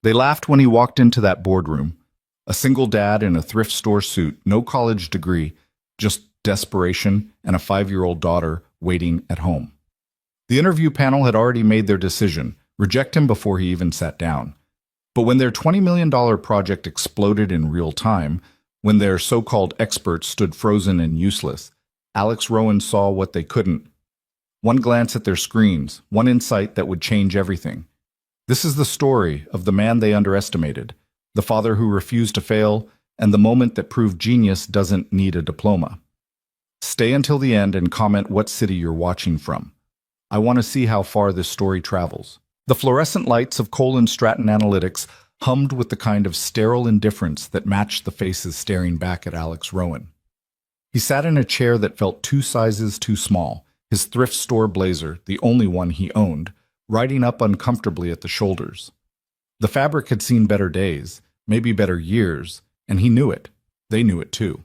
They laughed when he walked into that boardroom. A single dad in a thrift store suit, no college degree, just desperation and a 5-year-old daughter waiting at home. The interview panel had already made their decision, reject him before he even sat down. But when their $20 million project exploded in real time, when their so-called experts stood frozen and useless, Alex Rowan saw what they couldn't. One glance at their screens, one insight that would change everything. This is the story of the man they underestimated, the father who refused to fail, and the moment that proved genius doesn't need a diploma. Stay until the end and comment what city you're watching from. I want to see how far this story travels. The fluorescent lights of Cole & Stratton Analytics hummed with the kind of sterile indifference that matched the faces staring back at Alex Rowan. He sat in a chair that felt 2 sizes too small, his thrift store blazer, the only one he owned, riding up uncomfortably at the shoulders. The fabric had seen better days, maybe better years, and he knew it. They knew it too.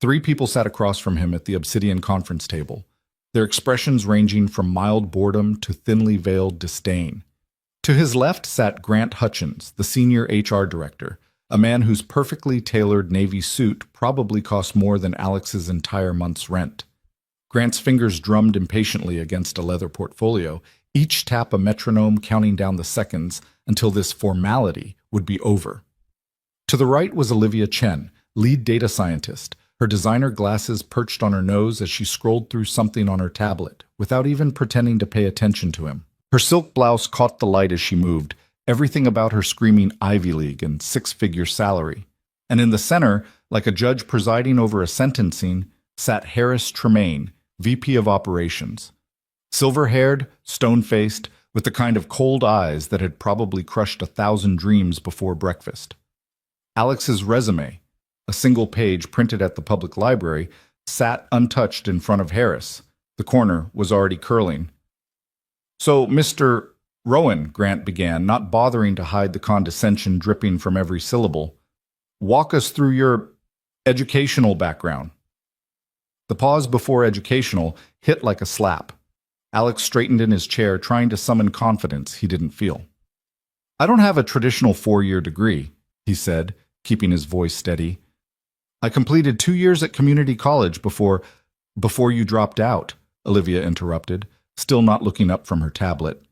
3 people sat across from him at the obsidian conference table, their expressions ranging from mild boredom to thinly veiled disdain. To his left sat Grant Hutchins, the senior HR director, a man whose perfectly tailored navy suit probably cost more than Alex's entire month's rent. Grant's fingers drummed impatiently against a leather portfolio, each tap a metronome counting down the seconds until this formality would be over. To the right was Olivia Chen, lead data scientist, her designer glasses perched on her nose as she scrolled through something on her tablet, without even pretending to pay attention to him. Her silk blouse caught the light as she moved, everything about her screaming Ivy League and 6-figure salary. And in the center, like a judge presiding over a sentencing, sat Harris Tremaine, VP of Operations. Silver-haired, stone-faced, with the kind of cold eyes that had probably crushed 1,000 dreams before breakfast. Alex's resume, a single page printed at the public library, sat untouched in front of Harris. The corner was already curling. "So, Mr. Rowan," Grant began, not bothering to hide the condescension dripping from every syllable, "walk us through your educational background." The pause before educational hit like a slap. Alex straightened in his chair, trying to summon confidence he didn't feel. "I don't have a traditional 4-year degree," he said, keeping his voice steady. "I completed 2 years at community college before you dropped out," Olivia interrupted, still not looking up from her tablet.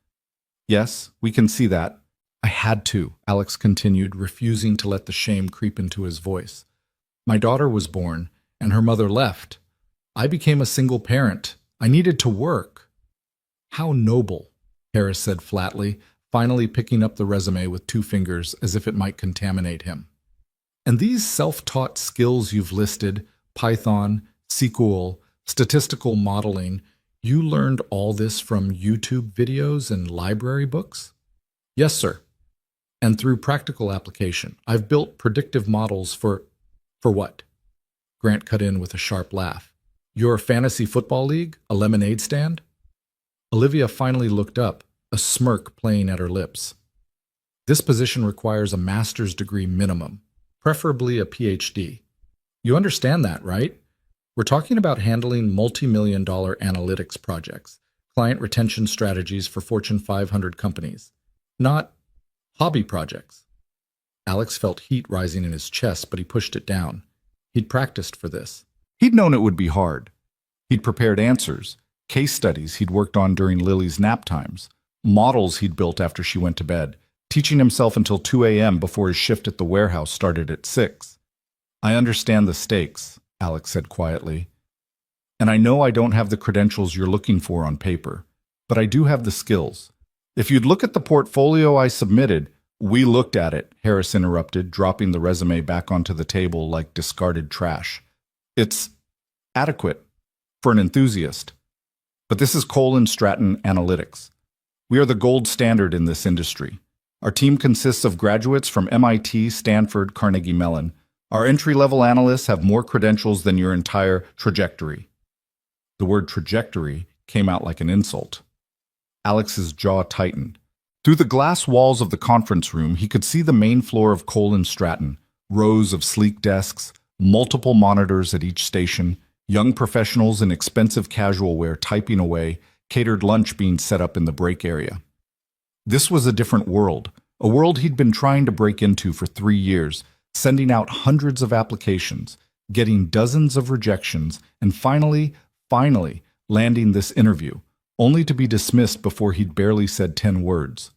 "Yes, we can see that." "I had to," Alex continued, refusing to let the shame creep into his voice. "My daughter was born, and her mother left. I became a single parent. I needed to work." "How noble," Harris said flatly, finally picking up the resume with 2 fingers as if it might contaminate him. "And these self-taught skills you've listed, Python, SQL, statistical modeling, you learned all this from YouTube videos and library books?" "Yes, sir. And through practical application. I've built predictive models for what?" Grant cut in with a sharp laugh. "Your fantasy football league? A lemonade stand?" Olivia finally looked up, a smirk playing at her lips. "This position requires a master's degree minimum, preferably a PhD. You understand that, right? We're talking about handling multi-million-dollar analytics projects, client retention strategies for Fortune 500 companies, not hobby projects." Alex felt heat rising in his chest, but he pushed it down. He'd practiced for this. He'd known it would be hard. He'd prepared answers, case studies he'd worked on during Lily's nap times, models he'd built after she went to bed, teaching himself until 2 a.m. before his shift at the warehouse started at 6. "I understand the stakes," Alex said quietly. "And I know I don't have the credentials you're looking for on paper, but I do have the skills. If you'd look at the portfolio I submitted—" "We looked at it," Harris interrupted, dropping the resume back onto the table like discarded trash. "It's adequate for an enthusiast. But this is Cole & Stratton Analytics. We are the gold standard in this industry. Our team consists of graduates from MIT, Stanford, Carnegie Mellon. Our entry-level analysts have more credentials than your entire trajectory." The word trajectory came out like an insult. Alex's jaw tightened. Through the glass walls of the conference room, he could see the main floor of Cole & Stratton, rows of sleek desks, multiple monitors at each station, young professionals in expensive casual wear typing away, catered lunch being set up in the break area. This was a different world, a world he'd been trying to break into for 3 years, sending out hundreds of applications, getting dozens of rejections, and finally landing this interview, only to be dismissed before he'd barely said 10 words.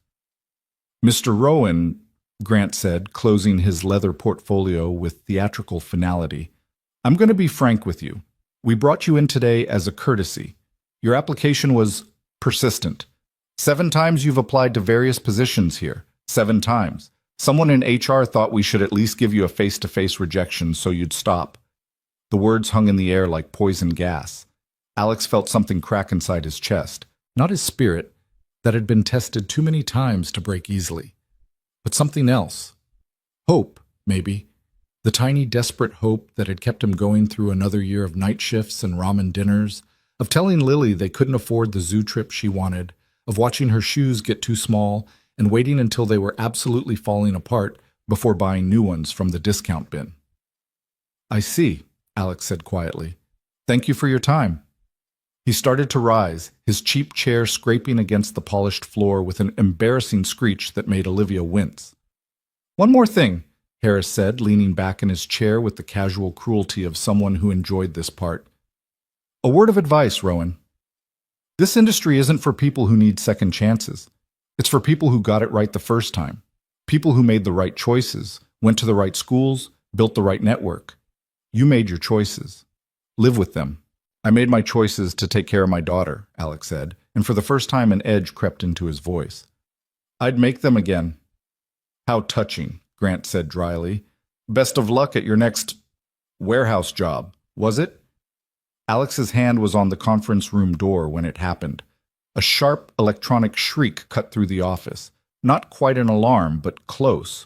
"Mr. Rowan," Grant said, closing his leather portfolio with theatrical finality, "I'm going to be frank with you. We brought you in today as a courtesy. Your application was persistent. 7 times you've applied to various positions here. 7 times. Someone in HR thought we should at least give you a face-to-face rejection so you'd stop." The words hung in the air like poison gas. Alex felt something crack inside his chest. Not his spirit, that had been tested too many times to break easily, but something else. Hope, maybe. The tiny, desperate hope that had kept him going through another year of night shifts and ramen dinners, of telling Lily they couldn't afford the zoo trip she wanted, of watching her shoes get too small and waiting until they were absolutely falling apart before buying new ones from the discount bin. "I see," Alex said quietly. "Thank you for your time." He started to rise, his cheap chair scraping against the polished floor with an embarrassing screech that made Olivia wince. "One more thing," Harris said, leaning back in his chair with the casual cruelty of someone who enjoyed this part. "A word of advice, Rowan. This industry isn't for people who need second chances. It's for people who got it right the first time. People who made the right choices, went to the right schools, built the right network. You made your choices. Live with them." "I made my choices to take care of my daughter," Alex said, and for the first time an edge crept into his voice. "I'd make them again." "How touching," Grant said dryly. "Best of luck at your next warehouse job, was it?" Alex's hand was on the conference room door when it happened. A sharp electronic shriek cut through the office. Not quite an alarm, but close.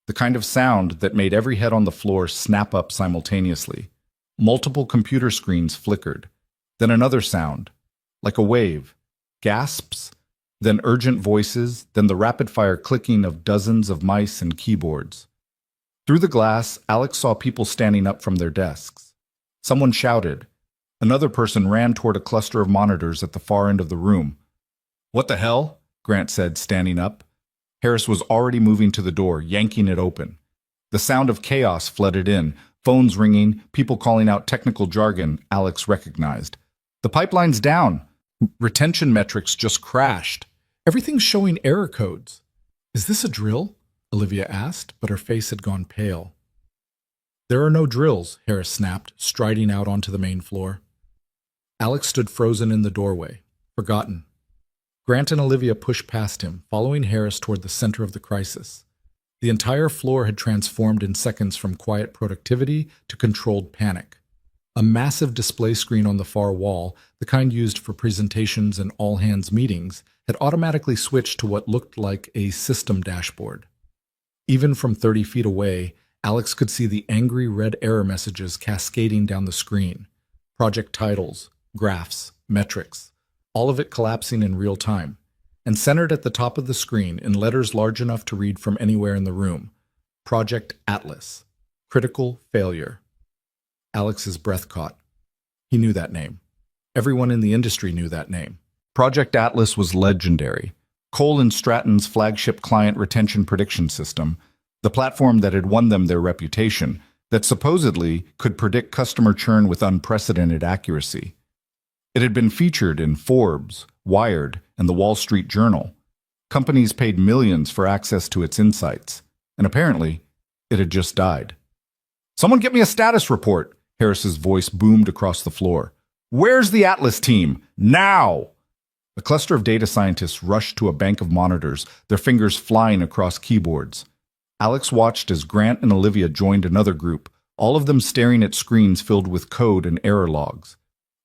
The kind of sound that made every head on the floor snap up simultaneously. Multiple computer screens flickered. Then another sound, like a wave. Gasps, then urgent voices, then the rapid-fire clicking of dozens of mice and keyboards. Through the glass, Alex saw people standing up from their desks. Someone shouted. Another person ran toward a cluster of monitors at the far end of the room. "What the hell?" Grant said, standing up. Harris was already moving to the door, yanking it open. The sound of chaos flooded in, phones ringing, people calling out technical jargon Alex recognized. "The pipeline's down. Retention metrics just crashed. Everything's showing error codes." "Is this a drill?" Olivia asked, but her face had gone pale. "There are no drills," Harris snapped, striding out onto the main floor. Alex stood frozen in the doorway, forgotten. Grant and Olivia pushed past him, following Harris toward the center of the crisis. The entire floor had transformed in seconds from quiet productivity to controlled panic. A massive display screen on the far wall, the kind used for presentations and all-hands meetings, had automatically switched to what looked like a system dashboard. Even from 30 feet away, Alex could see the angry red error messages cascading down the screen. Project titles, graphs, metrics, all of it collapsing in real time. And centered at the top of the screen, in letters large enough to read from anywhere in the room, Project Atlas, critical failure. Alex's breath caught. He knew that name. Everyone in the industry knew that name. Project Atlas was legendary. Cole and Stratton's flagship client retention prediction system, the platform that had won them their reputation, that supposedly could predict customer churn with unprecedented accuracy. It had been featured in Forbes, Wired, and the Wall Street Journal. Companies paid millions for access to its insights, and apparently, it had just died. "Someone get me a status report," Harris's voice boomed across the floor. "Where's the Atlas team? Now!" A cluster of data scientists rushed to a bank of monitors, their fingers flying across keyboards. Alex watched as Grant and Olivia joined another group, all of them staring at screens filled with code and error logs.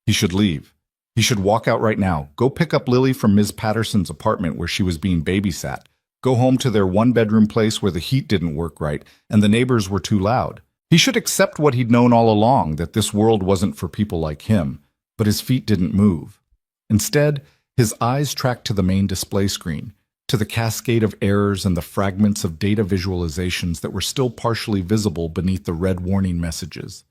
He should leave. He should walk out right now, go pick up Lily from Ms. Patterson's apartment where she was being babysat, go home to their one-bedroom place where the heat didn't work right and the neighbors were too loud. He should accept what he'd known all along, that this world wasn't for people like him, but his feet didn't move. Instead, his eyes tracked to the main display screen, to the cascade of errors and the fragments of data visualizations that were still partially visible beneath the red warning messages.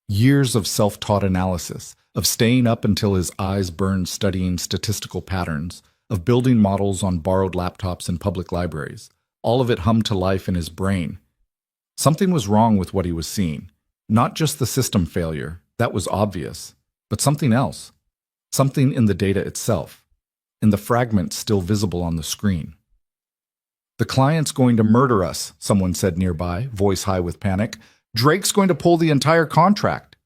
Years of self-taught analysis, of staying up until his eyes burned studying statistical patterns, of building models on borrowed laptops in public libraries, All of it hummed to life in his brain. Something was wrong with what he was seeing. Not just the system failure, that was obvious, but something else. Something in the data itself, in the fragments still visible on the screen. "The client's going to murder us," someone said nearby, voice high with panic. "Drake's going to pull the entire contract."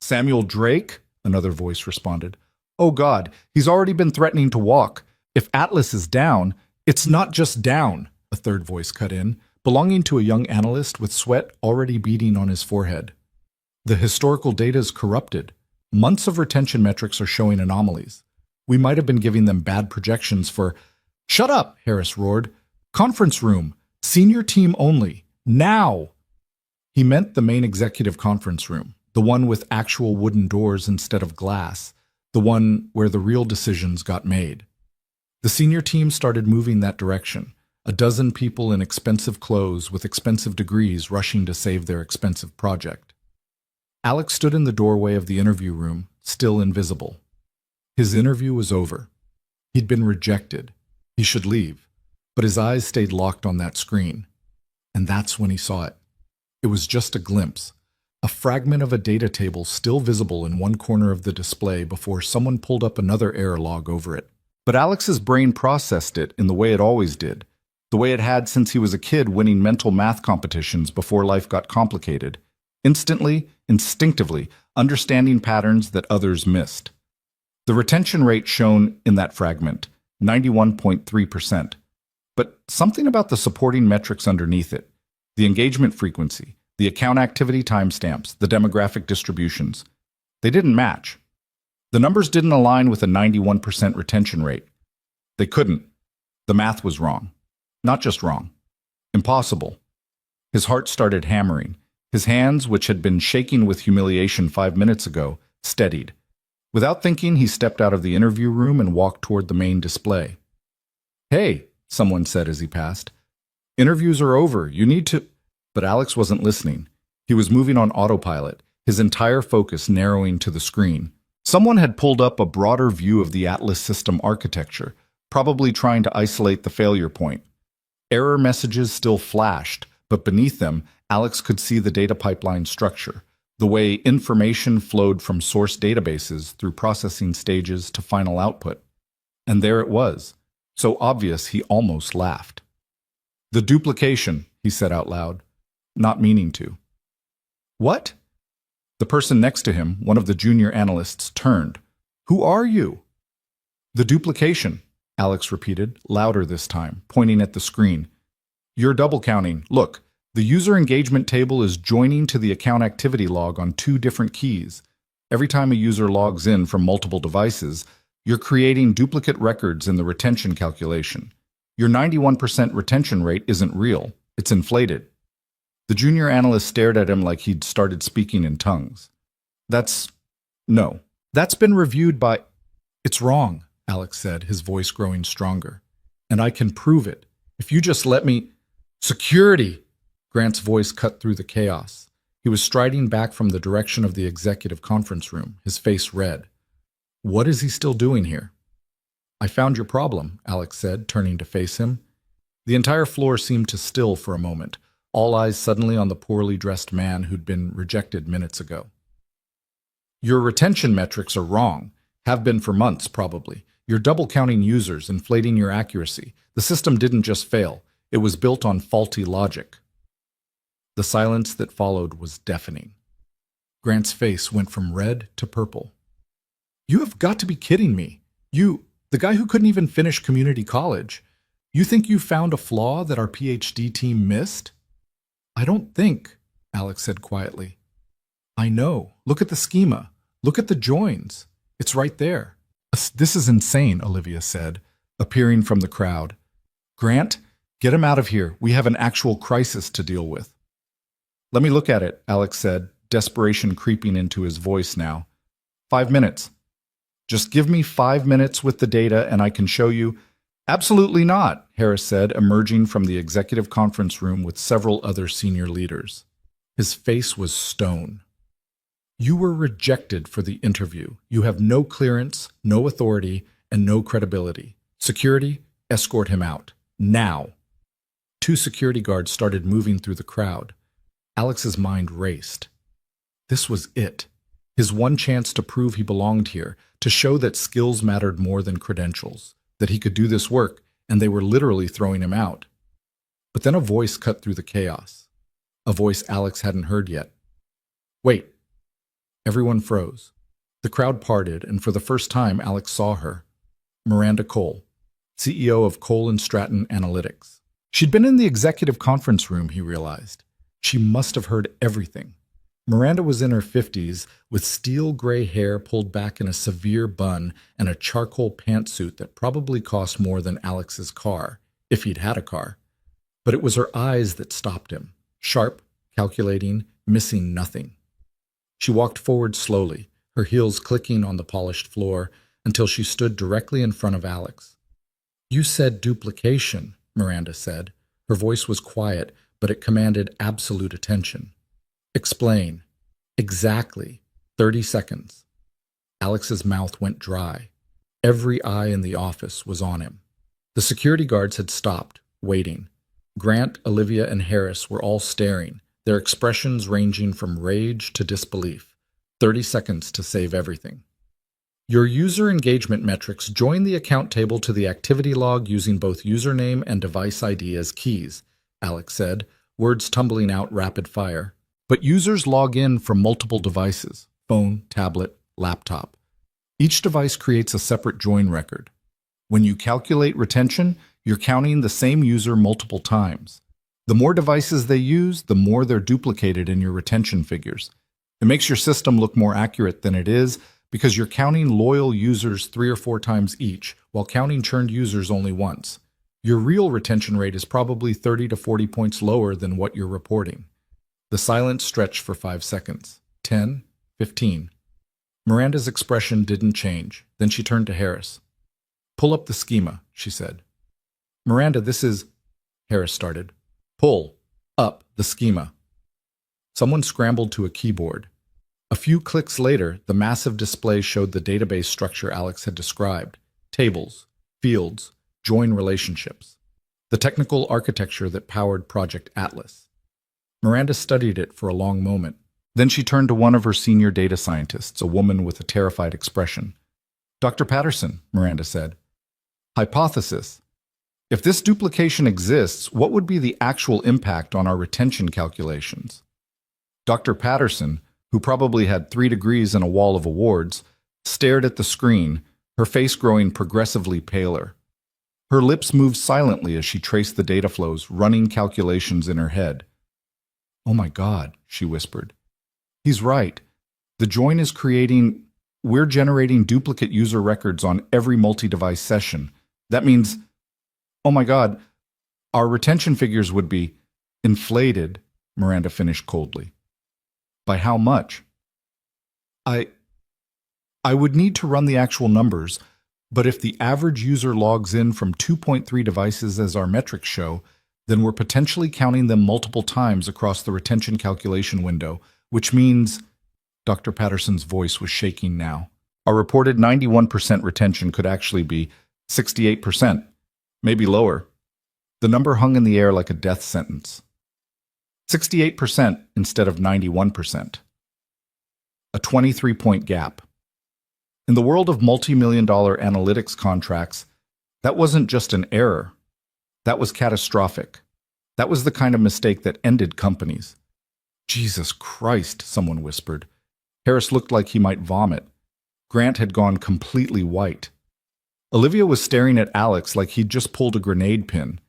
"Samuel Drake?" another voice responded. "Oh God, he's already been threatening to walk. If Atlas is down, it's not just down," a third voice cut in, belonging to a young analyst with sweat already beading on his forehead. "The historical data is corrupted. Months of retention metrics are showing anomalies. We might have been giving them bad projections for—" "Shut up!" Harris roared. "Conference room. Senior team only. Now!" He meant the main executive conference room, the one with actual wooden doors instead of glass, the one where the real decisions got made. The senior team started moving that direction, a dozen people in expensive clothes with expensive degrees rushing to save their expensive project. Alex stood in the doorway of the interview room, still invisible. His interview was over. He'd been rejected. He should leave. But his eyes stayed locked on that screen. And that's when he saw it. It was just a glimpse, a fragment of a data table still visible in one corner of the display before someone pulled up another error log over it. But Alex's brain processed it in the way it always did, the way it had since he was a kid winning mental math competitions before life got complicated, instantly, instinctively, understanding patterns that others missed. The retention rate shown in that fragment, 91.3%. But something about the supporting metrics underneath it, the engagement frequency, the account activity timestamps, the demographic distributions, they didn't match. The numbers didn't align with a 91% retention rate. They couldn't. The math was wrong. Not just wrong. Impossible. His heart started hammering. His hands, which had been shaking with humiliation 5 minutes ago, steadied. Without thinking, he stepped out of the interview room and walked toward the main display. "Hey," someone said as he passed. "Interviews are over. You need to—" But Alex wasn't listening. He was moving on autopilot, his entire focus narrowing to the screen. Someone had pulled up a broader view of the Atlas system architecture, probably trying to isolate the failure point. Error messages still flashed, but beneath them, Alex could see the data pipeline structure, the way information flowed from source databases through processing stages to final output. And there it was, so obvious he almost laughed. "The duplication," he said out loud, not meaning to. "What?" The person next to him, one of the junior analysts, turned. "Who are you?" "The duplication," Alex repeated, louder this time, pointing at the screen. "You're double counting. Look, the user engagement table is joining to the account activity log on 2 different keys. Every time a user logs in from multiple devices, you're creating duplicate records in the retention calculation. Your 91% retention rate isn't real. It's inflated." The junior analyst stared at him like he'd started speaking in tongues. No. That's been reviewed by—" "It's wrong," Alex said, his voice growing stronger. "And I can prove it. If you just let me—" "Security!" Grant's voice cut through the chaos. He was striding back from the direction of the executive conference room, his face red. What is he still doing here? "I found your problem," Alex said, turning to face him. The entire floor seemed to still for a moment, all eyes suddenly on the poorly dressed man who'd been rejected minutes ago. "Your retention metrics are wrong. Have been for months, probably. You're double-counting users, inflating your accuracy. The system didn't just fail. It was built on faulty logic." The silence that followed was deafening. Grant's face went from red to purple. "You have got to be kidding me. You, the guy who couldn't even finish community college. You think you found a flaw that our PhD team missed?" "I don't think," Alex said quietly. "I know. Look at the schema. Look at the joins. It's right there." "This is insane," Olivia said, appearing from the crowd. "Grant, get him out of here. We have an actual crisis to deal with." "Let me look at it," Alex said, desperation creeping into his voice now. 5 minutes. Just give me 5 minutes with the data and I can show you—" "Absolutely not," Harris said, emerging from the executive conference room with several other senior leaders. His face was stone. "You were rejected for the interview. You have no clearance, no authority, and no credibility. Security, escort him out. Now." Two security guards started moving through the crowd. Alex's mind raced. This was it. His one chance to prove he belonged here, to show that skills mattered more than credentials, that he could do this work, and they were literally throwing him out. But then a voice cut through the chaos. A voice Alex hadn't heard yet. Wait. Everyone froze. The crowd parted, and for the first time Alex saw her. Miranda Cole, CEO of Cole & Stratton Analytics. She'd been in the executive conference room, he realized. She must have heard everything. Miranda was in her 50s, with steel gray hair pulled back in a severe bun and a charcoal pantsuit that probably cost more than Alex's car, if he'd had a car. But it was her eyes that stopped him, sharp, calculating, missing nothing. She walked forward slowly, her heels clicking on the polished floor, until she stood directly in front of Alex. You said duplication, Miranda said. Her voice was quiet, but it commanded absolute attention. Explain. Exactly. 30 seconds. Alex's mouth went dry. Every eye in the office was on him. The security guards had stopped, waiting. Grant, Olivia, and Harris were all staring, their expressions ranging from rage to disbelief. 30 seconds to save everything. Your user engagement metrics join the account table to the activity log using both username and device ID as keys, Alex said, words tumbling out rapid fire. But users log in from multiple devices, phone, tablet, laptop. Each device creates a separate join record. When you calculate retention, you're counting the same user multiple times. The more devices they use, the more they're duplicated in your retention figures. It makes your system look more accurate than it is because you're counting loyal users 3 or 4 times each, while counting churned users only once. Your real retention rate is probably 30 to 40 points lower than what you're reporting. The silence stretched for 5 seconds. 10, 15. Miranda's expression didn't change. Then she turned to Harris. Pull up the schema, she said. Miranda, this is... Harris started. Pull up the schema. Someone scrambled to a keyboard. A few clicks later, the massive display showed the database structure Alex had described. Tables, fields, join relationships. The technical architecture that powered Project Atlas. Miranda studied it for a long moment. Then she turned to one of her senior data scientists, a woman with a terrified expression. Dr. Patterson, Miranda said. Hypothesis. If this duplication exists, what would be the actual impact on our retention calculations? Dr. Patterson, who probably had 3 degrees and a wall of awards, stared at the screen, her face growing progressively paler. Her lips moved silently as she traced the data flows, running calculations in her head. Oh my God, she whispered. He's right. The join is we're generating duplicate user records on every multi-device session. That means, oh my God, our retention figures would be inflated, Miranda finished coldly. By how much? I would need to run the actual numbers, but if the average user logs in from 2.3 devices as our metrics show, then we're potentially counting them multiple times across the retention calculation window, which means, Dr. Patterson's voice was shaking now. Our reported 91% retention could actually be 68%, maybe lower. The number hung in the air like a death sentence. 68% instead of 91%. A 23-point gap. In the world of multi-million-dollar analytics contracts, that wasn't just an error. That was catastrophic. That was the kind of mistake that ended companies. Jesus Christ, someone whispered. Harris looked like he might vomit. Grant had gone completely white. Olivia was staring at Alex like he'd just pulled a grenade pin.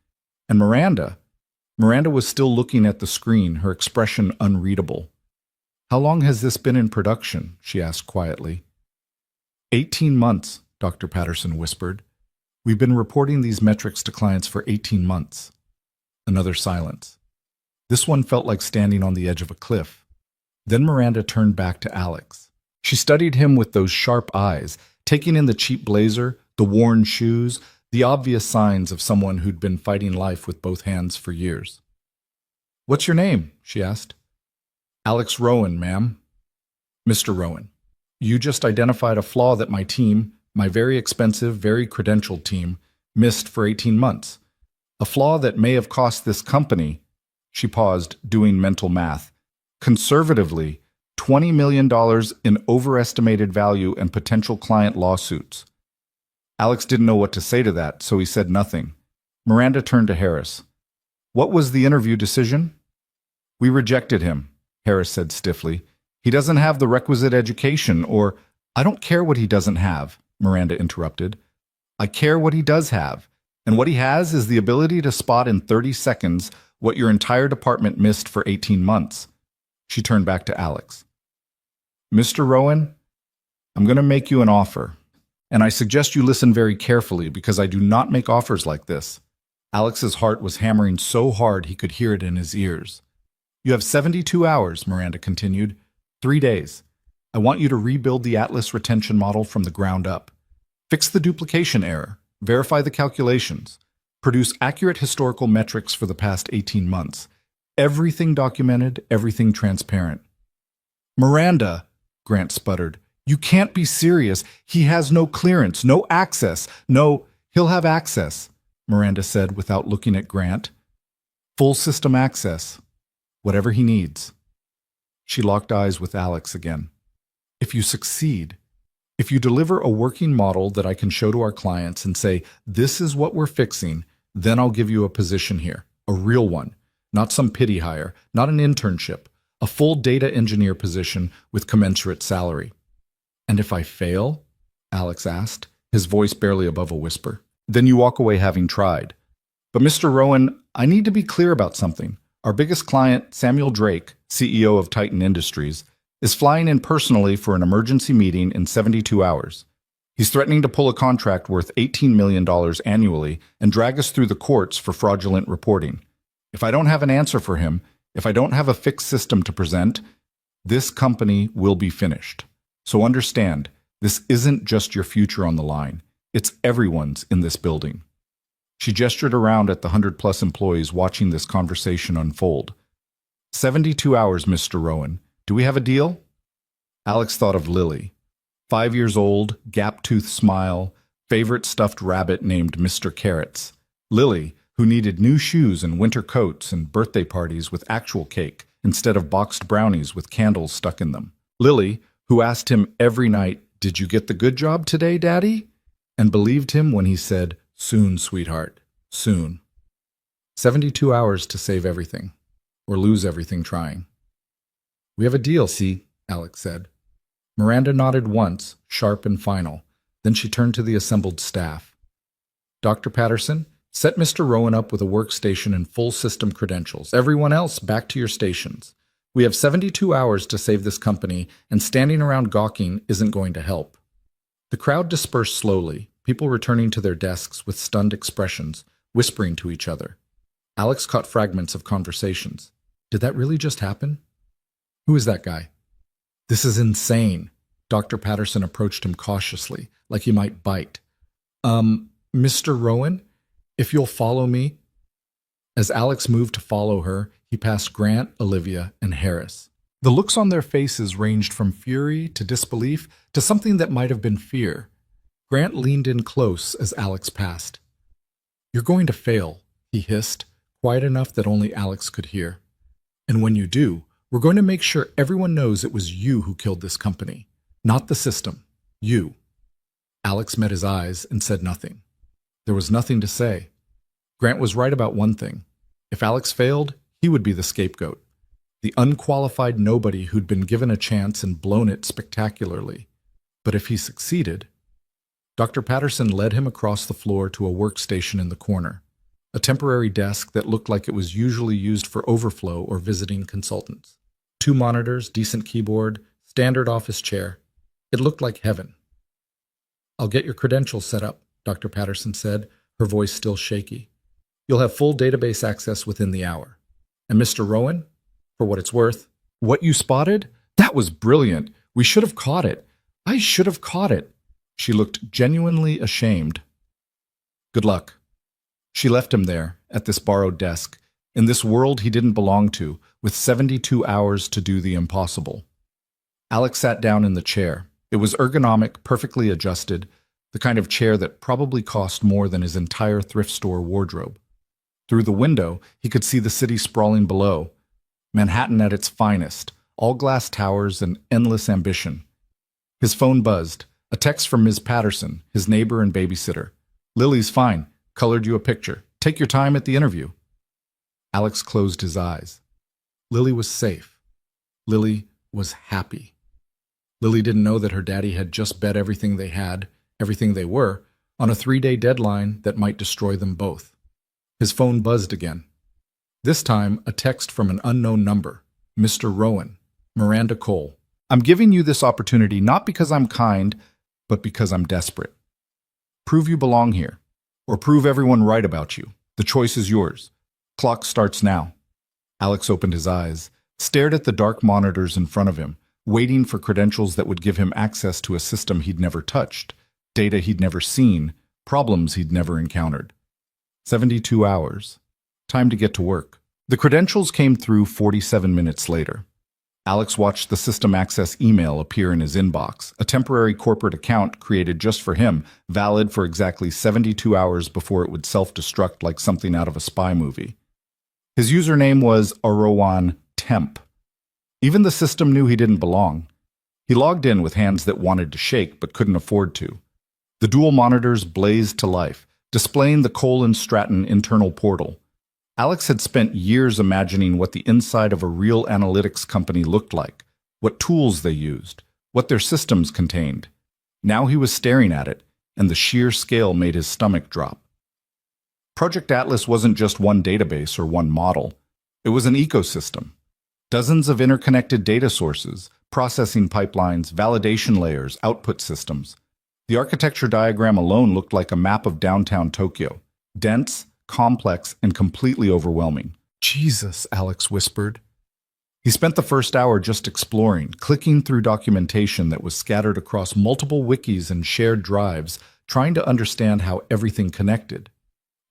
And Miranda was still looking at the screen, her expression unreadable. How long has this been in production? She asked quietly. 18 months, Dr. Patterson whispered. We've been reporting these metrics to clients for 18 months. Another silence. This one felt like standing on the edge of a cliff. Then Miranda turned back to Alex. She studied him with those sharp eyes, taking in the cheap blazer, the worn shoes, the obvious signs of someone who'd been fighting life with both hands for years. What's your name? She asked. Alex Rowan, ma'am. Mr. Rowan, you just identified a flaw that my team, my very expensive, very credentialed team, missed for 18 months. A flaw that may have cost this company, she paused, doing mental math, conservatively, $20 million in overestimated value and potential client lawsuits. Alex didn't know what to say to that, so he said nothing. Miranda turned to Harris. What was the interview decision? We rejected him, Harris said stiffly. He doesn't have the requisite education, or I don't care what he doesn't have, Miranda interrupted. I care what he does have, and what he has is the ability to spot in 30 seconds what your entire department missed for 18 months. She turned back to Alex. Mr. Rowan, I'm going to make you an offer, and I suggest you listen very carefully because I do not make offers like this. Alex's heart was hammering so hard he could hear it in his ears. You have 72 hours, Miranda continued. 3 days. I want you to rebuild the Atlas retention model from the ground up. Fix the duplication error. Verify the calculations. Produce accurate historical metrics for the past 18 months. Everything documented, everything transparent. Miranda, Grant sputtered, you can't be serious. He has no clearance, no access. No, he'll have access, Miranda said without looking at Grant. Full system access. Whatever he needs. She locked eyes with Alex again. If you succeed, if you deliver a working model that I can show to our clients and say, this is what we're fixing, then I'll give you a position here, a real one, not some pity hire, not an internship, a full data engineer position with commensurate salary. And if I fail? Alex asked, his voice barely above a whisper. Then you walk away having tried. But Mr. Rowan, I need to be clear about something. Our biggest client, Samuel Drake, CEO of Titan Industries, is flying in personally for an emergency meeting in 72 hours. He's threatening to pull a contract worth $18 million annually and drag us through the courts for fraudulent reporting. If I don't have an answer for him, if I don't have a fixed system to present, this company will be finished. So understand, this isn't just your future on the line. It's everyone's in this building. She gestured around at the 100-plus employees watching this conversation unfold. 72 hours, Mr. Rowan. Do we have a deal? Alex thought of Lily. 5 years old, gap-toothed smile, favorite stuffed rabbit named Mr. Carrots. Lily, who needed new shoes and winter coats and birthday parties with actual cake instead of boxed brownies with candles stuck in them. Lily, who asked him every night, "Did you get the good job today, Daddy?" and believed him when he said, "Soon, sweetheart, soon." 72 hours to save everything, or lose everything trying. "We have a deal, see," Alex said. Miranda nodded once, sharp and final. Then she turned to the assembled staff. "Dr. Patterson, set Mr. Rowan up with a workstation and full system credentials. Everyone else, back to your stations. We have 72 hours to save this company, and standing around gawking isn't going to help." The crowd dispersed slowly, people returning to their desks with stunned expressions, whispering to each other. Alex caught fragments of conversations. Did that really just happen? Who is that guy? This is insane. Dr. Patterson approached him cautiously, like he might bite. Mr. Rowan, if you'll follow me. As Alex moved to follow her, he passed Grant, Olivia, and Harris. The looks on their faces ranged from fury to disbelief to something that might have been fear. Grant leaned in close as Alex passed. "You're going to fail," he hissed, quiet enough that only Alex could hear. "And when you do, we're going to make sure everyone knows it was you who killed this company, not the system. You." Alex met his eyes and said nothing. There was nothing to say. Grant was right about one thing. If Alex failed, he would be the scapegoat. The unqualified nobody who'd been given a chance and blown it spectacularly. But if he succeeded... Dr. Patterson led him across the floor to a workstation in the corner, a temporary desk that looked like it was usually used for overflow or visiting consultants. 2 monitors, decent keyboard, standard office chair. It looked like heaven. "I'll get your credentials set up," Dr. Patterson said, her voice still shaky. "You'll have full database access within the hour. And Mr. Rowan, for what it's worth, what you spotted? That was brilliant. We should have caught it. I should have caught it." She looked genuinely ashamed. "Good luck." She left him there, at this borrowed desk, in this world he didn't belong to, with 72 hours to do the impossible. Alex sat down in the chair. It was ergonomic, perfectly adjusted, the kind of chair that probably cost more than his entire thrift store wardrobe. Through the window, he could see the city sprawling below. Manhattan at its finest, all glass towers and endless ambition. His phone buzzed. A text from Ms. Patterson, his neighbor and babysitter. "Lily's fine. Colored you a picture. Take your time at the interview." Alex closed his eyes. Lily was safe. Lily was happy. Lily didn't know that her daddy had just bet everything they had, everything they were, on a 3-day deadline that might destroy them both. His phone buzzed again. This time, a text from an unknown number. Mr. Rowan, Miranda Cole. "I'm giving you this opportunity not because I'm kind, but because I'm desperate. Prove you belong here, or prove everyone right about you. The choice is yours. Clock starts now." Alex opened his eyes, stared at the dark monitors in front of him, waiting for credentials that would give him access to a system he'd never touched, data he'd never seen, problems he'd never encountered. 72 hours. Time to get to work. The credentials came through 47 minutes later. Alex watched the system access email appear in his inbox, a temporary corporate account created just for him, valid for exactly 72 hours before it would self-destruct like something out of a spy movie. His username was Arowan Temp. Even the system knew he didn't belong. He logged in with hands that wanted to shake but couldn't afford to. The dual monitors blazed to life, displaying the Cole and Stratton internal portal. Alex had spent years imagining what the inside of a real analytics company looked like, what tools they used, what their systems contained. Now he was staring at it, and the sheer scale made his stomach drop. Project Atlas wasn't just one database or one model. It was an ecosystem. Dozens of interconnected data sources, processing pipelines, validation layers, output systems. The architecture diagram alone looked like a map of downtown Tokyo. Dense, complex, and completely overwhelming. "Jesus," Alex whispered. He spent the first hour just exploring, clicking through documentation that was scattered across multiple wikis and shared drives, trying to understand how everything connected.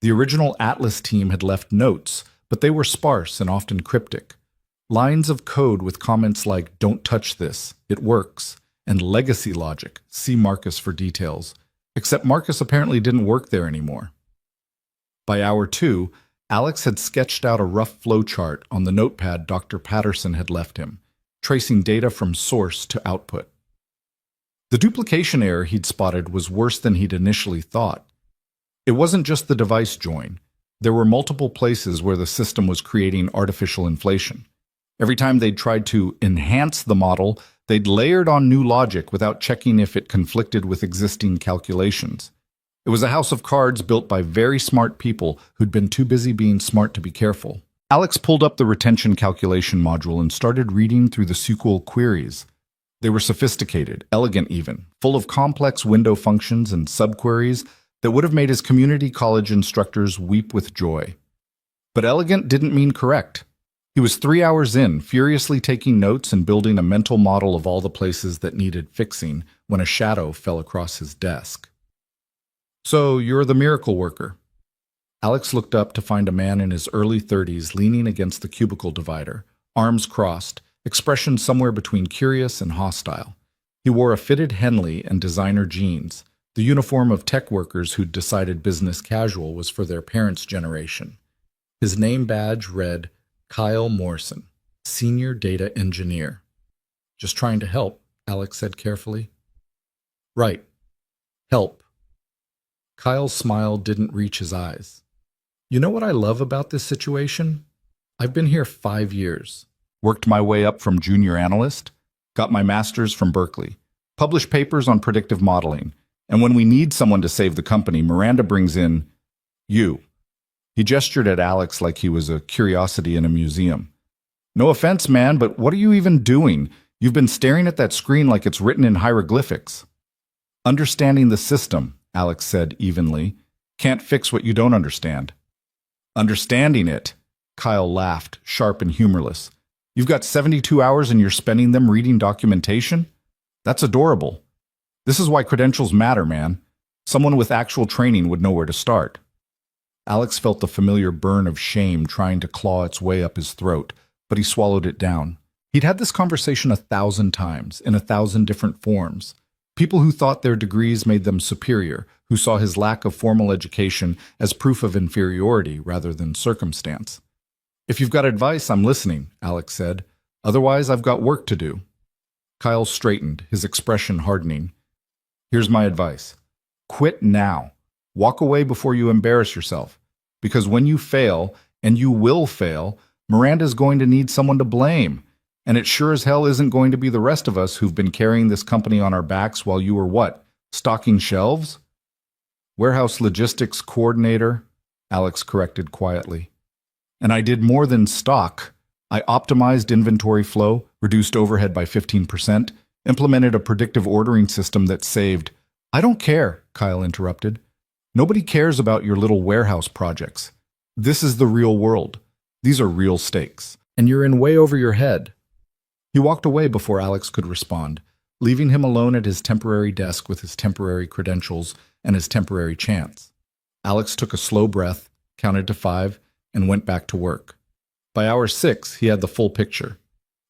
The original Atlas team had left notes, but they were sparse and often cryptic. Lines of code with comments like, "Don't touch this, it works," and legacy logic, see Marcus for details. Except Marcus apparently didn't work there anymore. By hour 2, Alex had sketched out a rough flowchart on the notepad Dr. Patterson had left him, tracing data from source to output. The duplication error he'd spotted was worse than he'd initially thought. It wasn't just the device join. There were multiple places where the system was creating artificial inflation. Every time they'd tried to enhance the model, they'd layered on new logic without checking if it conflicted with existing calculations. It was a house of cards built by very smart people who'd been too busy being smart to be careful. Alex pulled up the retention calculation module and started reading through the SQL queries. They were sophisticated, elegant even, full of complex window functions and subqueries that would have made his community college instructors weep with joy. But elegant didn't mean correct. He was 3 hours in, furiously taking notes and building a mental model of all the places that needed fixing when a shadow fell across his desk. "So, you're the miracle worker." Alex looked up to find a man in his early 30s leaning against the cubicle divider, arms crossed, expression somewhere between curious and hostile. He wore a fitted Henley and designer jeans, the uniform of tech workers who'd decided business casual was for their parents' generation. His name badge read, Kyle Morrison, Senior Data Engineer. "Just trying to help," Alex said carefully. "Right. Help." Kyle's smile didn't reach his eyes. "You know what I love about this situation? I've been here 5 years. Worked my way up from junior analyst, got my master's from Berkeley, published papers on predictive modeling, and when we need someone to save the company, Miranda brings in you." He gestured at Alex like he was a curiosity in a museum. "No offense, man, but what are you even doing? You've been staring at that screen like it's written in hieroglyphics." "Understanding the system," Alex said evenly. "Can't fix what you don't understand." "Understanding it," Kyle laughed, sharp and humorless. "You've got 72 hours and you're spending them reading documentation? That's adorable. This is why credentials matter, man. Someone with actual training would know where to start." Alex felt the familiar burn of shame trying to claw its way up his throat, but he swallowed it down. He'd had this conversation 1,000 times, in 1,000 different forms. People who thought their degrees made them superior, who saw his lack of formal education as proof of inferiority rather than circumstance. "If you've got advice, I'm listening," Alex said. "Otherwise, I've got work to do." Kyle straightened, his expression hardening. "Here's my advice. Quit now. Walk away before you embarrass yourself. Because when you fail, and you will fail, Miranda's going to need someone to blame. And it sure as hell isn't going to be the rest of us who've been carrying this company on our backs while you were what? Stocking shelves?" "Warehouse logistics coordinator," Alex corrected quietly. "And I did more than stock. I optimized inventory flow, reduced overhead by 15%, implemented a predictive ordering system that saved—" "I don't care," Kyle interrupted. "Nobody cares about your little warehouse projects. This is the real world. These are real stakes. And you're in way over your head." He walked away before Alex could respond, leaving him alone at his temporary desk with his temporary credentials and his temporary chance. Alex took a slow breath, counted to 5, and went back to work. By hour 6, he had the full picture.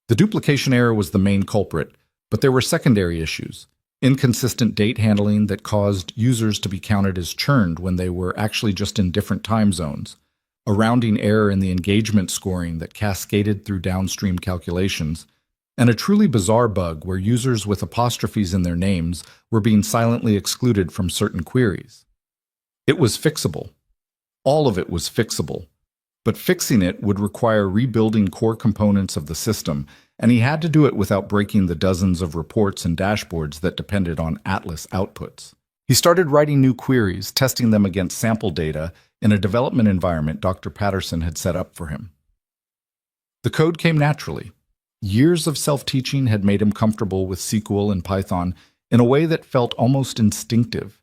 The duplication error was the main culprit, but there were secondary issues. Inconsistent date handling that caused users to be counted as churned when they were actually just in different time zones. A rounding error in the engagement scoring that cascaded through downstream calculations. And a truly bizarre bug where users with apostrophes in their names were being silently excluded from certain queries. It was fixable. All of it was fixable. But fixing it would require rebuilding core components of the system, and he had to do it without breaking the dozens of reports and dashboards that depended on Atlas outputs. He started writing new queries, testing them against sample data in a development environment Dr. Patterson had set up for him. The code came naturally. Years of self-teaching had made him comfortable with SQL and Python in a way that felt almost instinctive.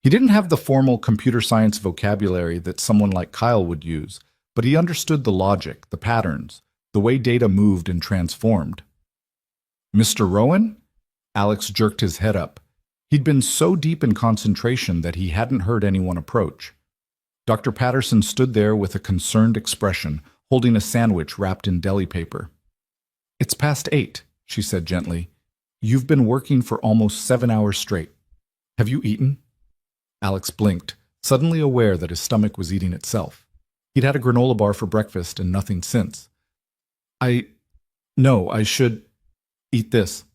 He didn't have the formal computer science vocabulary that someone like Kyle would use, but he understood the logic, the patterns, the way data moved and transformed. "Mr. Rowan?" Alex jerked his head up. He'd been so deep in concentration that he hadn't heard anyone approach. Dr. Patterson stood there with a concerned expression, holding a sandwich wrapped in deli paper. "It's past 8, she said gently. "You've been working for almost 7 hours straight. Have you eaten?" Alex blinked, suddenly aware that his stomach was eating itself. He'd had a granola bar for breakfast and nothing since. No, I should eat this."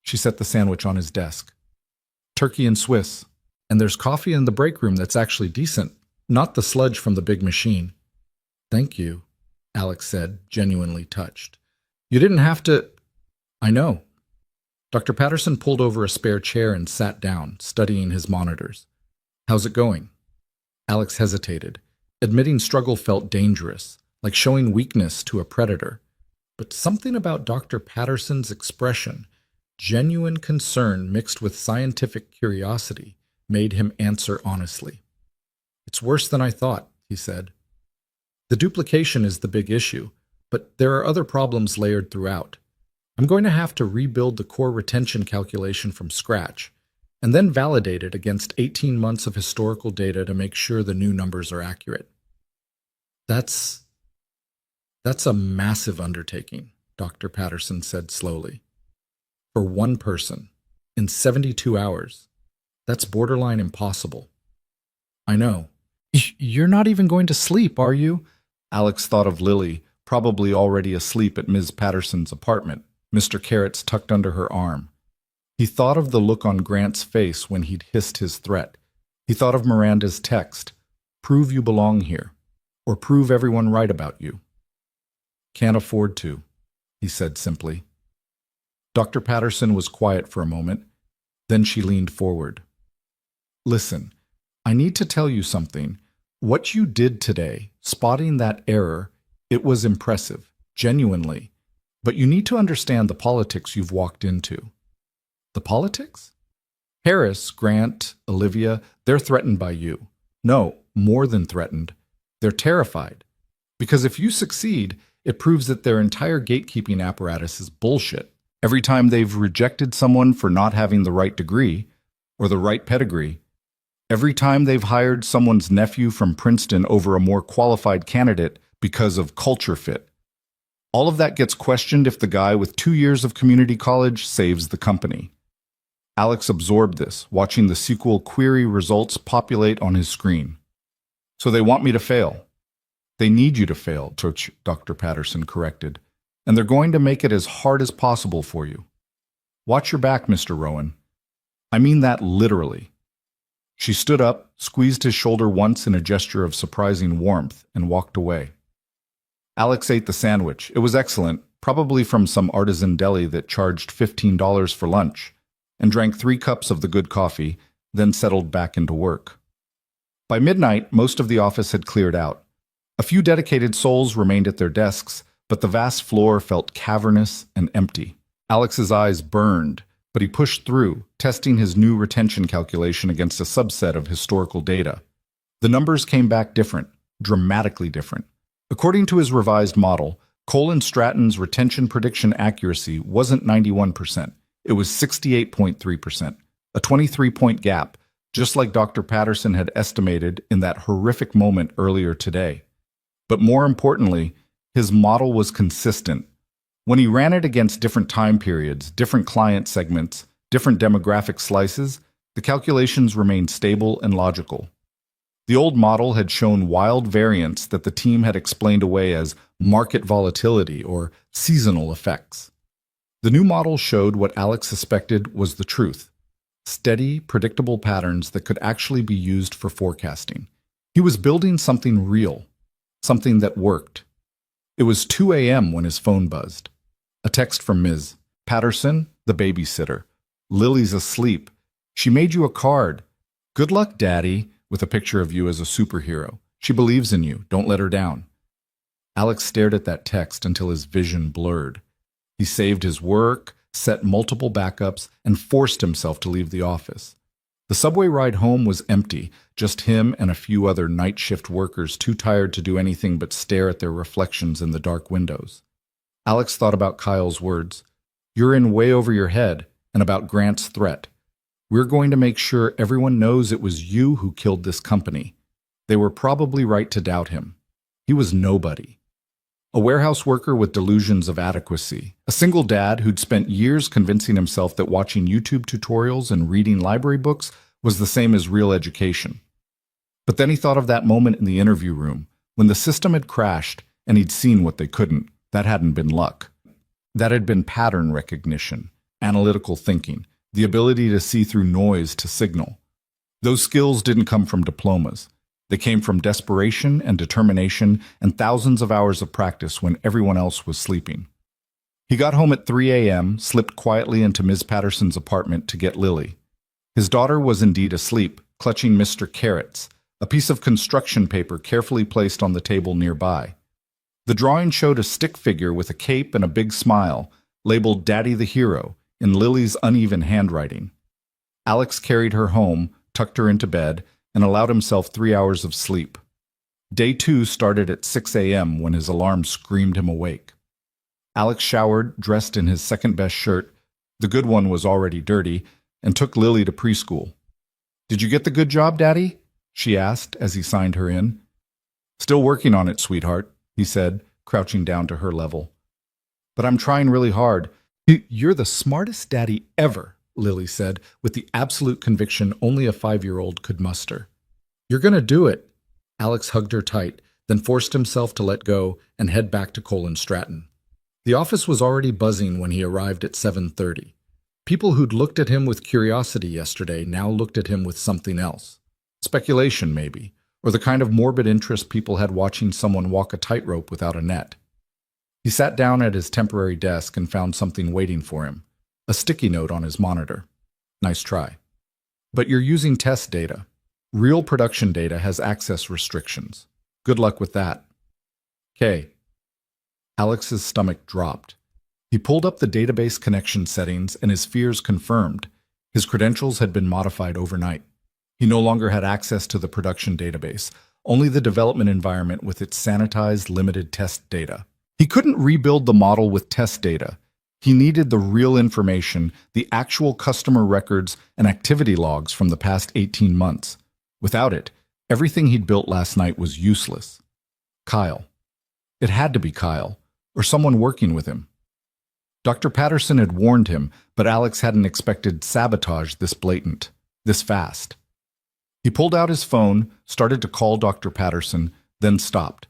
She set the sandwich on his desk. "Turkey and Swiss. And there's coffee in the break room that's actually decent, not the sludge from the big machine." "Thank you," Alex said, genuinely touched. "You didn't have to—" "I know." Dr. Patterson pulled over a spare chair and sat down, studying his monitors. "How's it going?" Alex hesitated. Admitting struggle felt dangerous, like showing weakness to a predator. But something about Dr. Patterson's expression, genuine concern mixed with scientific curiosity, made him answer honestly. "It's worse than I thought," he said. "The duplication is the big issue, but there are other problems layered throughout. I'm going to have to rebuild the core retention calculation from scratch, and then validate it against 18 months of historical data to make sure the new numbers are accurate." That's a massive undertaking, Dr. Patterson said slowly. "For one person, in 72 hours, that's borderline impossible." "I know. You're not even going to sleep, are you?" Alex thought of Lily, probably already asleep at Ms. Patterson's apartment, Mr. Carrots tucked under her arm. He thought of the look on Grant's face when he'd hissed his threat. He thought of Miranda's text, "Prove you belong here," or "Prove everyone right about you." "Can't afford to," he said simply. Dr. Patterson was quiet for a moment. Then she leaned forward. "Listen, I need to tell you something. What you did today, spotting that error, it was impressive, genuinely. But you need to understand the politics you've walked into." "The politics?" "Harris, Grant, Olivia, they're threatened by you. No, more than threatened. They're terrified. Because if you succeed, it proves that their entire gatekeeping apparatus is bullshit. Every time they've rejected someone for not having the right degree or the right pedigree, every time they've hired someone's nephew from Princeton over a more qualified candidate because of culture fit, all of that gets questioned if the guy with 2 years of community college saves the company." Alex absorbed this, watching the SQL query results populate on his screen. So they want me to fail. They need you to fail, Dr. Patterson corrected, and they're going to make it as hard as possible for you. Watch your back, Mr. Rowan. I mean that literally. She stood up, squeezed his shoulder once in a gesture of surprising warmth, and walked away. Alex ate the sandwich. It was excellent, probably from some artisan deli that charged $15 for lunch, and drank 3 cups of the good coffee, then settled back into work. By midnight, most of the office had cleared out. A few dedicated souls remained at their desks, but the vast floor felt cavernous and empty. Alex's eyes burned, but he pushed through, testing his new retention calculation against a subset of historical data. The numbers came back different, dramatically different. According to his revised model, Colin Stratton's retention prediction accuracy wasn't 91%. It was 68.3%, a 23-point gap, just like Dr. Patterson had estimated in that horrific moment earlier today. But more importantly, his model was consistent. When he ran it against different time periods, different client segments, different demographic slices, the calculations remained stable and logical. The old model had shown wild variance that the team had explained away as market volatility or seasonal effects. The new model showed what Alex suspected was the truth: steady, predictable patterns that could actually be used for forecasting. He was building something real, something that worked. It was 2 a.m. when his phone buzzed. A text from Ms. Patterson, the babysitter. Lily's asleep. She made you a card. Good luck, Daddy, with a picture of you as a superhero. She believes in you. Don't let her down. Alex stared at that text until his vision blurred. He saved his work, set multiple backups, and forced himself to leave the office. The subway ride home was empty, just him and a few other night shift workers too tired to do anything but stare at their reflections in the dark windows. Alex thought about Kyle's words. You're in way over your head, and about Grant's threat. We're going to make sure everyone knows it was you who killed this company. They were probably right to doubt him. He was nobody. A warehouse worker with delusions of adequacy. A single dad who'd spent years convincing himself that watching YouTube tutorials and reading library books was the same as real education. But then he thought of that moment in the interview room, when the system had crashed and he'd seen what they couldn't. That hadn't been luck. That had been pattern recognition, analytical thinking, the ability to see through noise to signal. Those skills didn't come from diplomas. They came from desperation and determination and thousands of hours of practice when everyone else was sleeping. He got home at 3 a.m., slipped quietly into Ms. Patterson's apartment to get Lily. His daughter was indeed asleep, clutching Mr. Carrots, a piece of construction paper carefully placed on the table nearby. The drawing showed a stick figure with a cape and a big smile, labeled Daddy the Hero, in Lily's uneven handwriting. Alex carried her home, tucked her into bed, and allowed himself 3 hours of sleep. Day 2 started at 6 a.m. when his alarm screamed him awake. Alex showered, dressed in his second-best shirt, the good one was already dirty, and took Lily to preschool. Did you get the good job, Daddy? She asked as he signed her in. Still working on it, sweetheart, he said, crouching down to her level. But I'm trying really hard. You're the smartest daddy ever, Lily said, with the absolute conviction only a 5-year-old could muster. You're going to do it. Alex hugged her tight, then forced himself to let go and head back to Colin Stratton. The office was already buzzing when he arrived at 7:30. People who'd looked at him with curiosity yesterday now looked at him with something else. Speculation, maybe, or the kind of morbid interest people had watching someone walk a tightrope without a net. He sat down at his temporary desk and found something waiting for him, a sticky note on his monitor. Nice try. But you're using test data. Real production data has access restrictions. Good luck with that. K. Alex's stomach dropped. He pulled up the database connection settings and his fears confirmed. His credentials had been modified overnight. He no longer had access to the production database, only the development environment with its sanitized, limited test data. He couldn't rebuild the model with test data. He needed the real information, the actual customer records and activity logs from the past 18 months. Without it, everything he'd built last night was useless. Kyle. It had to be Kyle, or someone working with him. Dr. Patterson had warned him, but Alex hadn't expected sabotage this blatant, this fast. He pulled out his phone, started to call Dr. Patterson, then stopped.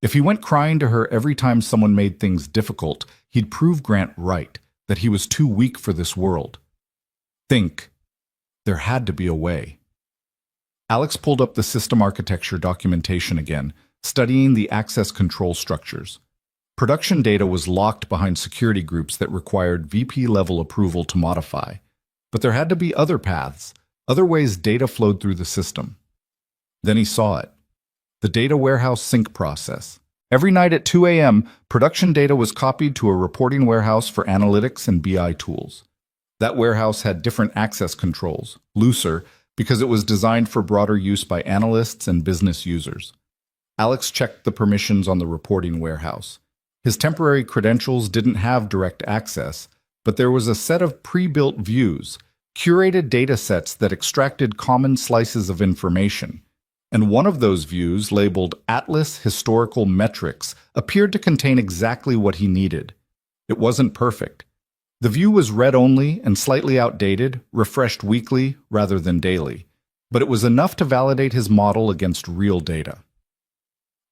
If he went crying to her every time someone made things difficult, he'd prove Grant right, that he was too weak for this world. There had to be a way. Alex pulled up the system architecture documentation again, studying the access control structures. Production data was locked behind security groups that required VP-level approval to modify. But there had to be other paths, other ways data flowed through the system. Then he saw it. The data warehouse sync process. Every night at 2 a.m., production data was copied to a reporting warehouse for analytics and BI tools. That warehouse had different access controls, looser, because it was designed for broader use by analysts and business users. Alex checked the permissions on the reporting warehouse. His temporary credentials didn't have direct access, but there was a set of pre-built views, curated data sets that extracted common slices of information. And one of those views, labeled Atlas Historical Metrics, appeared to contain exactly what he needed. It wasn't perfect. The view was read-only and slightly outdated, refreshed weekly rather than daily, but it was enough to validate his model against real data.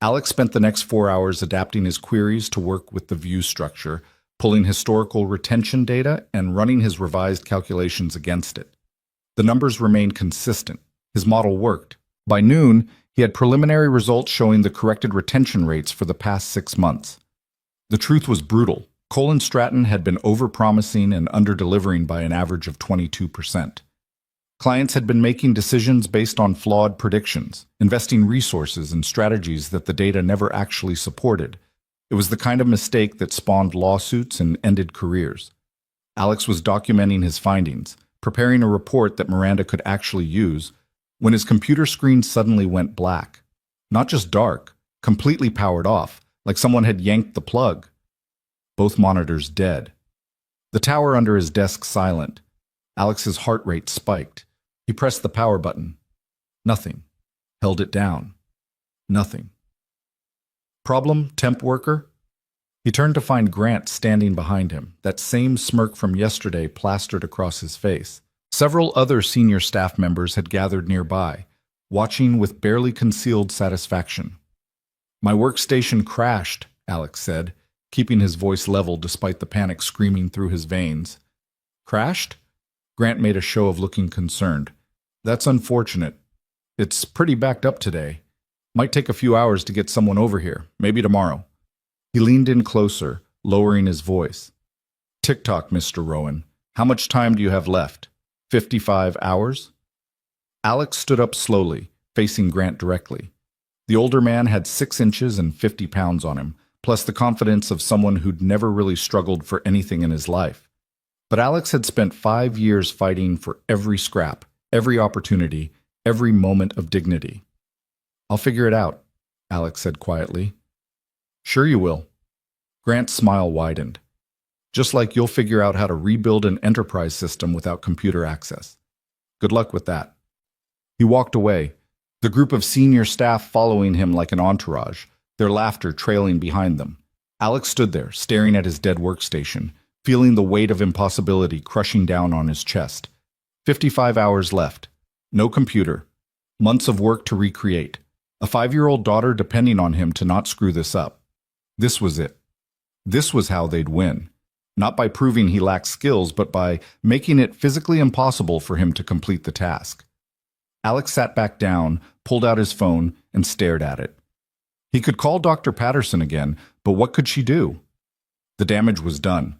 Alex spent the next 4 hours adapting his queries to work with the view structure, pulling historical retention data and running his revised calculations against it. The numbers remained consistent. His model worked. By noon, he had preliminary results showing the corrected retention rates for the past 6 months. The truth was brutal. Cole & Stratton had been overpromising and under-delivering by an average of 22%. Clients had been making decisions based on flawed predictions, investing resources and strategies that the data never actually supported. It was the kind of mistake that spawned lawsuits and ended careers. Alex was documenting his findings, preparing a report that Miranda could actually use, when his computer screen suddenly went black. Not just dark, completely powered off, like someone had yanked the plug. Both monitors dead. The tower under his desk silent. Alex's heart rate spiked. He pressed the power button. Nothing. Held it down. Nothing. Problem, temp worker? He turned to find Grant standing behind him, that same smirk from yesterday plastered across his face. Several other senior staff members had gathered nearby, watching with barely concealed satisfaction. My workstation crashed, Alex said, keeping his voice level despite the panic screaming through his veins. Crashed? Grant made a show of looking concerned. That's unfortunate. It's pretty backed up today. Might take a few hours to get someone over here, maybe tomorrow. He leaned in closer, lowering his voice. Tick-tock, Mr. Rowan. How much time do you have left? 55 hours? Alex stood up slowly, facing Grant directly. The older man had 6 inches and 50 pounds on him, plus the confidence of someone who'd never really struggled for anything in his life. But Alex had spent 5 years fighting for every scrap, every opportunity, every moment of dignity. I'll figure it out, Alex said quietly. Sure you will. Grant's smile widened. Just like you'll figure out how to rebuild an enterprise system without computer access. Good luck with that. He walked away, the group of senior staff following him like an entourage, their laughter trailing behind them. Alex stood there, staring at his dead workstation, feeling the weight of impossibility crushing down on his chest. 55 hours left. No computer. Months of work to recreate. A 5-year-old daughter depending on him to not screw this up. This was it. This was how they'd win. Not by proving he lacked skills, but by making it physically impossible for him to complete the task. Alex sat back down, pulled out his phone, and stared at it. He could call Dr. Patterson again, but what could she do? The damage was done.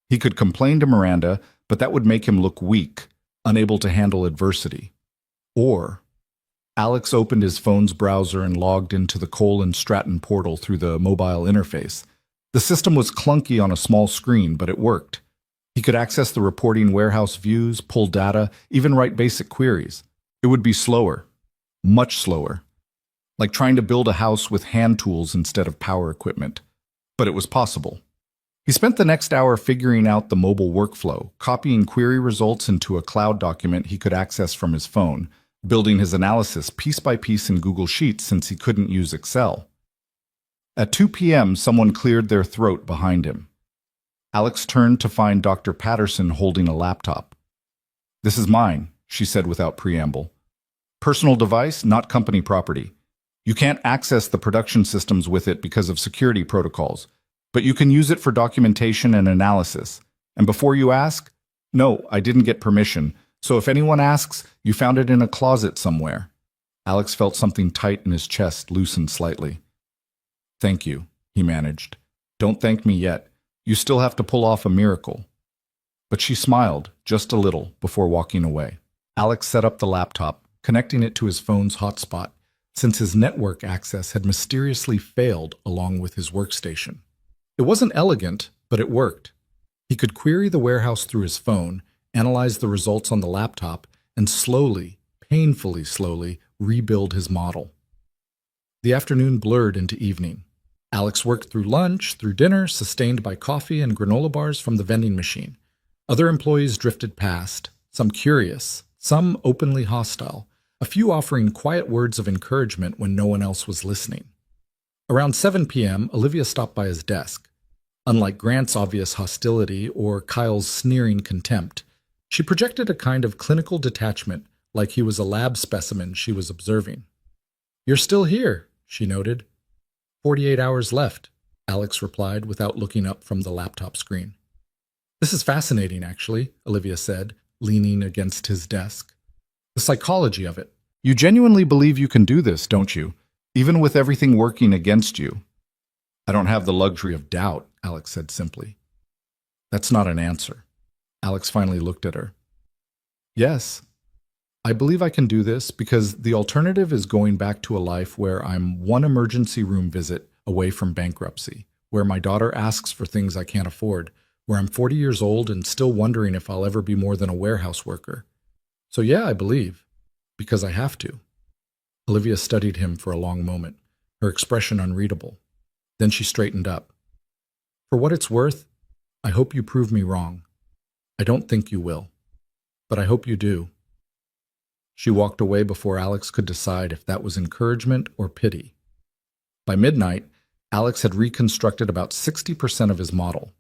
He could complain to Miranda, but that would make him look weak, unable to handle adversity. Or Alex opened his phone's browser and logged into the Cole & Stratton portal through the mobile interface. The system was clunky on a small screen, but it worked. He could access the reporting warehouse views, pull data, even write basic queries. It would be slower, much slower, like trying to build a house with hand tools instead of power equipment. But it was possible. He spent the next hour figuring out the mobile workflow, copying query results into a cloud document he could access from his phone, building his analysis piece by piece in Google Sheets since he couldn't use Excel. At 2 p.m., someone cleared their throat behind him. Alex turned to find Dr. Patterson holding a laptop. "This is mine," she said without preamble. "Personal device, not company property. You can't access the production systems with it because of security protocols, but you can use it for documentation and analysis. And before you ask, no, I didn't get permission, so if anyone asks, you found it in a closet somewhere." Alex felt something tight in his chest loosen slightly. "Thank you," he managed. "Don't thank me yet. You still have to pull off a miracle." But she smiled, just a little, before walking away. Alex set up the laptop, connecting it to his phone's hotspot, since his network access had mysteriously failed along with his workstation. It wasn't elegant, but it worked. He could query the warehouse through his phone, analyze the results on the laptop, and slowly, painfully slowly, rebuild his model. The afternoon blurred into evening. Alex worked through lunch, through dinner, sustained by coffee and granola bars from the vending machine. Other employees drifted past, some curious, some openly hostile, a few offering quiet words of encouragement when no one else was listening. Around 7 p.m., Olivia stopped by his desk. Unlike Grant's obvious hostility or Kyle's sneering contempt, she projected a kind of clinical detachment, like he was a lab specimen she was observing. "You're still here," she noted. 48 hours left," Alex replied without looking up from the laptop screen. "This is fascinating, actually," Olivia said, leaning against his desk. "The psychology of it. You genuinely believe you can do this, don't you? Even with everything working against you." "I don't have the luxury of doubt," Alex said simply. "That's not an answer." Alex finally looked at her. "Yes, I believe I can do this because the alternative is going back to a life where I'm one emergency room visit away from bankruptcy, where my daughter asks for things I can't afford, where I'm 40 years old and still wondering if I'll ever be more than a warehouse worker. So yeah, I believe, because I have to." Olivia studied him for a long moment, her expression unreadable. Then she straightened up. "For what it's worth, I hope you prove me wrong. I don't think you will, but I hope you do." She walked away before Alex could decide if that was encouragement or pity. By midnight, Alex had reconstructed about 60% of his model.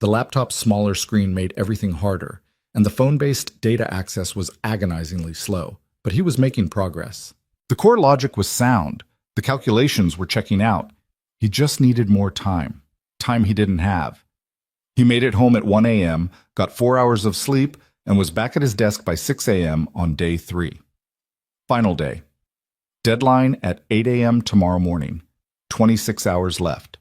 The laptop's smaller screen made everything harder, and the phone-based data access was agonizingly slow, but he was making progress. The core logic was sound. The calculations were checking out. He just needed more time. Time he didn't have. He made it home at 1 a.m., got 4 hours of sleep, and was back at his desk by 6 a.m. on day 3. Final day. Deadline at 8 a.m. tomorrow morning. 26 hours left.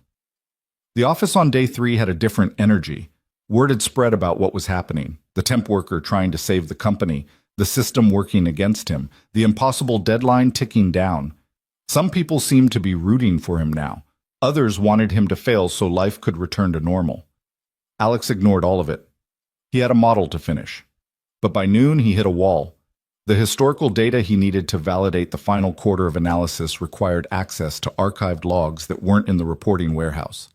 The office on day 3 had a different energy. Word had spread about what was happening. The temp worker trying to save the company, the system working against him, the impossible deadline ticking down. Some people seemed to be rooting for him now. Others wanted him to fail so life could return to normal. Alex ignored all of it. He had a model to finish. But by noon, he hit a wall. The historical data he needed to validate the final quarter of analysis required access to archived logs that weren't in the reporting warehouse.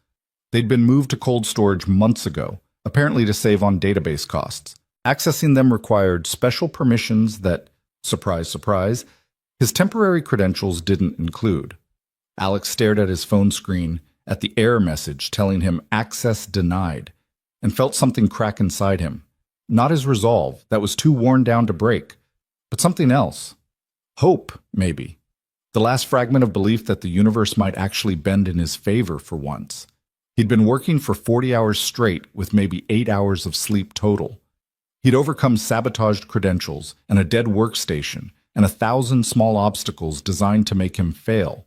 They'd been moved to cold storage months ago, apparently to save on database costs. Accessing them required special permissions that, surprise, surprise, his temporary credentials didn't include. Alex stared at his phone screen, at the error message telling him access denied, and felt something crack inside him. Not his resolve, that was too worn down to break, but something else. Hope, maybe. The last fragment of belief that the universe might actually bend in his favor for once. He'd been working for 40 hours straight with maybe 8 hours of sleep total. He'd overcome sabotaged credentials and a dead workstation and 1,000 small obstacles designed to make him fail.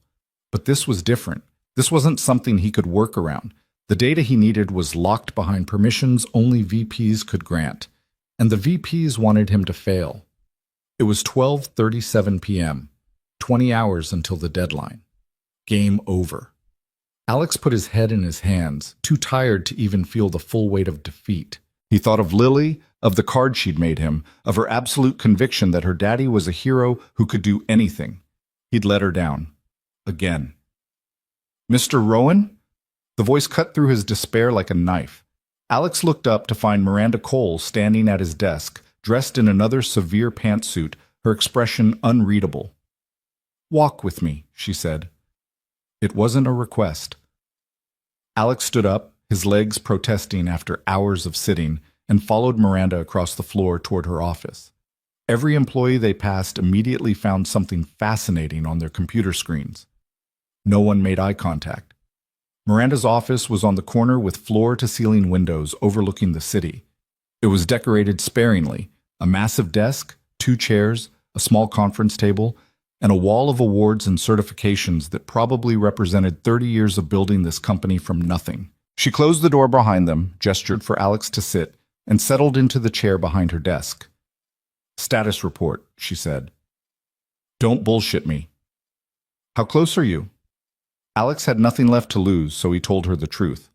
But this was different. This wasn't something he could work around. The data he needed was locked behind permissions only VPs could grant, and the VPs wanted him to fail. It was 12:37 p.m., 20 hours until the deadline. Game over. Alex put his head in his hands, too tired to even feel the full weight of defeat. He thought of Lily, of the card she'd made him, of her absolute conviction that her daddy was a hero who could do anything. He'd let her down. Again. "Mr. Rowan?" The voice cut through his despair like a knife. Alex looked up to find Miranda Cole standing at his desk, dressed in another severe pantsuit, her expression unreadable. "Walk with me," she said. It wasn't a request. Alex stood up, his legs protesting after hours of sitting, and followed Miranda across the floor toward her office. Every employee they passed immediately found something fascinating on their computer screens. No one made eye contact. Miranda's office was on the corner with floor-to-ceiling windows overlooking the city. It was decorated sparingly, a massive desk, 2 chairs, a small conference table, and a wall of awards and certifications that probably represented 30 years of building this company from nothing. She closed the door behind them, gestured for Alex to sit, and settled into the chair behind her desk. "Status report," she said. "Don't bullshit me." "How close are you?" Alex had nothing left to lose, so he told her the truth.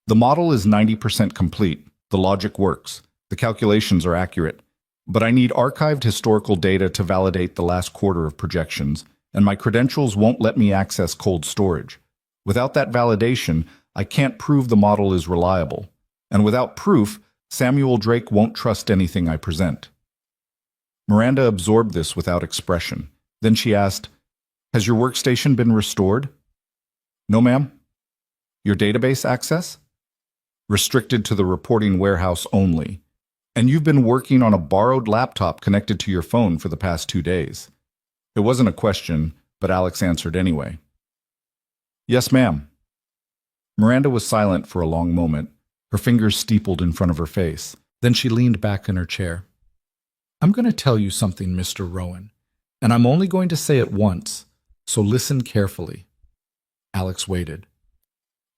"The model is 90% complete. The logic works. The calculations are accurate. But I need archived historical data to validate the last quarter of projections, and my credentials won't let me access cold storage. Without that validation, I can't prove the model is reliable. And without proof, Samuel Drake won't trust anything I present." Miranda absorbed this without expression. Then she asked, "Has your workstation been restored?" "No, ma'am." "Your database access?" "Restricted to the reporting warehouse only. And you've been working on a borrowed laptop connected to your phone for the past 2 days." It wasn't a question, but Alex answered anyway. "Yes, ma'am." Miranda was silent for a long moment, her fingers steepled in front of her face. Then she leaned back in her chair. "I'm going to tell you something, Mr. Rowan, and I'm only going to say it once, so listen carefully." Alex waited.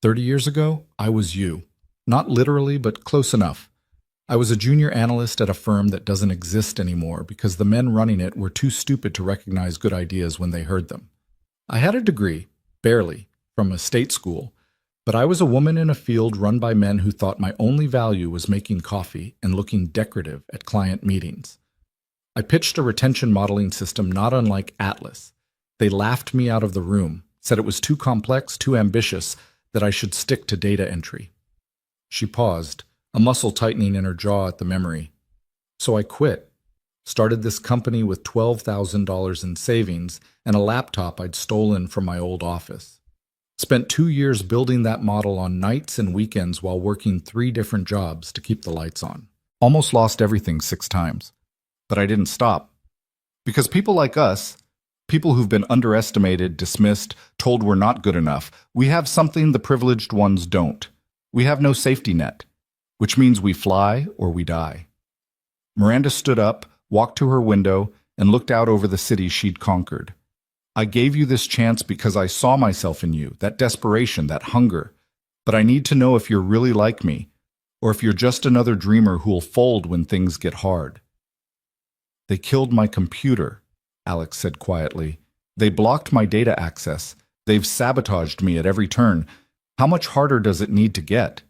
30 years ago, I was you. Not literally, but close enough. I was a junior analyst at a firm that doesn't exist anymore because the men running it were too stupid to recognize good ideas when they heard them. I had a degree, barely, from a state school, but I was a woman in a field run by men who thought my only value was making coffee and looking decorative at client meetings. I pitched a retention modeling system not unlike Atlas. They laughed me out of the room, said it was too complex, too ambitious, that I should stick to data entry. She paused, a muscle tightening in her jaw at the memory. So I quit. Started this company with $12,000 in savings and a laptop I'd stolen from my old office. Spent 2 years building that model on nights and weekends while working 3 different jobs to keep the lights on. Almost lost everything 6 times. But I didn't stop. Because people like us, people who've been underestimated, dismissed, told we're not good enough, we have something the privileged ones don't. We have no safety net, which means we fly or we die. Miranda stood up, walked to her window, and looked out over the city she'd conquered. I gave you this chance because I saw myself in you, that desperation, that hunger. But I need to know if you're really like me, or if you're just another dreamer who'll fold when things get hard. They killed my computer, Alex said quietly. They blocked my data access. They've sabotaged me at every turn. How much harder does it need to get?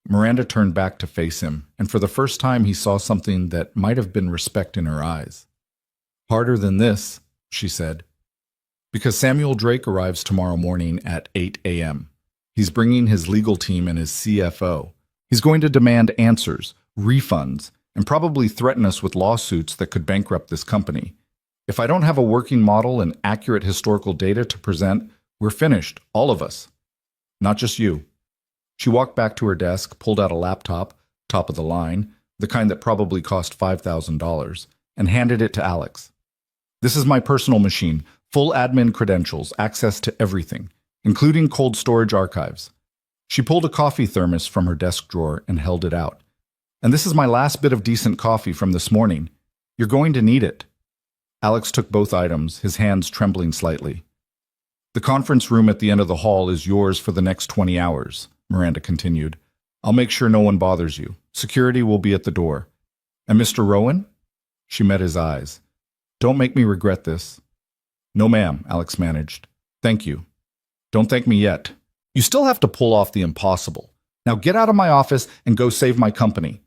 Miranda turned back to face him, and for the first time he saw something that might have been respect in her eyes. "Harder than this," she said. "Because Samuel Drake arrives tomorrow morning at 8 a.m. He's bringing his legal team and his CFO. He's going to demand answers, refunds, and probably threaten us with lawsuits that could bankrupt this company. If I don't have a working model and accurate historical data to present, we're finished, all of us. Not just you." She walked back to her desk, pulled out a laptop, top of the line, the kind that probably cost $5,000, and handed it to Alex. "This is my personal machine, full admin credentials, access to everything, including cold storage archives." She pulled a coffee thermos from her desk drawer and held it out. "And this is my last bit of decent coffee from this morning. You're going to need it." Alex took both items, his hands trembling slightly. "The conference room at the end of the hall is yours for the next 20 hours, Miranda continued. "I'll make sure no one bothers you. Security will be at the door. And Mr. Rowan?" She met his eyes. "Don't make me regret this." "No, ma'am," Alex managed. "Thank you." "Don't thank me yet. You still have to pull off the impossible. Now get out of my office and go save my company."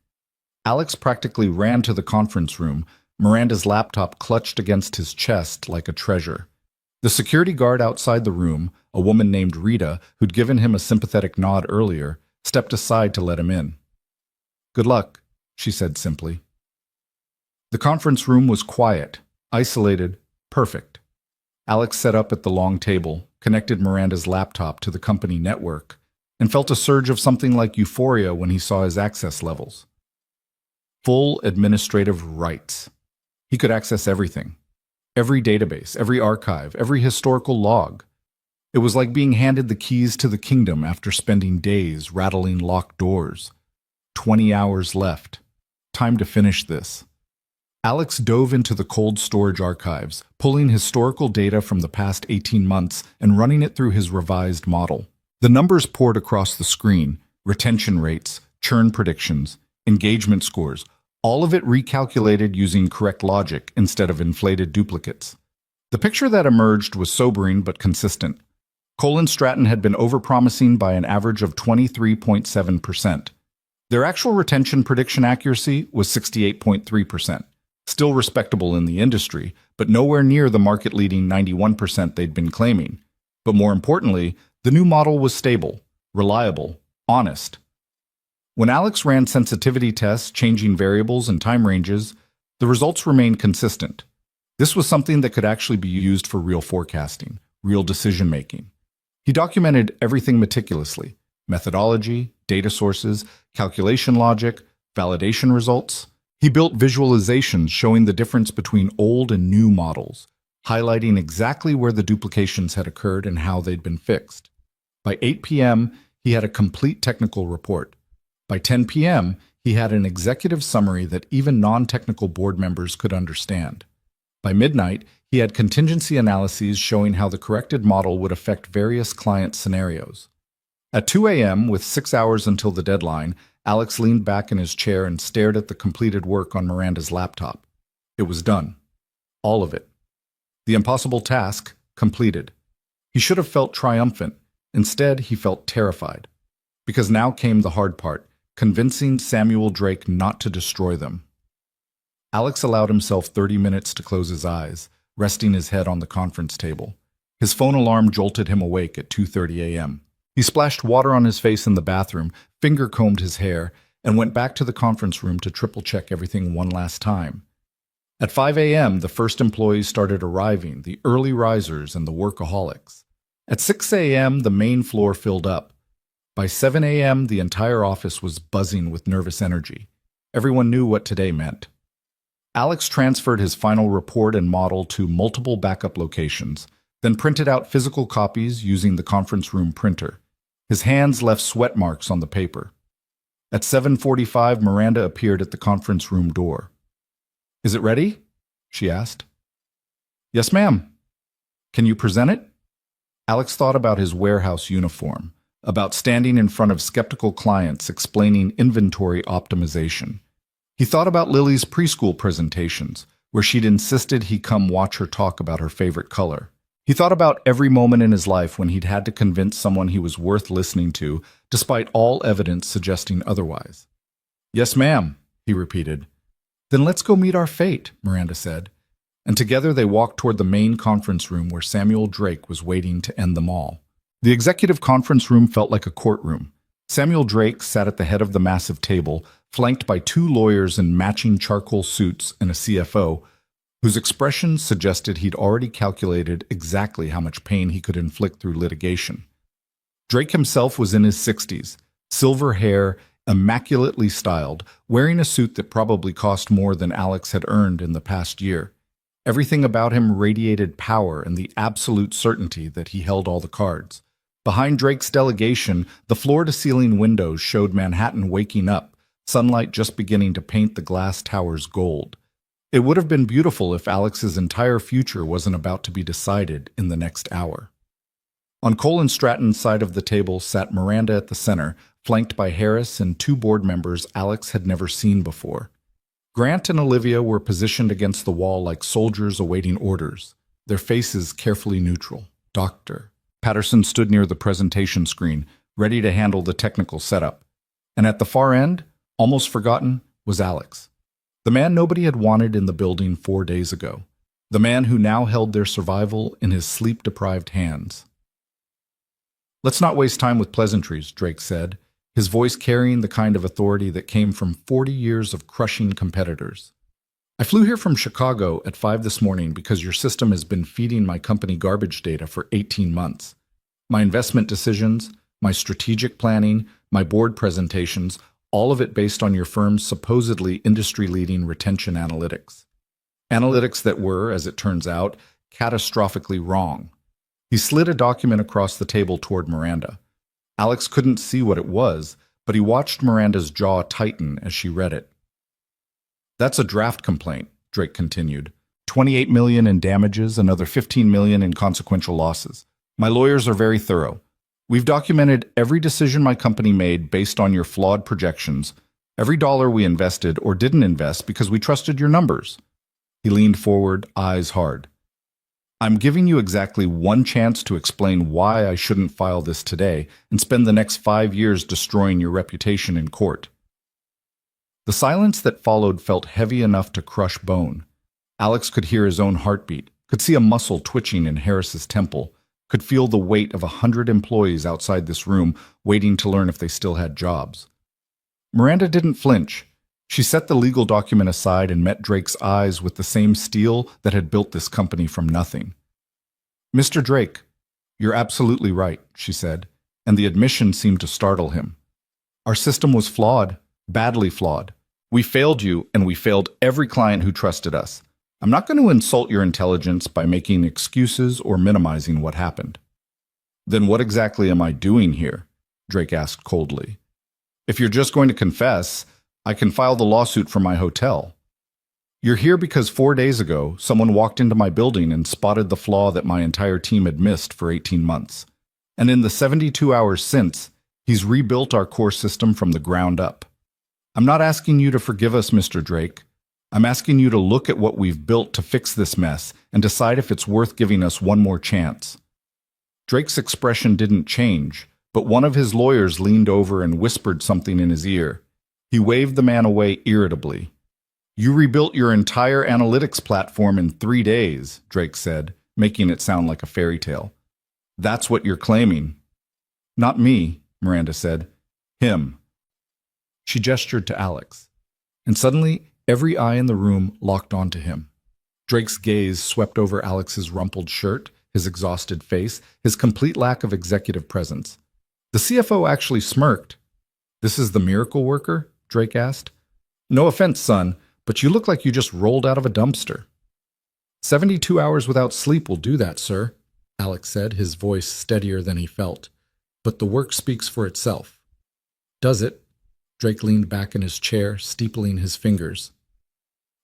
Alex practically ran to the conference room, Miranda's laptop clutched against his chest like a treasure. The security guard outside the room, a woman named Rita, who'd given him a sympathetic nod earlier, stepped aside to let him in. "Good luck," she said simply. The conference room was quiet, isolated, perfect. Alex set up at the long table, connected Miranda's laptop to the company network, and felt a surge of something like euphoria when he saw his access levels. Full administrative rights. He could access everything. Every database, every archive, every historical log. It was like being handed the keys to the kingdom after spending days rattling locked doors. 20 hours left. Time to finish this. Alex dove into the cold storage archives, pulling historical data from the past 18 months and running it through his revised model. The numbers poured across the screen: retention rates, churn predictions, engagement scores, all of it recalculated using correct logic instead of inflated duplicates. The picture that emerged was sobering but consistent. Cole & Stratton had been overpromising by an average of 23.7%. Their actual retention prediction accuracy was 68.3%. Still respectable in the industry, but nowhere near the market-leading 91% they'd been claiming. But more importantly, the new model was stable, reliable, honest. When Alex ran sensitivity tests, changing variables and time ranges, the results remained consistent. This was something that could actually be used for real forecasting, real decision-making. He documented everything meticulously: methodology, data sources, calculation logic, validation results. He built visualizations showing the difference between old and new models, highlighting exactly where the duplications had occurred and how they'd been fixed. By 8 p.m., he had a complete technical report. By 10 p.m., he had an executive summary that even non-technical board members could understand. By midnight, he had contingency analyses showing how the corrected model would affect various client scenarios. At 2 a.m., with 6 hours until the deadline, Alex leaned back in his chair and stared at the completed work on Miranda's laptop. It was done. All of it. The impossible task completed. He should have felt triumphant. Instead, he felt terrified. Because now came the hard part: convincing Samuel Drake not to destroy them. Alex allowed himself 30 minutes to close his eyes, resting his head on the conference table. His phone alarm jolted him awake at 2:30 a.m. He splashed water on his face in the bathroom, finger-combed his hair, and went back to the conference room to triple-check everything one last time. At 5 a.m., the first employees started arriving, the early risers and the workaholics. At 6 a.m., the main floor filled up. By 7 a.m., the entire office was buzzing with nervous energy. Everyone knew what today meant. Alex transferred his final report and model to multiple backup locations, then printed out physical copies using the conference room printer. His hands left sweat marks on the paper. At 7:45, Miranda appeared at the conference room door. "Is it ready?" she asked. "Yes, ma'am." "Can you present it?" Alex thought about his warehouse uniform, about standing in front of skeptical clients explaining inventory optimization. He thought about Lily's preschool presentations, where she'd insisted he come watch her talk about her favorite color. He thought about every moment in his life when he'd had to convince someone he was worth listening to, despite all evidence suggesting otherwise. "Yes, ma'am," he repeated. "Then let's go meet our fate," Miranda said. And together they walked toward the main conference room where Samuel Drake was waiting to end them all. The executive conference room felt like a courtroom. Samuel Drake sat at the head of the massive table, flanked by 2 lawyers in matching charcoal suits and a CFO, whose expressions suggested he'd already calculated exactly how much pain he could inflict through litigation. Drake himself was in his 60s, silver hair, immaculately styled, wearing a suit that probably cost more than Alex had earned in the past year. Everything about him radiated power and the absolute certainty that he held all the cards. Behind Drake's delegation, the floor-to-ceiling windows showed Manhattan waking up, sunlight just beginning to paint the glass towers gold. It would have been beautiful if Alex's entire future wasn't about to be decided in the next hour. On Cole & Stratton's side of the table sat Miranda at the center, flanked by Harris and 2 board members Alex had never seen before. Grant and Olivia were positioned against the wall like soldiers awaiting orders, their faces carefully neutral. Dr. Patterson stood near the presentation screen, ready to handle the technical setup. And at the far end, almost forgotten, was Alex. The man nobody had wanted in the building 4 days ago. The man who now held their survival in his sleep-deprived hands. "Let's not waste time with pleasantries," Drake said, his voice carrying the kind of authority that came from 40 years of crushing competitors. "I flew here from Chicago at 5 this morning because your system has been feeding my company garbage data for 18 months. My investment decisions, my strategic planning, my board presentations, all of it based on your firm's supposedly industry-leading retention analytics. Analytics that were, as it turns out, catastrophically wrong. He slid a document across the table toward Miranda. Alex couldn't see what it was, but he watched Miranda's jaw tighten as she read it. "That's a draft complaint," Drake continued. "$28 million in damages, another $15 million in consequential losses. My lawyers are very thorough. We've documented every decision my company made based on your flawed projections, every dollar we invested or didn't invest because we trusted your numbers." He leaned forward, eyes hard. "I'm giving you exactly one chance to explain why I shouldn't file this today and spend the next 5 years destroying your reputation in court." The silence that followed felt heavy enough to crush bone. Alex could hear his own heartbeat, could see a muscle twitching in Harris's temple, could feel the weight of 100 employees outside this room waiting to learn if they still had jobs. Miranda didn't flinch. She set the legal document aside and met Drake's eyes with the same steel that had built this company from nothing. "Mr. Drake, you're absolutely right," she said, and the admission seemed to startle him. "Our system was flawed, badly flawed. We failed you, and we failed every client who trusted us. I'm not going to insult your intelligence by making excuses or minimizing what happened." "Then what exactly am I doing here?" Drake asked coldly. "If you're just going to confess, I can file the lawsuit from my hotel. You're here because 4 days ago, someone walked into my building and spotted the flaw that my entire team had missed for 18 months. And in the 72 hours since, he's rebuilt our core system from the ground up. I'm not asking you to forgive us, Mr. Drake. I'm asking you to look at what we've built to fix this mess and decide if it's worth giving us one more chance." Drake's expression didn't change, but one of his lawyers leaned over and whispered something in his ear. He waved the man away irritably. "You rebuilt your entire analytics platform in 3 days, Drake said, making it sound like a fairy tale. "That's what you're claiming." "Not me," Miranda said. "Him." She gestured to Alex, and suddenly every eye in the room locked onto him. Drake's gaze swept over Alex's rumpled shirt, his exhausted face, his complete lack of executive presence. The CFO actually smirked. "This is the miracle worker?" Drake asked. "No offense, son, but you look like you just rolled out of a dumpster." 72 hours without sleep will do that, sir," Alex said, his voice steadier than he felt. "But the work speaks for itself." "Does it?" Drake leaned back in his chair, steepling his fingers.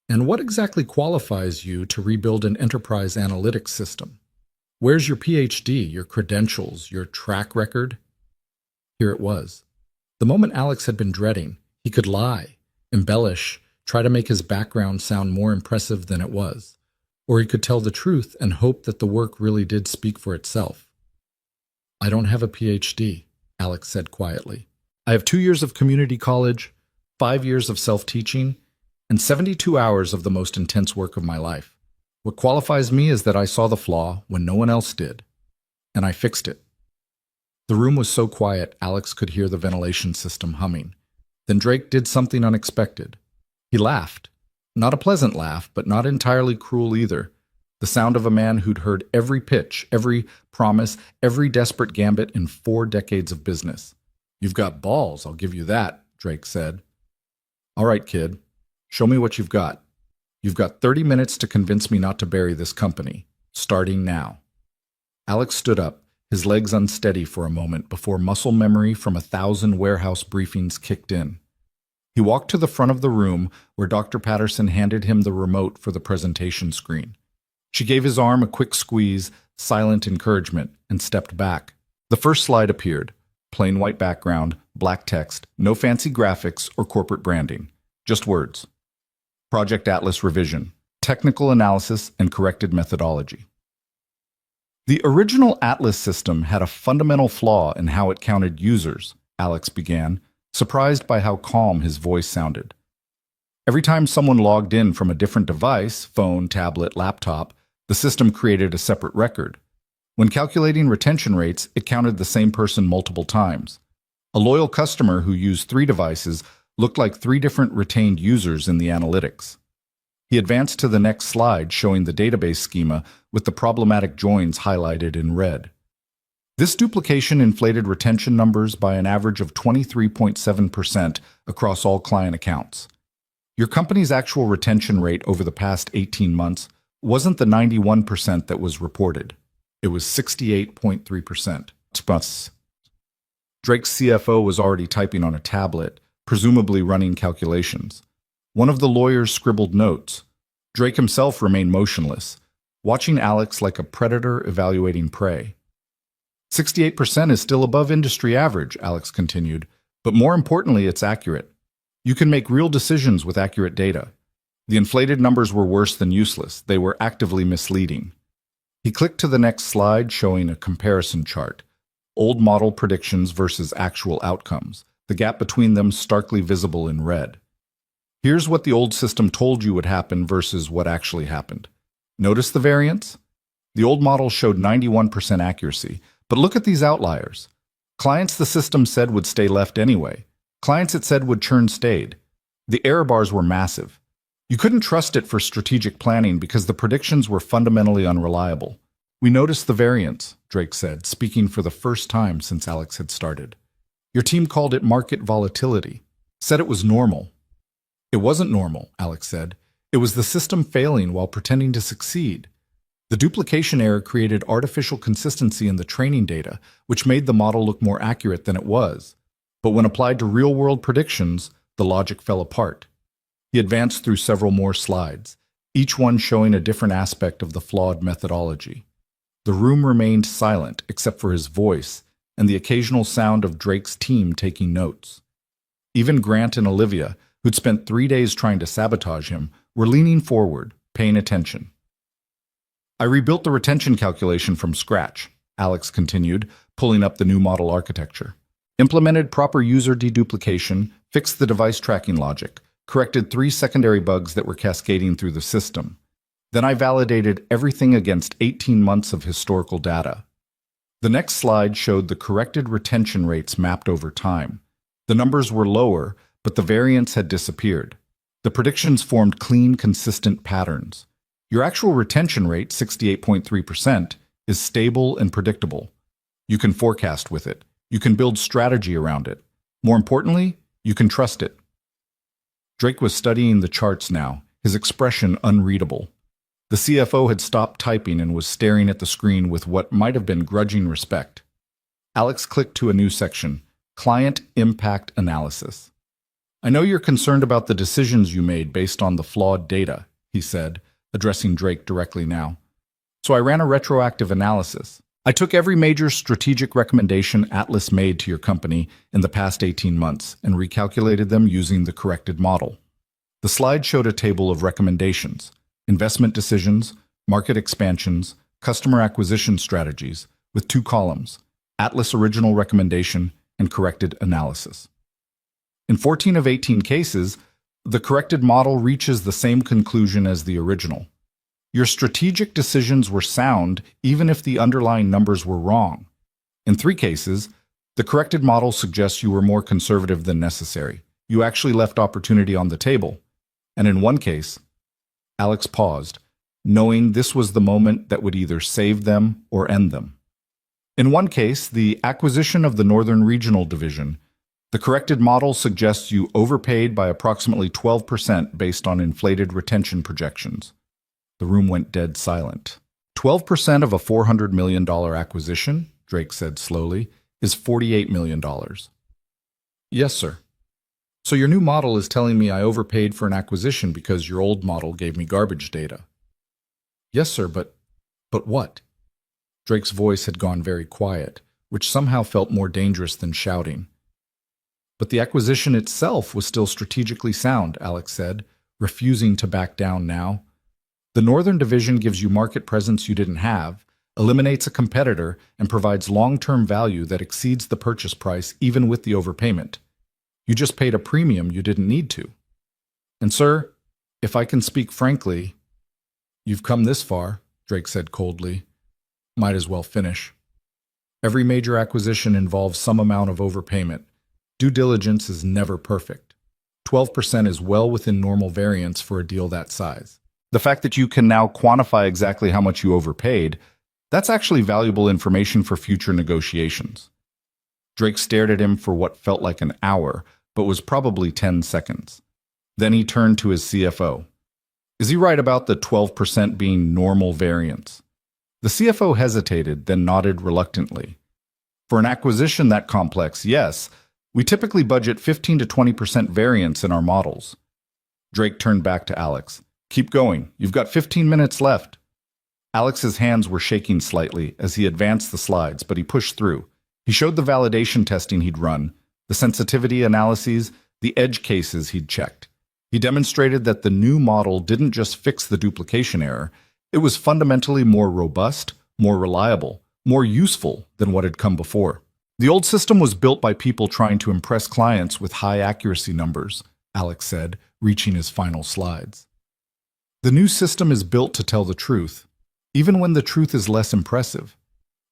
"And what exactly qualifies you to rebuild an enterprise analytics system? Where's your PhD, your credentials, your track record?" Here it was. The moment Alex had been dreading. He could lie, embellish, try to make his background sound more impressive than it was. Or he could tell the truth and hope that the work really did speak for itself. "I don't have a PhD," Alex said quietly. "I have 2 years of community college, 5 years of self-teaching, and 72 hours of the most intense work of my life. What qualifies me is that I saw the flaw when no one else did, and I fixed it." The room was so quiet Alex could hear the ventilation system humming. Then Drake did something unexpected. He laughed. Not a pleasant laugh, but not entirely cruel either. The sound of a man who'd heard every pitch, every promise, every desperate gambit in 4 decades of business. "You've got balls, I'll give you that," Drake said. "All right, kid. Show me what you've got. You've got 30 minutes to convince me not to bury this company, starting now." Alex stood up, his legs unsteady for a moment before muscle memory from 1,000 warehouse briefings kicked in. He walked to the front of the room where Dr. Patterson handed him the remote for the presentation screen. She gave his arm a quick squeeze, silent encouragement, and stepped back. The first slide appeared. Plain white background, black text, no fancy graphics or corporate branding. Just words. Project Atlas Revision. Technical analysis and corrected methodology. The original Atlas system had a fundamental flaw in how it counted users, Alex began, surprised by how calm his voice sounded. Every time someone logged in from a different device, phone, tablet, laptop, the system created a separate record. When calculating retention rates, it counted the same person multiple times. A loyal customer who used 3 devices looked like 3 different retained users in the analytics. He advanced to the next slide, showing the database schema with the problematic joins highlighted in red. This duplication inflated retention numbers by an average of 23.7% across all client accounts. Your company's actual retention rate over the past 18 months wasn't the 91% that was reported. It was 68.3%. Drake's CFO was already typing on a tablet, presumably running calculations. One of the lawyers scribbled notes. Drake himself remained motionless, watching Alex like a predator evaluating prey. 68% is still above industry average, Alex continued, but more importantly, it's accurate. You can make real decisions with accurate data. The inflated numbers were worse than useless. They were actively misleading. He clicked to the next slide, showing a comparison chart. Old model predictions versus actual outcomes, the gap between them starkly visible in red. Here's what the old system told you would happen versus what actually happened. Notice the variance? The old model showed 91% accuracy, but look at these outliers. Clients the system said would stay left anyway. Clients it said would churn stayed. The error bars were massive. You couldn't trust it for strategic planning because the predictions were fundamentally unreliable. We noticed the variance, Drake said, speaking for the first time since Alex had started. Your team called it market volatility, said it was normal. It wasn't normal, Alex said. It was the system failing while pretending to succeed. The duplication error created artificial consistency in the training data, which made the model look more accurate than it was. But when applied to real-world predictions, the logic fell apart. He advanced through several more slides, each one showing a different aspect of the flawed methodology. The room remained silent except for his voice and the occasional sound of Drake's team taking notes. Even Grant and Olivia, who'd spent 3 days trying to sabotage him, were leaning forward, paying attention. I rebuilt the retention calculation from scratch, Alex continued, pulling up the new model architecture. Implemented proper user deduplication, fixed the device tracking logic, corrected 3 secondary bugs that were cascading through the system. Then I validated everything against 18 months of historical data. The next slide showed the corrected retention rates mapped over time. The numbers were lower, but the variance had disappeared. The predictions formed clean, consistent patterns. Your actual retention rate, 68.3%, is stable and predictable. You can forecast with it. You can build strategy around it. More importantly, you can trust it. Drake was studying the charts now, his expression unreadable. The CFO had stopped typing and was staring at the screen with what might have been grudging respect. Alex clicked to a new section, Client Impact Analysis. I know you're concerned about the decisions you made based on the flawed data, he said, addressing Drake directly now. So I ran a retroactive analysis. I took every major strategic recommendation Atlas made to your company in the past 18 months and recalculated them using the corrected model. The slide showed a table of recommendations, investment decisions, market expansions, customer acquisition strategies, with 2 columns, Atlas original recommendation and corrected analysis. In 14 of 18 cases, the corrected model reaches the same conclusion as the original. Your strategic decisions were sound even if the underlying numbers were wrong. In 3 cases, the corrected model suggests you were more conservative than necessary. You actually left opportunity on the table. And in 1 case, Alex paused, knowing this was the moment that would either save them or end them. In 1 case, the acquisition of the Northern Regional Division, the corrected model suggests you overpaid by approximately 12% based on inflated retention projections. The room went dead silent. 12% of a $400 million acquisition, Drake said slowly, is $48 million. Yes, sir. So your new model is telling me I overpaid for an acquisition because your old model gave me garbage data. Yes, sir, but what? Drake's voice had gone very quiet, which somehow felt more dangerous than shouting. But the acquisition itself was still strategically sound, Alex said, refusing to back down now. The Northern Division gives you market presence you didn't have, eliminates a competitor, and provides long-term value that exceeds the purchase price even with the overpayment. You just paid a premium you didn't need to. And sir, if I can speak frankly, you've come this far, Drake said coldly. Might as well finish. Every major acquisition involves some amount of overpayment. Due diligence is never perfect. 12% is well within normal variance for a deal that size. The fact that you can now quantify exactly how much you overpaid, That's actually valuable information for future negotiations. Drake stared at him for what felt like an hour, but was probably 10 seconds. Then he turned to his CFO. Is he right about the 12% being normal variance? The CFO hesitated, then nodded reluctantly. For an acquisition that complex, yes, we typically budget 15 to 20% variance in our models. Drake turned back to Alex. Keep going. You've got 15 minutes left. Alex's hands were shaking slightly as he advanced the slides, but he pushed through. He showed the validation testing he'd run, the sensitivity analyses, the edge cases he'd checked. He demonstrated that the new model didn't just fix the duplication error, it was fundamentally more robust, more reliable, more useful than what had come before. The old system was built by people trying to impress clients with high accuracy numbers, Alex said, reaching his final slides. The new system is built to tell the truth, even when the truth is less impressive.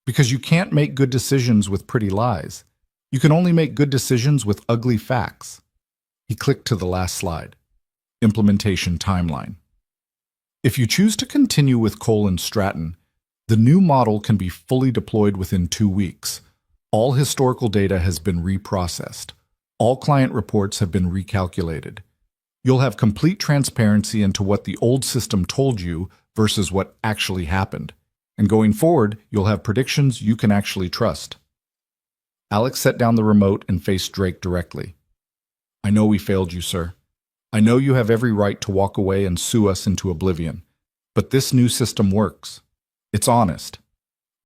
Because you can't make good decisions with pretty lies. You can only make good decisions with ugly facts. He clicked to the last slide. Implementation timeline. If you choose to continue with Cole and Stratton, the new model can be fully deployed within 2 weeks. All historical data has been reprocessed. All client reports have been recalculated. You'll have complete transparency into what the old system told you versus what actually happened. And going forward, you'll have predictions you can actually trust. Alex set down the remote and faced Drake directly. I know we failed you, sir. I know you have every right to walk away and sue us into oblivion. But this new system works. It's honest.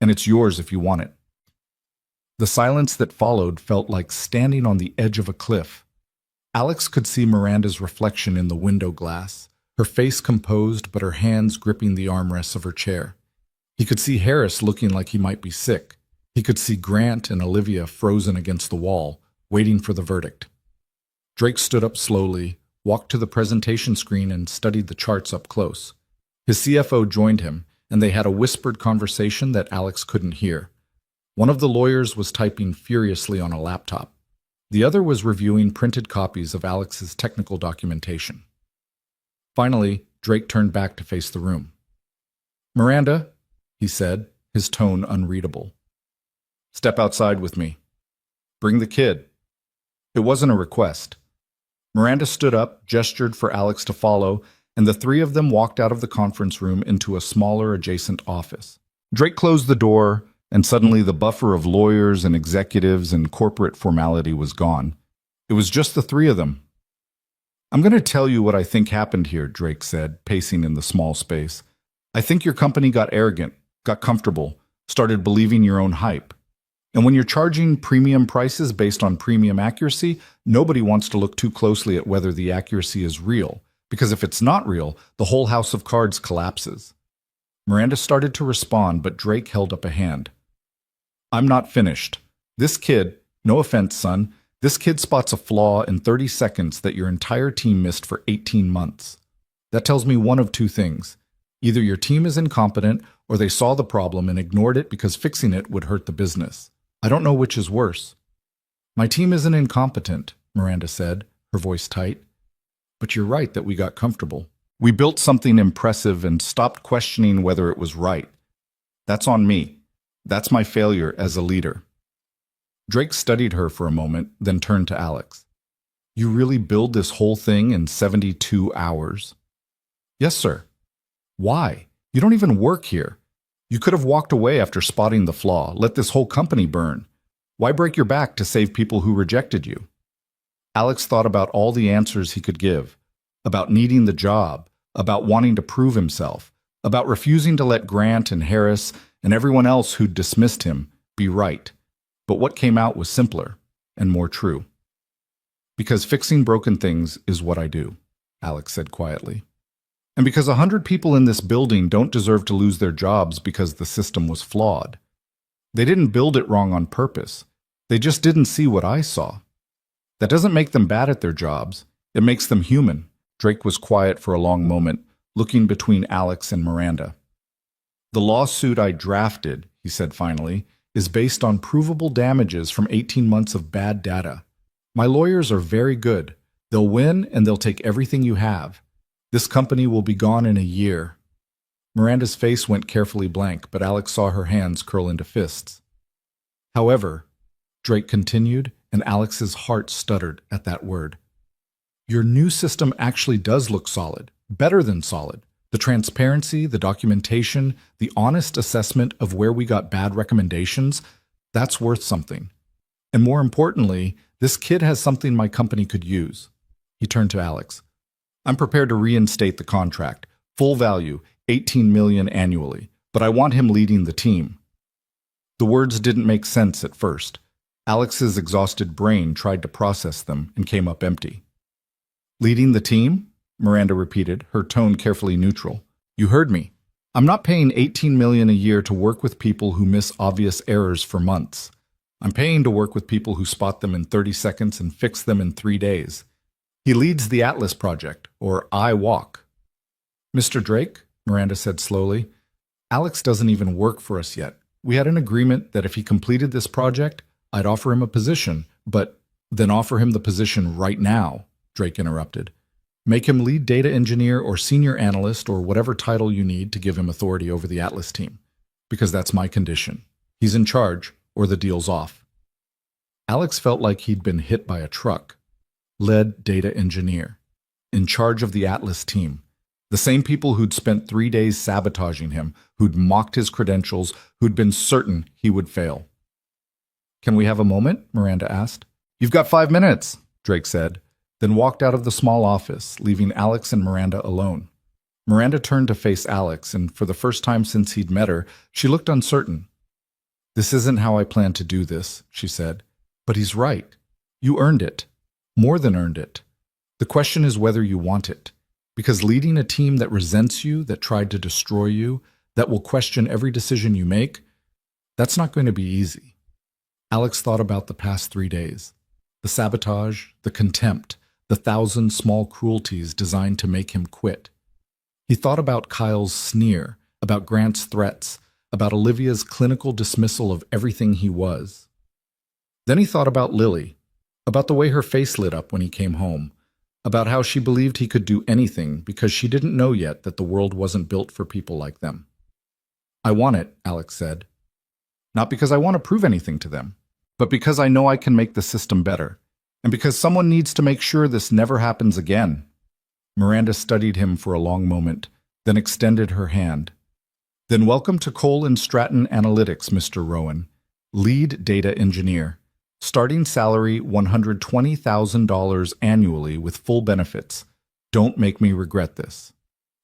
And it's yours if you want it. The silence that followed felt like standing on the edge of a cliff. Alex could see Miranda's reflection in the window glass, her face composed but her hands gripping the armrests of her chair. He could see Harris looking like he might be sick. He could see Grant and Olivia frozen against the wall, waiting for the verdict. Drake stood up slowly, walked to the presentation screen and studied the charts up close. His CFO joined him, and they had a whispered conversation that Alex couldn't hear. One of the lawyers was typing furiously on a laptop. The other was reviewing printed copies of Alex's technical documentation. Finally, Drake turned back to face the room. Miranda, he said, his tone unreadable. Step outside with me. Bring the kid. It wasn't a request. Miranda stood up, gestured for Alex to follow, and the three of them walked out of the conference room into a smaller adjacent office. Drake closed the door, and suddenly the buffer of lawyers and executives and corporate formality was gone. It was just the three of them. I'm going to tell you what I think happened here, Drake said, pacing in the small space. I think your company got arrogant, got comfortable, started believing your own hype. And when you're charging premium prices based on premium accuracy, nobody wants to look too closely at whether the accuracy is real, because if it's not real, the whole house of cards collapses. Miranda started to respond, but Drake held up a hand. I'm not finished. This kid, no offense, son, this kid spots a flaw in 30 seconds that your entire team missed for 18 months. That tells me one of two things. Either your team is incompetent, or they saw the problem and ignored it because fixing it would hurt the business. I don't know which is worse. My team isn't incompetent, Miranda said, her voice tight. But you're right that we got comfortable. We built something impressive and stopped questioning whether it was right. That's on me. That's my failure as a leader. Drake studied her for a moment, then turned to Alex. You really build this whole thing in 72 hours? Yes, sir. Why? You don't even work here. You could have walked away after spotting the flaw, let this whole company burn. Why break your back to save people who rejected you? Alex thought about all the answers he could give, about needing the job, about wanting to prove himself, about refusing to let Grant and Harris and everyone else who'd dismissed him be right. But what came out was simpler and more true. Because fixing broken things is what I do, Alex said quietly. And because 100 people in this building don't deserve to lose their jobs because the system was flawed. They didn't build it wrong on purpose. They just didn't see what I saw. That doesn't make them bad at their jobs. It makes them human. Drake was quiet for a long moment, looking between Alex and Miranda. The lawsuit I drafted, he said finally, is based on provable damages from 18 months of bad data. My lawyers are very good. They'll win and they'll take everything you have. This company will be gone in a year. Miranda's face went carefully blank, but Alex saw her hands curl into fists. However, Drake continued, and Alex's heart stuttered at that word. Your new system actually does look solid, better than solid. The transparency, the documentation, the honest assessment of where we got bad recommendations, that's worth something. And more importantly, this kid has something my company could use. He turned to Alex. I'm prepared to reinstate the contract. Full value, $18 million annually, but I want him leading the team. The words didn't make sense at first. Alex's exhausted brain tried to process them and came up empty. Leading the team? Miranda repeated, her tone carefully neutral. You heard me. I'm not paying $18 million a year to work with people who miss obvious errors for months. I'm paying to work with people who spot them in 30 seconds and fix them in 3 days. He leads the Atlas project, or I walk. Mr. Drake, Miranda said slowly, Alex doesn't even work for us yet. We had an agreement that if he completed this project, I'd offer him a position, but then offer him the position right now, Drake interrupted. Make him lead data engineer or senior analyst or whatever title you need to give him authority over the Atlas team, because that's my condition. He's in charge, or the deal's off. Alex felt like he'd been hit by a truck. Lead data engineer, in charge of the Atlas team. The same people who'd spent 3 days sabotaging him, who'd mocked his credentials, who'd been certain he would fail. Can we have a moment? Miranda asked. You've got 5 minutes, Drake said, then walked out of the small office, leaving Alex and Miranda alone. Miranda turned to face Alex, and for the first time since he'd met her, she looked uncertain. This isn't how I planned to do this, she said. But he's right. You earned it. More than earned it. The question is whether you want it. Because leading a team that resents you, that tried to destroy you, that will question every decision you make, that's not going to be easy. Alex thought about the past 3 days. The sabotage, the contempt, the 1,000 small cruelties designed to make him quit. He thought about Kyle's sneer, about Grant's threats, about Olivia's clinical dismissal of everything he was. Then he thought about Lily, about the way her face lit up when he came home, about how she believed he could do anything because she didn't know yet that the world wasn't built for people like them. I want it, Alex said. Not because I want to prove anything to them, but because I know I can make the system better, and because someone needs to make sure this never happens again. Miranda studied him for a long moment, then extended her hand. Then welcome to Cole & Stratton Analytics, Mr. Rowan, lead data engineer. Starting salary $120,000 annually with full benefits. Don't make me regret this.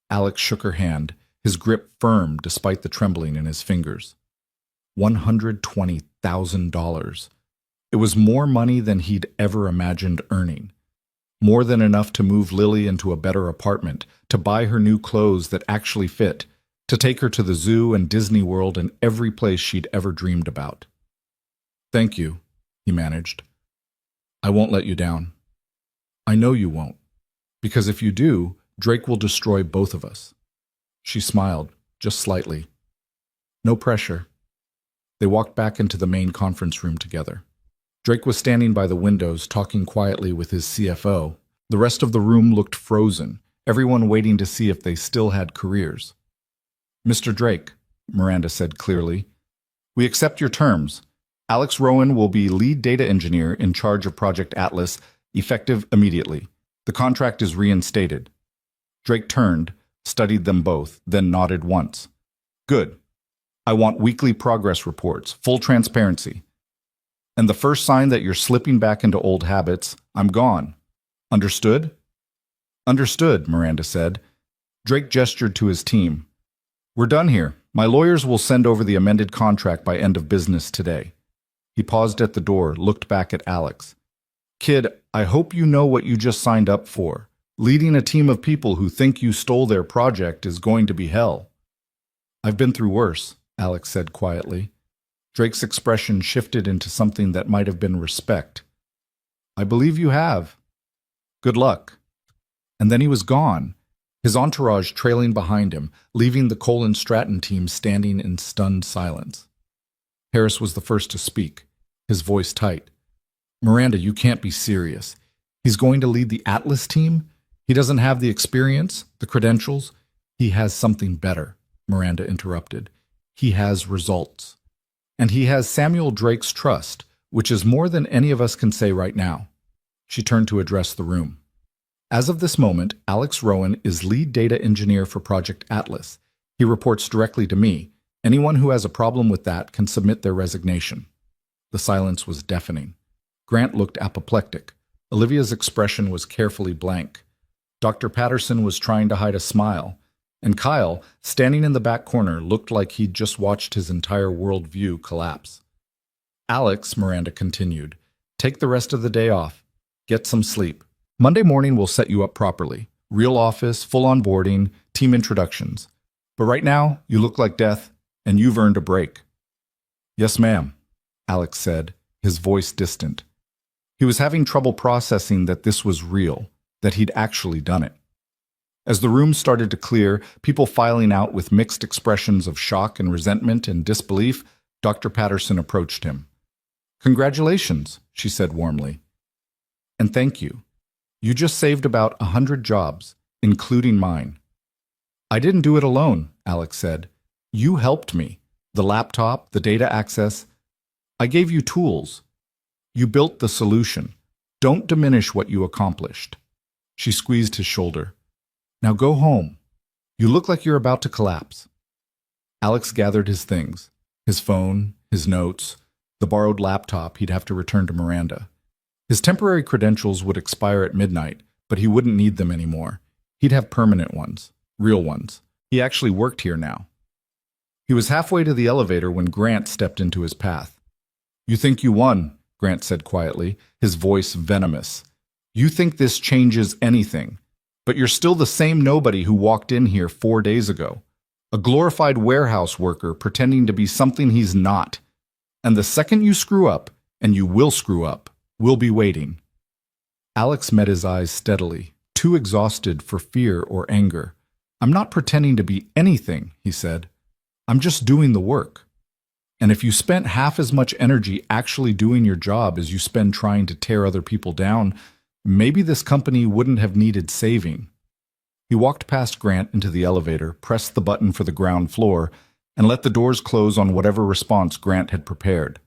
Alex shook her hand, his grip firm despite the trembling in his fingers. $120,000. It was more money than he'd ever imagined earning. More than enough to move Lily into a better apartment, to buy her new clothes that actually fit, to take her to the zoo and Disney World and every place she'd ever dreamed about. Thank you, he managed. I won't let you down. I know you won't, because if you do, Drake will destroy both of us. She smiled, just slightly. No pressure. They walked back into the main conference room together. Drake was standing by the windows, talking quietly with his CFO. The rest of the room looked frozen, everyone waiting to see if they still had careers. Mr. Drake, Miranda said clearly, we accept your terms. Alex Rowan will be lead data engineer in charge of Project Atlas, effective immediately. The contract is reinstated. Drake turned, studied them both, then nodded once. Good. I want weekly progress reports, full transparency. And the first sign that you're slipping back into old habits, I'm gone. Understood? Understood, Miranda said. Drake gestured to his team. We're done here. My lawyers will send over the amended contract by end of business today. He paused at the door, looked back at Alex. Kid, I hope you know what you just signed up for. Leading a team of people who think you stole their project is going to be hell. I've been through worse, Alex said quietly. Drake's expression shifted into something that might have been respect. I believe you have. Good luck. And then he was gone, his entourage trailing behind him, leaving the Cole & Stratton team standing in stunned silence. Harris was the first to speak, his voice tight. Miranda, you can't be serious. He's going to lead the Atlas team? He doesn't have the experience, the credentials. He has something better. Miranda interrupted. He has results. And he has Samuel Drake's trust, which is more than any of us can say right now. She turned to address the room. As of this moment, Alex Rowan is lead data engineer for Project Atlas. He reports directly to me. Anyone who has a problem with that can submit their resignation. The silence was deafening. Grant looked apoplectic. Olivia's expression was carefully blank. Dr. Patterson was trying to hide a smile. And Kyle, standing in the back corner, looked like he'd just watched his entire worldview collapse. Alex, Miranda continued, take the rest of the day off. Get some sleep. Monday morning will set you up properly. Real office, full onboarding, team introductions. But right now, you look like death, and you've earned a break. Yes, ma'am, Alex said, his voice distant. He was having trouble processing that this was real, that he'd actually done it. As the room started to clear, people filing out with mixed expressions of shock and resentment and disbelief, Dr. Patterson approached him. Congratulations, she said warmly. And thank you. You just saved about 100 jobs, including mine. I didn't do it alone, Alex said. You helped me. The laptop, the data access. I gave you tools. You built the solution. Don't diminish what you accomplished. She squeezed his shoulder. Now go home. You look like you're about to collapse. Alex gathered his things, his phone, his notes, the borrowed laptop he'd have to return to Miranda. His temporary credentials would expire at midnight, but he wouldn't need them anymore. He'd have permanent ones, real ones. He actually worked here now. He was halfway to the elevator when Grant stepped into his path. You think you won, Grant said quietly, his voice venomous. You think this changes anything, but you're still the same nobody who walked in here 4 days ago. A glorified warehouse worker pretending to be something he's not. And the second you screw up, and you will screw up, we'll be waiting. Alex met his eyes steadily, too exhausted for fear or anger. I'm not pretending to be anything, he said. I'm just doing the work. And if you spent half as much energy actually doing your job as you spend trying to tear other people down, maybe this company wouldn't have needed saving. He walked past Grant into the elevator, pressed the button for the ground floor, and let the doors close on whatever response Grant had prepared.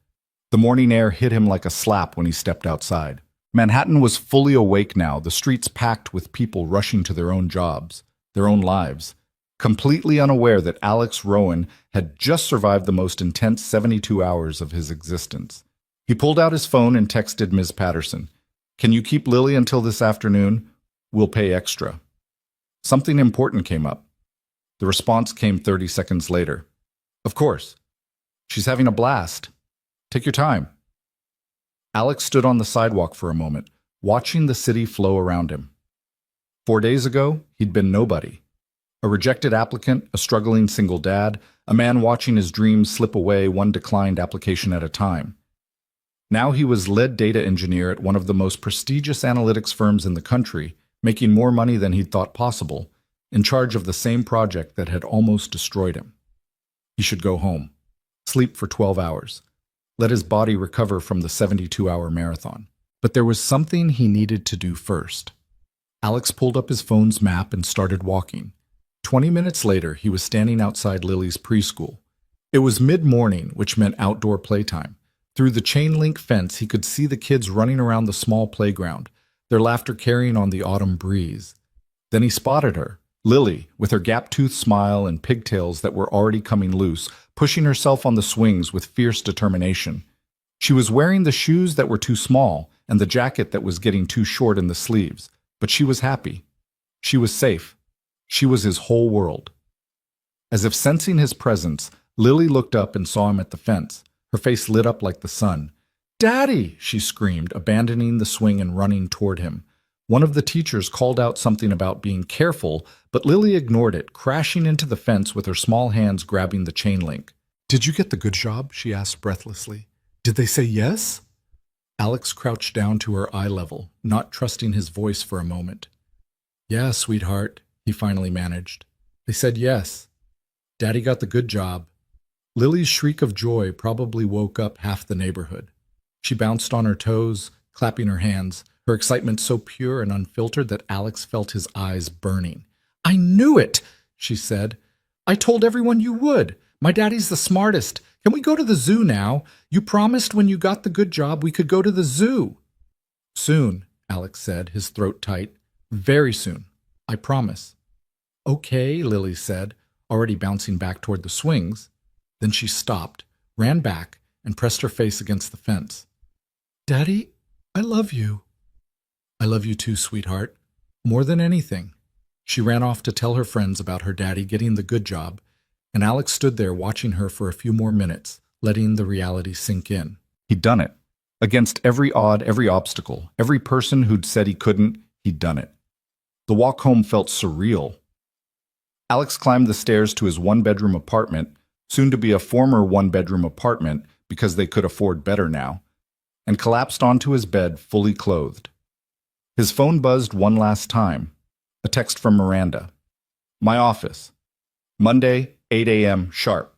The morning air hit him like a slap when he stepped outside. Manhattan was fully awake now, the streets packed with people rushing to their own jobs, their own lives, completely unaware that Alex Rowan had just survived the most intense 72 hours of his existence. He pulled out his phone and texted Ms. Patterson. Can you keep Lily until this afternoon? We'll pay extra. Something important came up. The response came 30 seconds later. Of course. She's having a blast. Take your time. Alex stood on the sidewalk for a moment, watching the city flow around him. 4 days ago, he'd been nobody. A rejected applicant, a struggling single dad, a man watching his dreams slip away one declined application at a time. Now he was lead data engineer at one of the most prestigious analytics firms in the country, making more money than he'd thought possible, in charge of the same project that had almost destroyed him. He should go home, sleep for 12 hours. Let his body recover from the 72-hour marathon. But there was something he needed to do first. Alex pulled up his phone's map and started walking. 20 minutes later, he was standing outside Lily's preschool. It was mid-morning, which meant outdoor playtime. Through the chain-link fence, he could see the kids running around the small playground, their laughter carrying on the autumn breeze. Then he spotted her, Lily, with her gap-toothed smile and pigtails that were already coming loose, pushing herself on the swings with fierce determination. She was wearing the shoes that were too small and the jacket that was getting too short in the sleeves, but she was happy. She was safe. She was his whole world. As if sensing his presence, Lily looked up and saw him at the fence. Her face lit up like the sun. "Daddy!" she screamed, abandoning the swing and running toward him. One of the teachers called out something about being careful, but Lily ignored it, crashing into the fence with her small hands grabbing the chain link. "Did you get the good job?" she asked breathlessly. "Did they say yes?" Alex crouched down to her eye level, not trusting his voice for a moment. "Yeah, sweetheart," he finally managed. "They said yes. Daddy got the good job." Lily's shriek of joy probably woke up half the neighborhood. She bounced on her toes, clapping her hands, her excitement so pure and unfiltered that Alex felt his eyes burning. "I knew it!" she said. I told everyone you would. My daddy's the smartest. Can we go to the zoo now? You promised when you got the good job we could go to the zoo. Soon, Alex said, his throat tight. Very soon. I promise. Okay, Lily said, already bouncing back toward the swings. Then she stopped, ran back, and pressed her face against the fence. Daddy, I love you. I love you too, sweetheart. More than anything. She ran off to tell her friends about her daddy getting the good job, and Alex stood there watching her for a few more minutes, letting the reality sink in. He'd done it. Against every odd, every obstacle, every person who'd said he couldn't, he'd done it. The walk home felt surreal. Alex climbed the stairs to his one-bedroom apartment, soon to be a former one-bedroom apartment because they could afford better now, and collapsed onto his bed fully clothed. His phone buzzed one last time. A text from Miranda. My office. Monday, 8 a.m. sharp.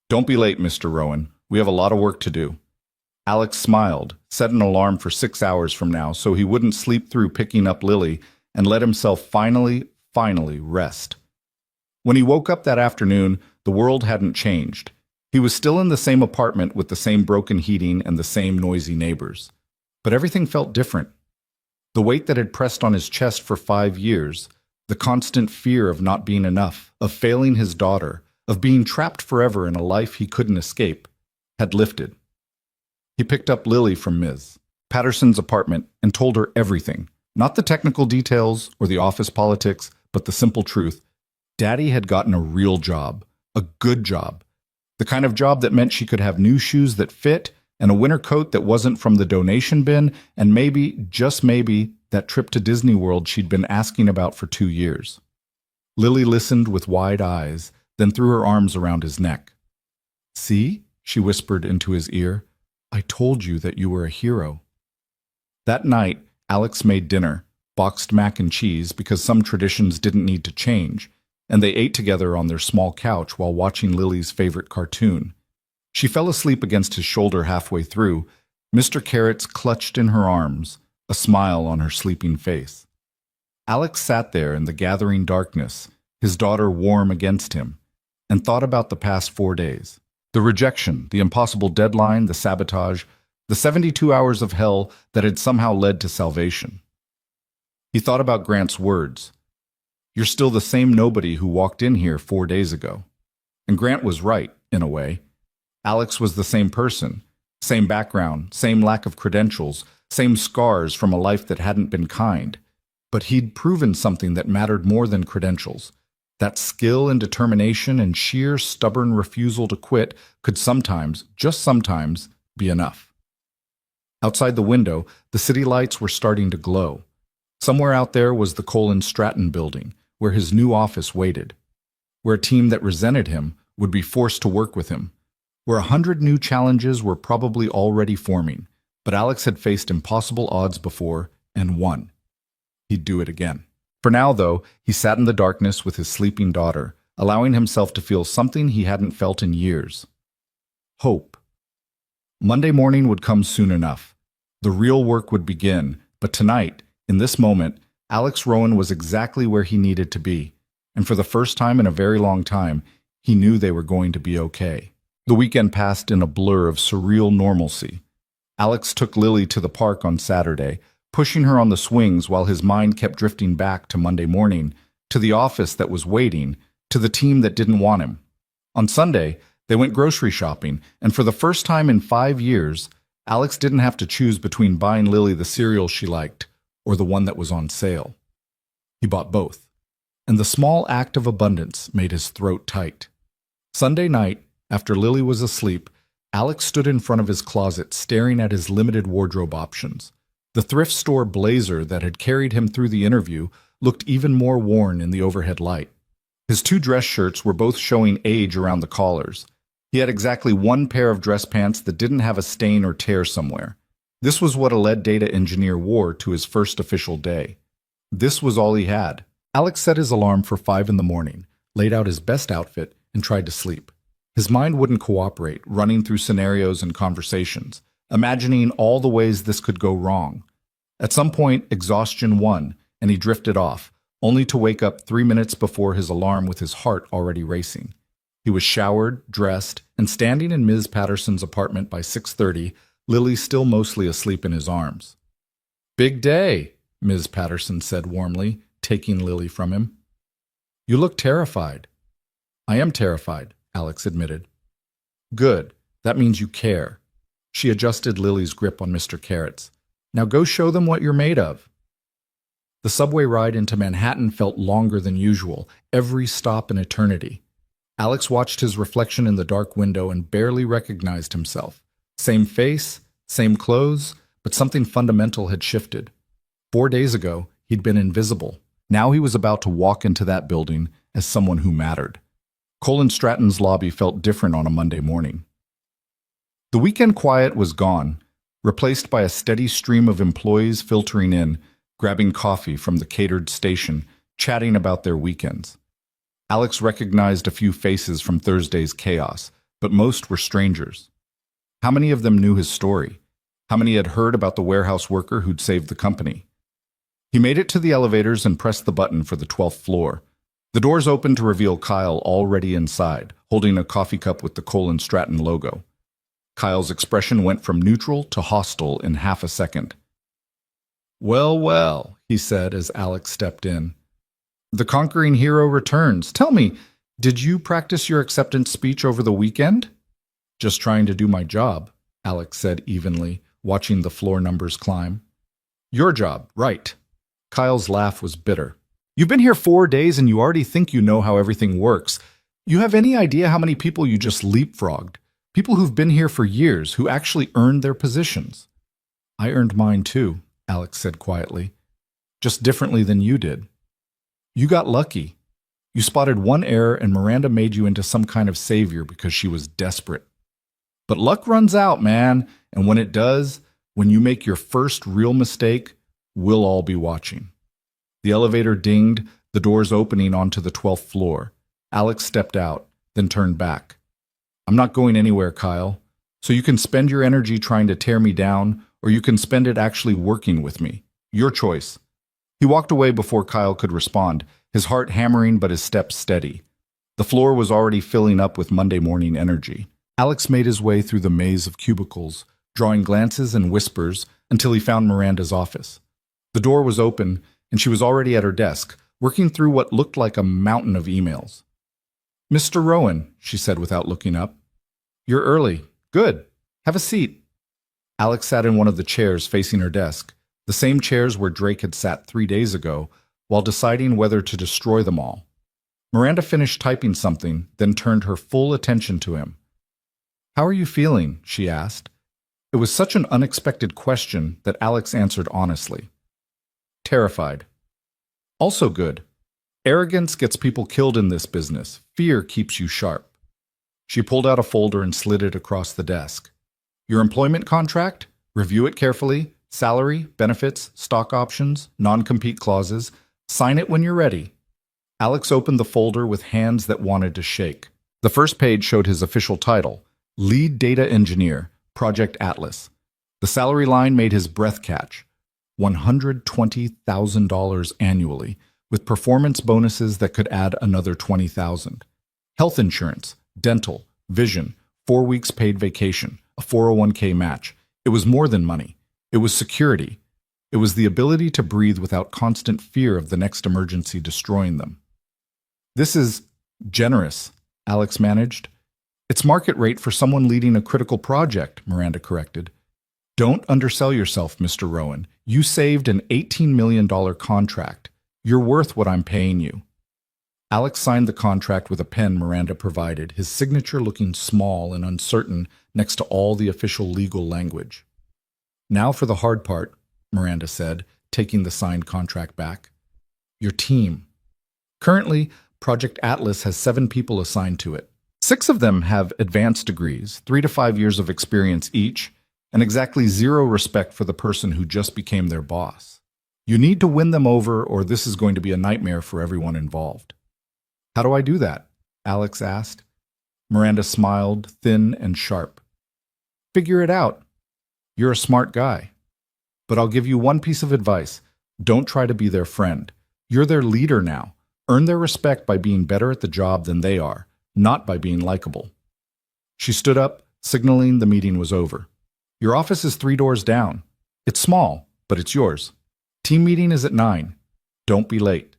Don't be late, Mr. Rowan. We have a lot of work to do. Alex smiled, set an alarm for 6 hours from now so he wouldn't sleep through picking up Lily, and let himself finally rest. When he woke up that afternoon, the world hadn't changed. He was still in the same apartment with the same broken heating and the same noisy neighbors. But everything felt different. The weight that had pressed on his chest for 5 years, the constant fear of not being enough, of failing his daughter, of being trapped forever in a life he couldn't escape, had lifted. He picked up Lily from Ms. Patterson's apartment and told her everything, not the technical details or the office politics, but the simple truth. Daddy had gotten a real job, a good job, the kind of job that meant she could have new shoes that fit and a winter coat that wasn't from the donation bin, and maybe, just maybe, that trip to Disney World she'd been asking about for 2 years. Lily listened with wide eyes, then threw her arms around his neck. See, she whispered into his ear, I told you that you were a hero. That night, Alex made dinner, boxed mac and cheese because some traditions didn't need to change, and they ate together on their small couch while watching Lily's favorite cartoon. She fell asleep against his shoulder halfway through, Mr. Carrots clutched in her arms, a smile on her sleeping face. Alex sat there in the gathering darkness, his daughter warm against him, and thought about the past 4 days. The rejection, the impossible deadline, the sabotage, the 72 hours of hell that had somehow led to salvation. He thought about Grant's words. You're still the same nobody who walked in here 4 days ago. And Grant was right, in a way. Alex was the same person, same background, same lack of credentials, same scars from a life that hadn't been kind. But he'd proven something that mattered more than credentials. That skill and determination and sheer stubborn refusal to quit could sometimes, just sometimes, be enough. Outside the window, the city lights were starting to glow. Somewhere out there was the Colin Stratton building, where his new office waited, where a team that resented him would be forced to work with him, where 100 new challenges were probably already forming, but Alex had faced impossible odds before and won. He'd do it again. For now, though, he sat in the darkness with his sleeping daughter, allowing himself to feel something he hadn't felt in years. Hope. Monday morning would come soon enough. The real work would begin, but tonight, in this moment, Alex Rowan was exactly where he needed to be, and for the first time in a very long time, he knew they were going to be okay. The weekend passed in a blur of surreal normalcy. Alex took Lily to the park on Saturday, pushing her on the swings while his mind kept drifting back to Monday morning, to the office that was waiting, to the team that didn't want him. On Sunday, they went grocery shopping, and for the first time in 5 years, Alex didn't have to choose between buying Lily the cereal she liked or the one that was on sale. He bought both, and the small act of abundance made his throat tight. Sunday night, after Lily was asleep, Alex stood in front of his closet staring at his limited wardrobe options. The thrift store blazer that had carried him through the interview looked even more worn in the overhead light. His 2 dress shirts were both showing age around the collars. He had exactly 1 pair of dress pants that didn't have a stain or tear somewhere. This was what a lead data engineer wore to his first official day. This was all he had. Alex set his alarm for 5 in the morning, laid out his best outfit, and tried to sleep. His mind wouldn't cooperate, running through scenarios and conversations, imagining all the ways this could go wrong. At some point, exhaustion won, and he drifted off, only to wake up 3 minutes before his alarm with his heart already racing. He was showered, dressed, and standing in Ms. Patterson's apartment by 6:30, Lily still mostly asleep in his arms. "Big day," Ms. Patterson said warmly, taking Lily from him. "You look terrified." "I am terrified," Alex admitted. "Good. That means you care." She adjusted Lily's grip on Mr. Carrots. "Now go show them what you're made of." The subway ride into Manhattan felt longer than usual, every stop an eternity. Alex watched his reflection in the dark window and barely recognized himself. Same face, same clothes, but something fundamental had shifted. 4 days ago, he'd been invisible. Now he was about to walk into that building as someone who mattered. Colin Stratton's lobby felt different on a Monday morning. The weekend quiet was gone, replaced by a steady stream of employees filtering in, grabbing coffee from the catered station, chatting about their weekends. Alex recognized a few faces from Thursday's chaos, but most were strangers. How many of them knew his story? How many had heard about the warehouse worker who'd saved the company? He made it to the elevators and pressed the button for the 12th floor. The doors opened to reveal Kyle already inside, holding a coffee cup with the Colin Stratton logo. Kyle's expression went from neutral to hostile in half a second. "Well, well," he said as Alex stepped in. "The conquering hero returns. Tell me, did you practice your acceptance speech over the weekend?" "Just trying to do my job," Alex said evenly, watching the floor numbers climb. "Your job, right." Kyle's laugh was bitter. "You've been here 4 days and you already think you know how everything works. You have any idea how many people you just leapfrogged? People who've been here for years, who actually earned their positions." "I earned mine too," Alex said quietly. "Just differently than you did. You got lucky. You spotted one error and Miranda made you into some kind of savior because she was desperate. But luck runs out, man, and when it does, when you make your first real mistake, we'll all be watching." The elevator dinged, the doors opening onto the 12th floor. Alex stepped out, then turned back. "I'm not going anywhere, Kyle. So you can spend your energy trying to tear me down, or you can spend it actually working with me. Your choice." He walked away before Kyle could respond, his heart hammering but his steps steady. The floor was already filling up with Monday morning energy. Alex made his way through the maze of cubicles, drawing glances and whispers until he found Miranda's office. The door was open, and she was already at her desk, working through what looked like a mountain of emails. "Mr. Rowan," she said without looking up. "You're early. Good. Have a seat." Alex sat in one of the chairs facing her desk, the same chairs where Drake had sat 3 days ago, while deciding whether to destroy them all. Miranda finished typing something, then turned her full attention to him. "How are you feeling?" she asked. It was such an unexpected question that Alex answered honestly. "Terrified." "Also good. Arrogance gets people killed in this business. Fear keeps you sharp." She pulled out a folder and slid it across the desk. "Your employment contract? Review it carefully. Salary, benefits, stock options, non-compete clauses. Sign it when you're ready." Alex opened the folder with hands that wanted to shake. The first page showed his official title, Lead Data Engineer, Project Atlas. The salary line made his breath catch. $120,000 annually, with performance bonuses that could add another $20,000. Health insurance, dental, vision, 4 weeks paid vacation, a 401k match. It was more than money. It was security. It was the ability to breathe without constant fear of the next emergency destroying them. "This is generous," Alex managed. "It's market rate for someone leading a critical project," Miranda corrected. "Don't undersell yourself, Mr. Rowan. You saved an $18 million contract. You're worth what I'm paying you." Alex signed the contract with a pen Miranda provided, his signature looking small and uncertain next to all the official legal language. "Now for the hard part," Miranda said, taking the signed contract back. "Your team. Currently, Project Atlas has 7 people assigned to it. 6 of them have advanced degrees, 3 to 5 years of experience each, and exactly 0 respect for the person who just became their boss. You need to win them over, or this is going to be a nightmare for everyone involved." "How do I do that?" Alex asked. Miranda smiled, thin and sharp. "Figure it out. You're a smart guy. But I'll give you one piece of advice. Don't try to be their friend. You're their leader now. Earn their respect by being better at the job than they are, not by being likable. She stood up, signaling the meeting was over. Your office is 3 doors down. It's small, but it's yours. Team meeting is at 9. Don't be late.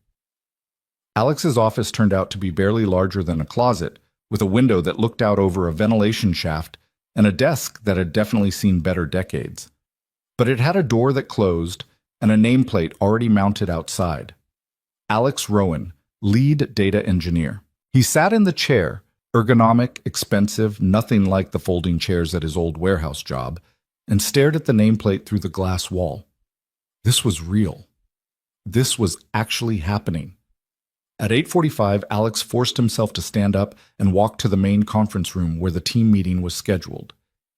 Alex's office turned out to be barely larger than a closet, with a window that looked out over a ventilation shaft and a desk that had definitely seen better decades. But it had a door that closed and a nameplate already mounted outside. Alex Rowan, lead data engineer. He sat in the chair, ergonomic, expensive, nothing like the folding chairs at his old warehouse job, and stared at the nameplate through the glass wall. This was real. This was actually happening. At 8:45, Alex forced himself to stand up and walk to the main conference room where the team meeting was scheduled.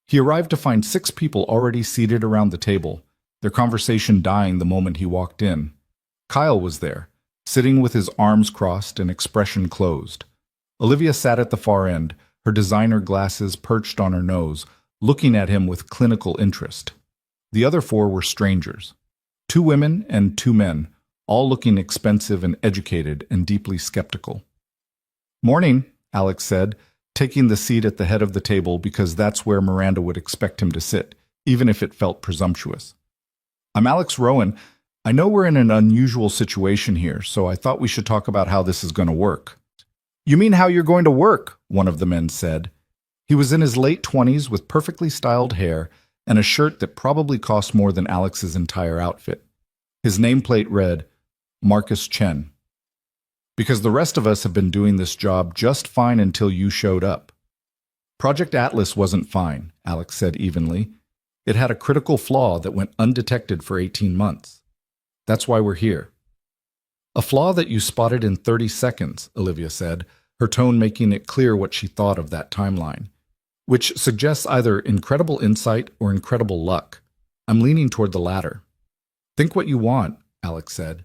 He arrived to find 6 people already seated around the table, their conversation dying the moment he walked in. Kyle was there, sitting with his arms crossed and expression closed. Olivia sat at the far end, her designer glasses perched on her nose, looking at him with clinical interest. The other 4 were strangers. 2 women and 2 men, all looking expensive and educated and deeply skeptical. Morning, Alex said, taking the seat at the head of the table because that's where Miranda would expect him to sit, even if it felt presumptuous. I'm Alex Rowan. I know we're in an unusual situation here, so I thought we should talk about how this is going to work. You mean how you're going to work? One of the men said. He was in his late 20s with perfectly styled hair and a shirt that probably cost more than Alex's entire outfit. His nameplate read, Marcus Chen. Because the rest of us have been doing this job just fine until you showed up. Project Atlas wasn't fine, Alex said evenly. It had a critical flaw that went undetected for 18 months. That's why we're here. A flaw that you spotted in 30 seconds, Olivia said, her tone making it clear what she thought of that timeline, which suggests either incredible insight or incredible luck. I'm leaning toward the latter. Think what you want, Alex said.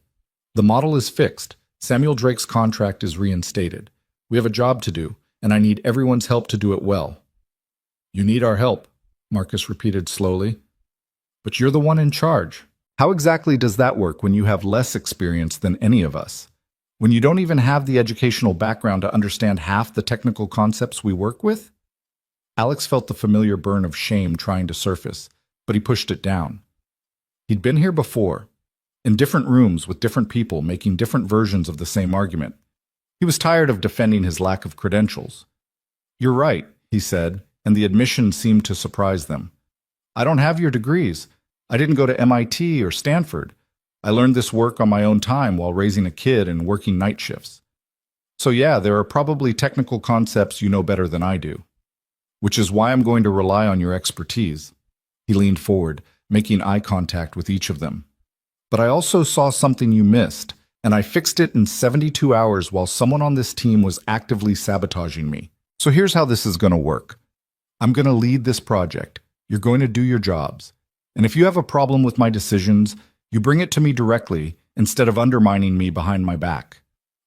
The model is fixed. Samuel Drake's contract is reinstated. We have a job to do, and I need everyone's help to do it well. You need our help, Marcus repeated slowly. But you're the one in charge. How exactly does that work when you have less experience than any of us? When you don't even have the educational background to understand half the technical concepts we work with? Alex felt the familiar burn of shame trying to surface, but he pushed it down. He'd been here before, in different rooms with different people making different versions of the same argument. He was tired of defending his lack of credentials. You're right, he said, and the admission seemed to surprise them. I don't have your degrees. I didn't go to MIT or Stanford. I learned this work on my own time while raising a kid and working night shifts. So yeah, there are probably technical concepts you know better than I do, which is why I'm going to rely on your expertise. He leaned forward, making eye contact with each of them. But I also saw something you missed, and I fixed it in 72 hours while someone on this team was actively sabotaging me. So here's how this is going to work. I'm going to lead this project. You're going to do your jobs. And if you have a problem with my decisions, you bring it to me directly instead of undermining me behind my back.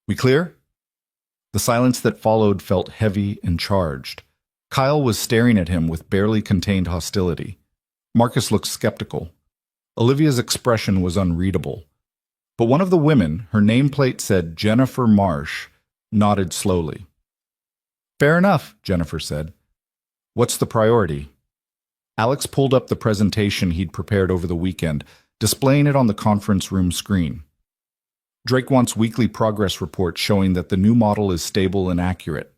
We clear? The silence that followed felt heavy and charged. Kyle was staring at him with barely contained hostility. Marcus looked skeptical. Olivia's expression was unreadable. But one of the women, her nameplate said Jennifer Marsh, nodded slowly. Fair enough, Jennifer said. What's the priority? Alex pulled up the presentation he'd prepared over the weekend, displaying it on the conference room screen. Drake wants weekly progress reports showing that the new model is stable and accurate.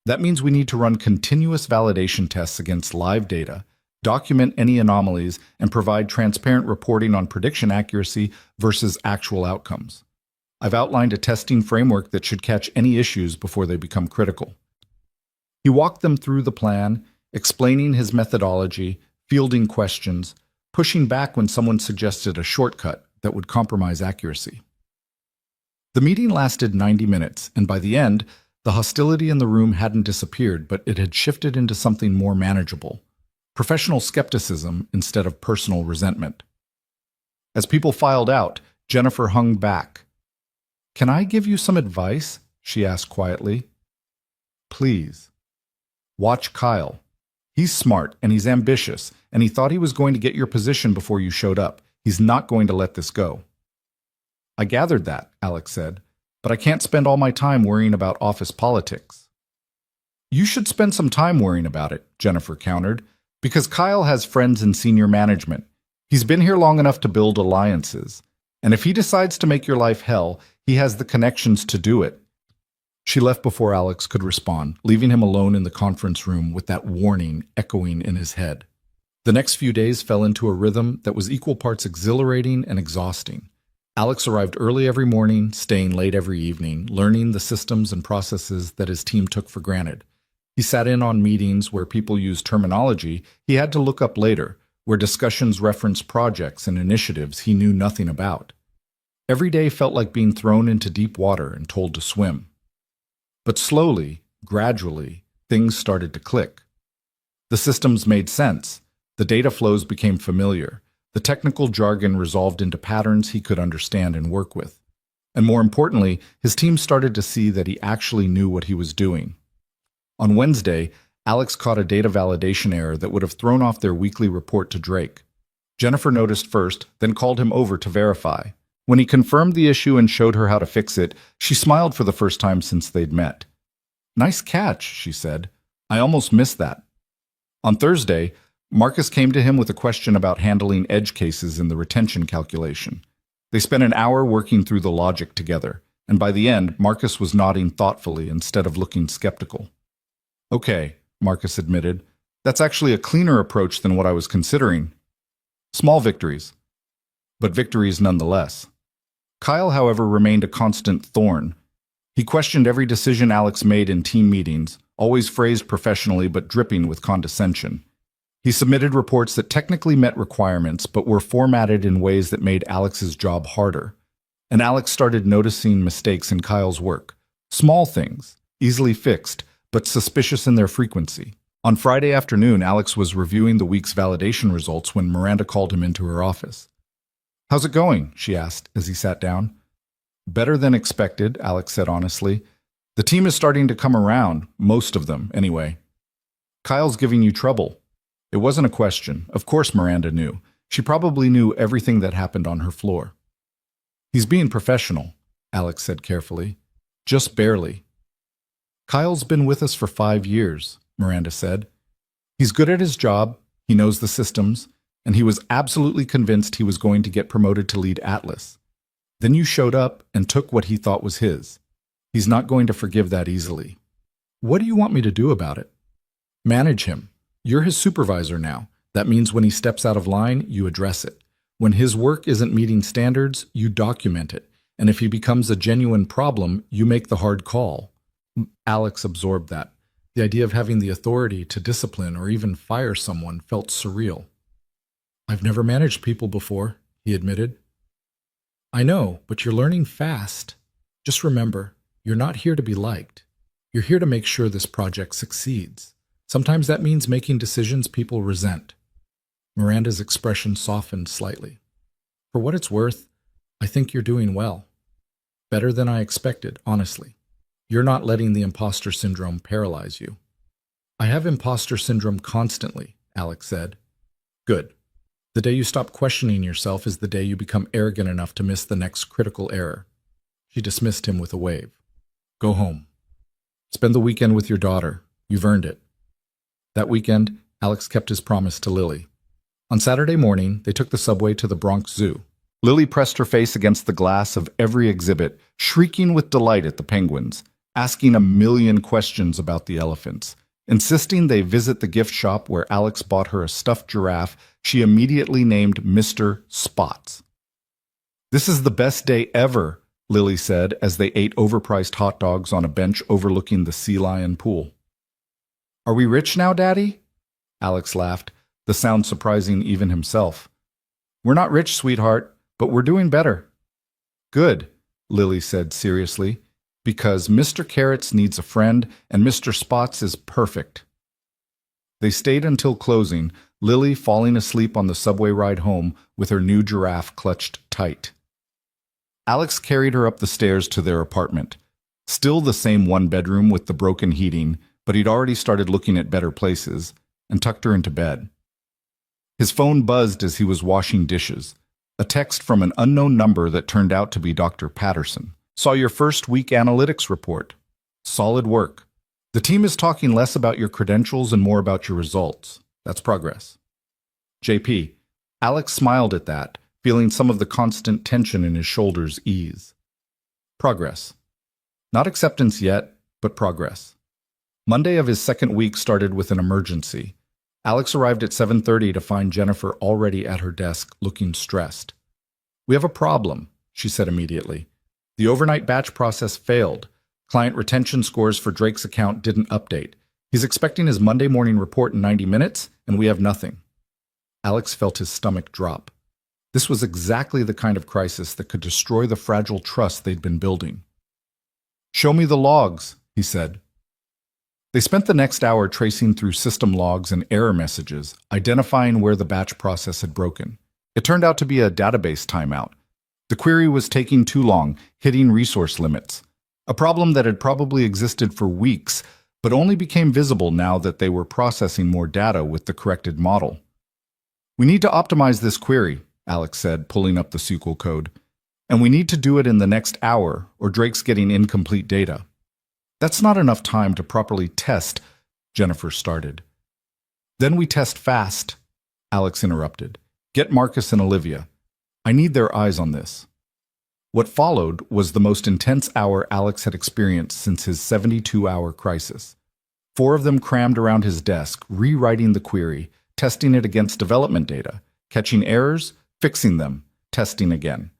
That means we need to run continuous validation tests against live data, document any anomalies, and provide transparent reporting on prediction accuracy versus actual outcomes. I've outlined a testing framework that should catch any issues before they become critical. He walked them through the plan, explaining his methodology, fielding questions, pushing back when someone suggested a shortcut that would compromise accuracy. The meeting lasted 90 minutes, and by the end, the hostility in the room hadn't disappeared, but it had shifted into something more manageable. Professional skepticism instead of personal resentment. As people filed out, Jennifer hung back. Can I give you some advice? She asked quietly. Please. Watch Kyle. He's smart and he's ambitious, and he thought he was going to get your position before you showed up. He's not going to let this go. I gathered that, Alex said, but I can't spend all my time worrying about office politics. You should spend some time worrying about it, Jennifer countered, because Kyle has friends in senior management. He's been here long enough to build alliances. And if he decides to make your life hell, he has the connections to do it. She left before Alex could respond, leaving him alone in the conference room with that warning echoing in his head. The next few days fell into a rhythm that was equal parts exhilarating and exhausting. Alex arrived early every morning, staying late every evening, learning the systems and processes that his team took for granted. He sat in on meetings where people used terminology he had to look up later, where discussions referenced projects and initiatives he knew nothing about. Every day felt like being thrown into deep water and told to swim. But slowly, gradually, things started to click. The systems made sense. The data flows became familiar. The technical jargon resolved into patterns he could understand and work with. And more importantly, his team started to see that he actually knew what he was doing. On Wednesday, Alex caught a data validation error that would have thrown off their weekly report to Drake. Jennifer noticed first, then called him over to verify. When he confirmed the issue and showed her how to fix it, she smiled for the first time since they'd met. "Nice catch," she said. "I almost missed that." On Thursday, Marcus came to him with a question about handling edge cases in the retention calculation. They spent an hour working through the logic together, and by the end, Marcus was nodding thoughtfully instead of looking skeptical. "Okay," Marcus admitted. "That's actually a cleaner approach than what I was considering." Small victories, but victories nonetheless. Kyle, however, remained a constant thorn. He questioned every decision Alex made in team meetings, always phrased professionally but dripping with condescension. He submitted reports that technically met requirements but were formatted in ways that made Alex's job harder. And Alex started noticing mistakes in Kyle's work. Small things, easily fixed, but suspicious in their frequency. On Friday afternoon, Alex was reviewing the week's validation results when Miranda called him into her office. "How's it going?" she asked as he sat down. "Better than expected," Alex said honestly. "The team is starting to come around, most of them, anyway." "Kyle's giving you trouble." It wasn't a question. Of course Miranda knew. She probably knew everything that happened on her floor. "He's being professional," Alex said carefully. "Just barely." "Kyle's been with us for 5 years," Miranda said. "He's good at his job, he knows the systems, and he was absolutely convinced he was going to get promoted to lead Atlas. Then you showed up and took what he thought was his. He's not going to forgive that easily." "What do you want me to do about it?" "Manage him. You're his supervisor now. That means when he steps out of line, you address it. When his work isn't meeting standards, you document it. And if he becomes a genuine problem, you make the hard call." Alex absorbed that. The idea of having the authority to discipline or even fire someone felt surreal. "I've never managed people before," he admitted. "I know, but you're learning fast. Just remember, you're not here to be liked. You're here to make sure this project succeeds. Sometimes that means making decisions people resent." Miranda's expression softened slightly. "For what it's worth, I think you're doing well. Better than I expected, honestly. You're not letting the imposter syndrome paralyze you." "I have imposter syndrome constantly," Alex said. "Good. The day you stop questioning yourself is the day you become arrogant enough to miss the next critical error." She dismissed him with a wave. "Go home. Spend the weekend with your daughter. You've earned it." That weekend, Alex kept his promise to Lily. On Saturday morning, they took the subway to the Bronx Zoo. Lily pressed her face against the glass of every exhibit, shrieking with delight at the penguins, asking a million questions about the elephants. Insisting they visit the gift shop where Alex bought her a stuffed giraffe she immediately named Mr. Spots. "This is the best day ever," Lily said as they ate overpriced hot dogs on a bench overlooking the sea lion pool. "Are we rich now, Daddy?" Alex laughed, the sound surprising even himself. "We're not rich, sweetheart, but we're doing better." "Good," Lily said seriously, "because Mr. Carrots needs a friend and Mr. Spots is perfect." They stayed until closing, Lily falling asleep on the subway ride home with her new giraffe clutched tight. Alex carried her up the stairs to their apartment. Still the same one-bedroom with the broken heating, but he'd already started looking at better places, and tucked her into bed. His phone buzzed as he was washing dishes. A text from an unknown number that turned out to be Dr. Patterson. Saw your first week analytics report. Solid work. The team is talking less about your credentials and more about your results. That's progress. JP. Alex smiled at that, feeling some of the constant tension in his shoulders ease. Progress. Not acceptance yet, but progress. Monday of his second week started with an emergency. Alex arrived at 7:30 to find Jennifer already at her desk, looking stressed. We have a problem, she said immediately. The overnight batch process failed. Client retention scores for Drake's account didn't update. He's expecting his Monday morning report in 90 minutes, and we have nothing. Alex felt his stomach drop. This was exactly the kind of crisis that could destroy the fragile trust they'd been building. Show me the logs, he said. They spent the next hour tracing through system logs and error messages, identifying where the batch process had broken. It turned out to be a database timeout. The query was taking too long, hitting resource limits. A problem that had probably existed for weeks, but only became visible now that they were processing more data with the corrected model. We need to optimize this query, Alex said, pulling up the SQL code. And we need to do it in the next hour, or Drake's getting incomplete data. That's not enough time to properly test, Jennifer started. Then we test fast, Alex interrupted. Get Marcus and Olivia. I need their eyes on this. What followed was the most intense hour Alex had experienced since his 72-hour crisis. 4 of them crammed around his desk, rewriting the query, testing it against development data, catching errors, fixing them, testing again.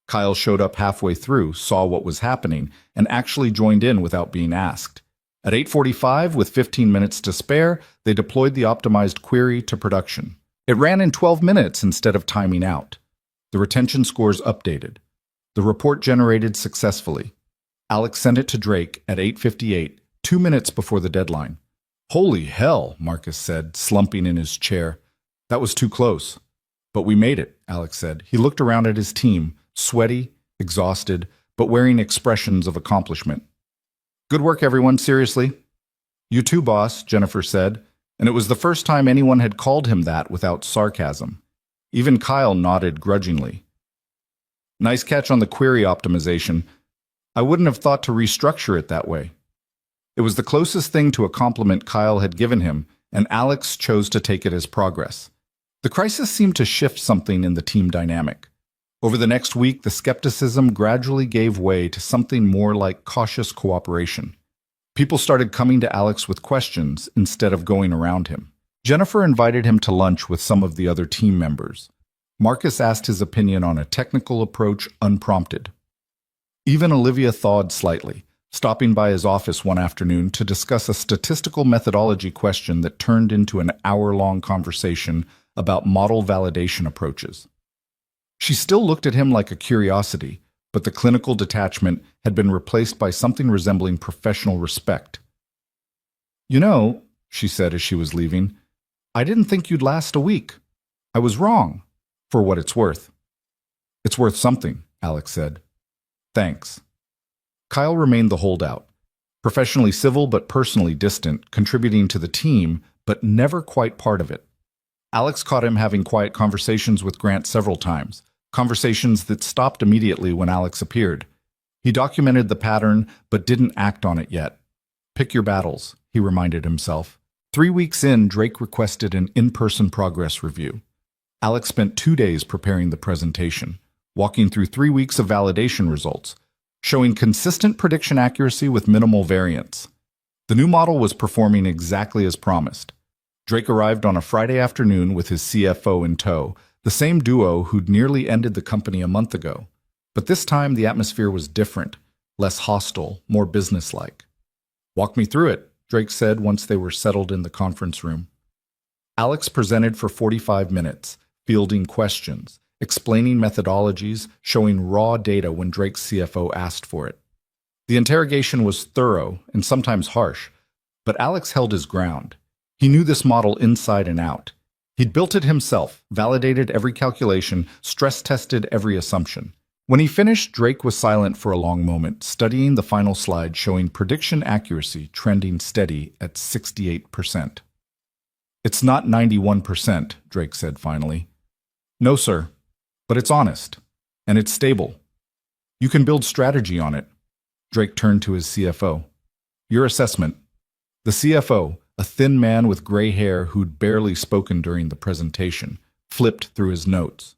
Kyle showed up halfway through, saw what was happening, and actually joined in without being asked. At 8:45, with 15 minutes to spare, they deployed the optimized query to production. It ran in 12 minutes instead of timing out. The retention scores updated. The report generated successfully. Alex sent it to Drake at 8:58, 2 minutes before the deadline. Holy hell, Marcus said, slumping in his chair. That was too close. But we made it, Alex said. He looked around at his team, sweaty, exhausted, but wearing expressions of accomplishment. Good work, everyone, seriously. You too, boss, Jennifer said, and it was the first time anyone had called him that without sarcasm. Even Kyle nodded grudgingly. Nice catch on the query optimization. I wouldn't have thought to restructure it that way. It was the closest thing to a compliment Kyle had given him, and Alex chose to take it as progress. The crisis seemed to shift something in the team dynamic. Over the next week, the skepticism gradually gave way to something more like cautious cooperation. People started coming to Alex with questions instead of going around him. Jennifer invited him to lunch with some of the other team members. Marcus asked his opinion on a technical approach unprompted. Even Olivia thawed slightly, stopping by his office one afternoon to discuss a statistical methodology question that turned into an hour-long conversation about model validation approaches. She still looked at him like a curiosity, but the clinical detachment had been replaced by something resembling professional respect. You know, she said as she was leaving, I didn't think you'd last a week. I was wrong, for what it's worth. It's worth something, Alex said. Thanks. Kyle remained the holdout, professionally civil but personally distant, contributing to the team, but never quite part of it. Alex caught him having quiet conversations with Grant several times, conversations that stopped immediately when Alex appeared. He documented the pattern, but didn't act on it yet. Pick your battles, he reminded himself. 3 weeks in, Drake requested an in-person progress review. Alex spent 2 days preparing the presentation, walking through 3 weeks of validation results, showing consistent prediction accuracy with minimal variance. The new model was performing exactly as promised. Drake arrived on a Friday afternoon with his CFO in tow, the same duo who'd nearly ended the company a month ago. But this time the atmosphere was different, less hostile, more businesslike. Walk me through it, Drake said once they were settled in the conference room. Alex presented for 45 minutes, fielding questions, explaining methodologies, showing raw data when Drake's CFO asked for it. The interrogation was thorough and sometimes harsh, but Alex held his ground. He knew this model inside and out. He'd built it himself, validated every calculation, stress-tested every assumption. When he finished, Drake was silent for a long moment, studying the final slide showing prediction accuracy trending steady at 68%. It's not 91%, Drake said finally. No, sir. But it's honest, and it's stable. You can build strategy on it. Drake turned to his CFO. Your assessment. The CFO, a thin man with gray hair who'd barely spoken during the presentation, flipped through his notes.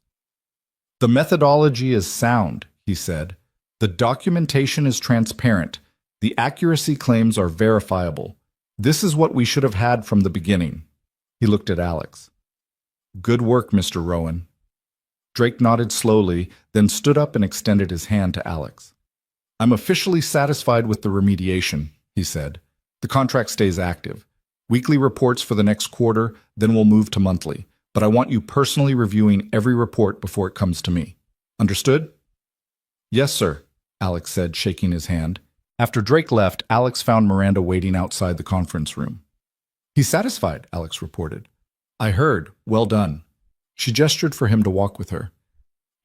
The methodology is sound, he said. The documentation is transparent. The accuracy claims are verifiable. This is what we should have had from the beginning. He looked at Alex. Good work, Mr. Rowan. Drake nodded slowly, then stood up and extended his hand to Alex. I'm officially satisfied with the remediation, he said. The contract stays active. Weekly reports for the next quarter, then we'll move to monthly. But I want you personally reviewing every report before it comes to me. Understood? Yes, sir, Alex said, shaking his hand. After Drake left, Alex found Miranda waiting outside the conference room. He's satisfied, Alex reported. I heard. Well done. She gestured for him to walk with her.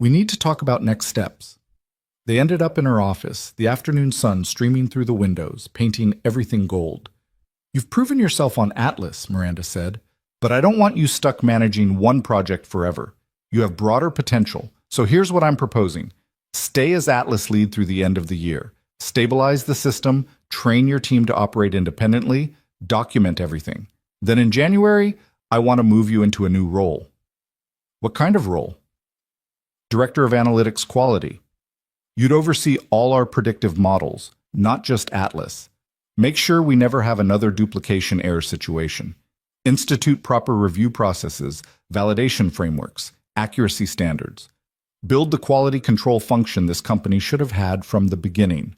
We need to talk about next steps. They ended up in her office, the afternoon sun streaming through the windows, painting everything gold. You've proven yourself on Atlas, Miranda said, but I don't want you stuck managing one project forever. You have broader potential, so here's what I'm proposing. Stay as Atlas lead through the end of the year. Stabilize the system, train your team to operate independently, document everything. Then in January, I want to move you into a new role. What kind of role? Director of Analytics Quality. You'd oversee all our predictive models, not just Atlas. Make sure we never have another duplication error situation. Institute proper review processes, validation frameworks, accuracy standards. Build the quality control function this company should have had from the beginning.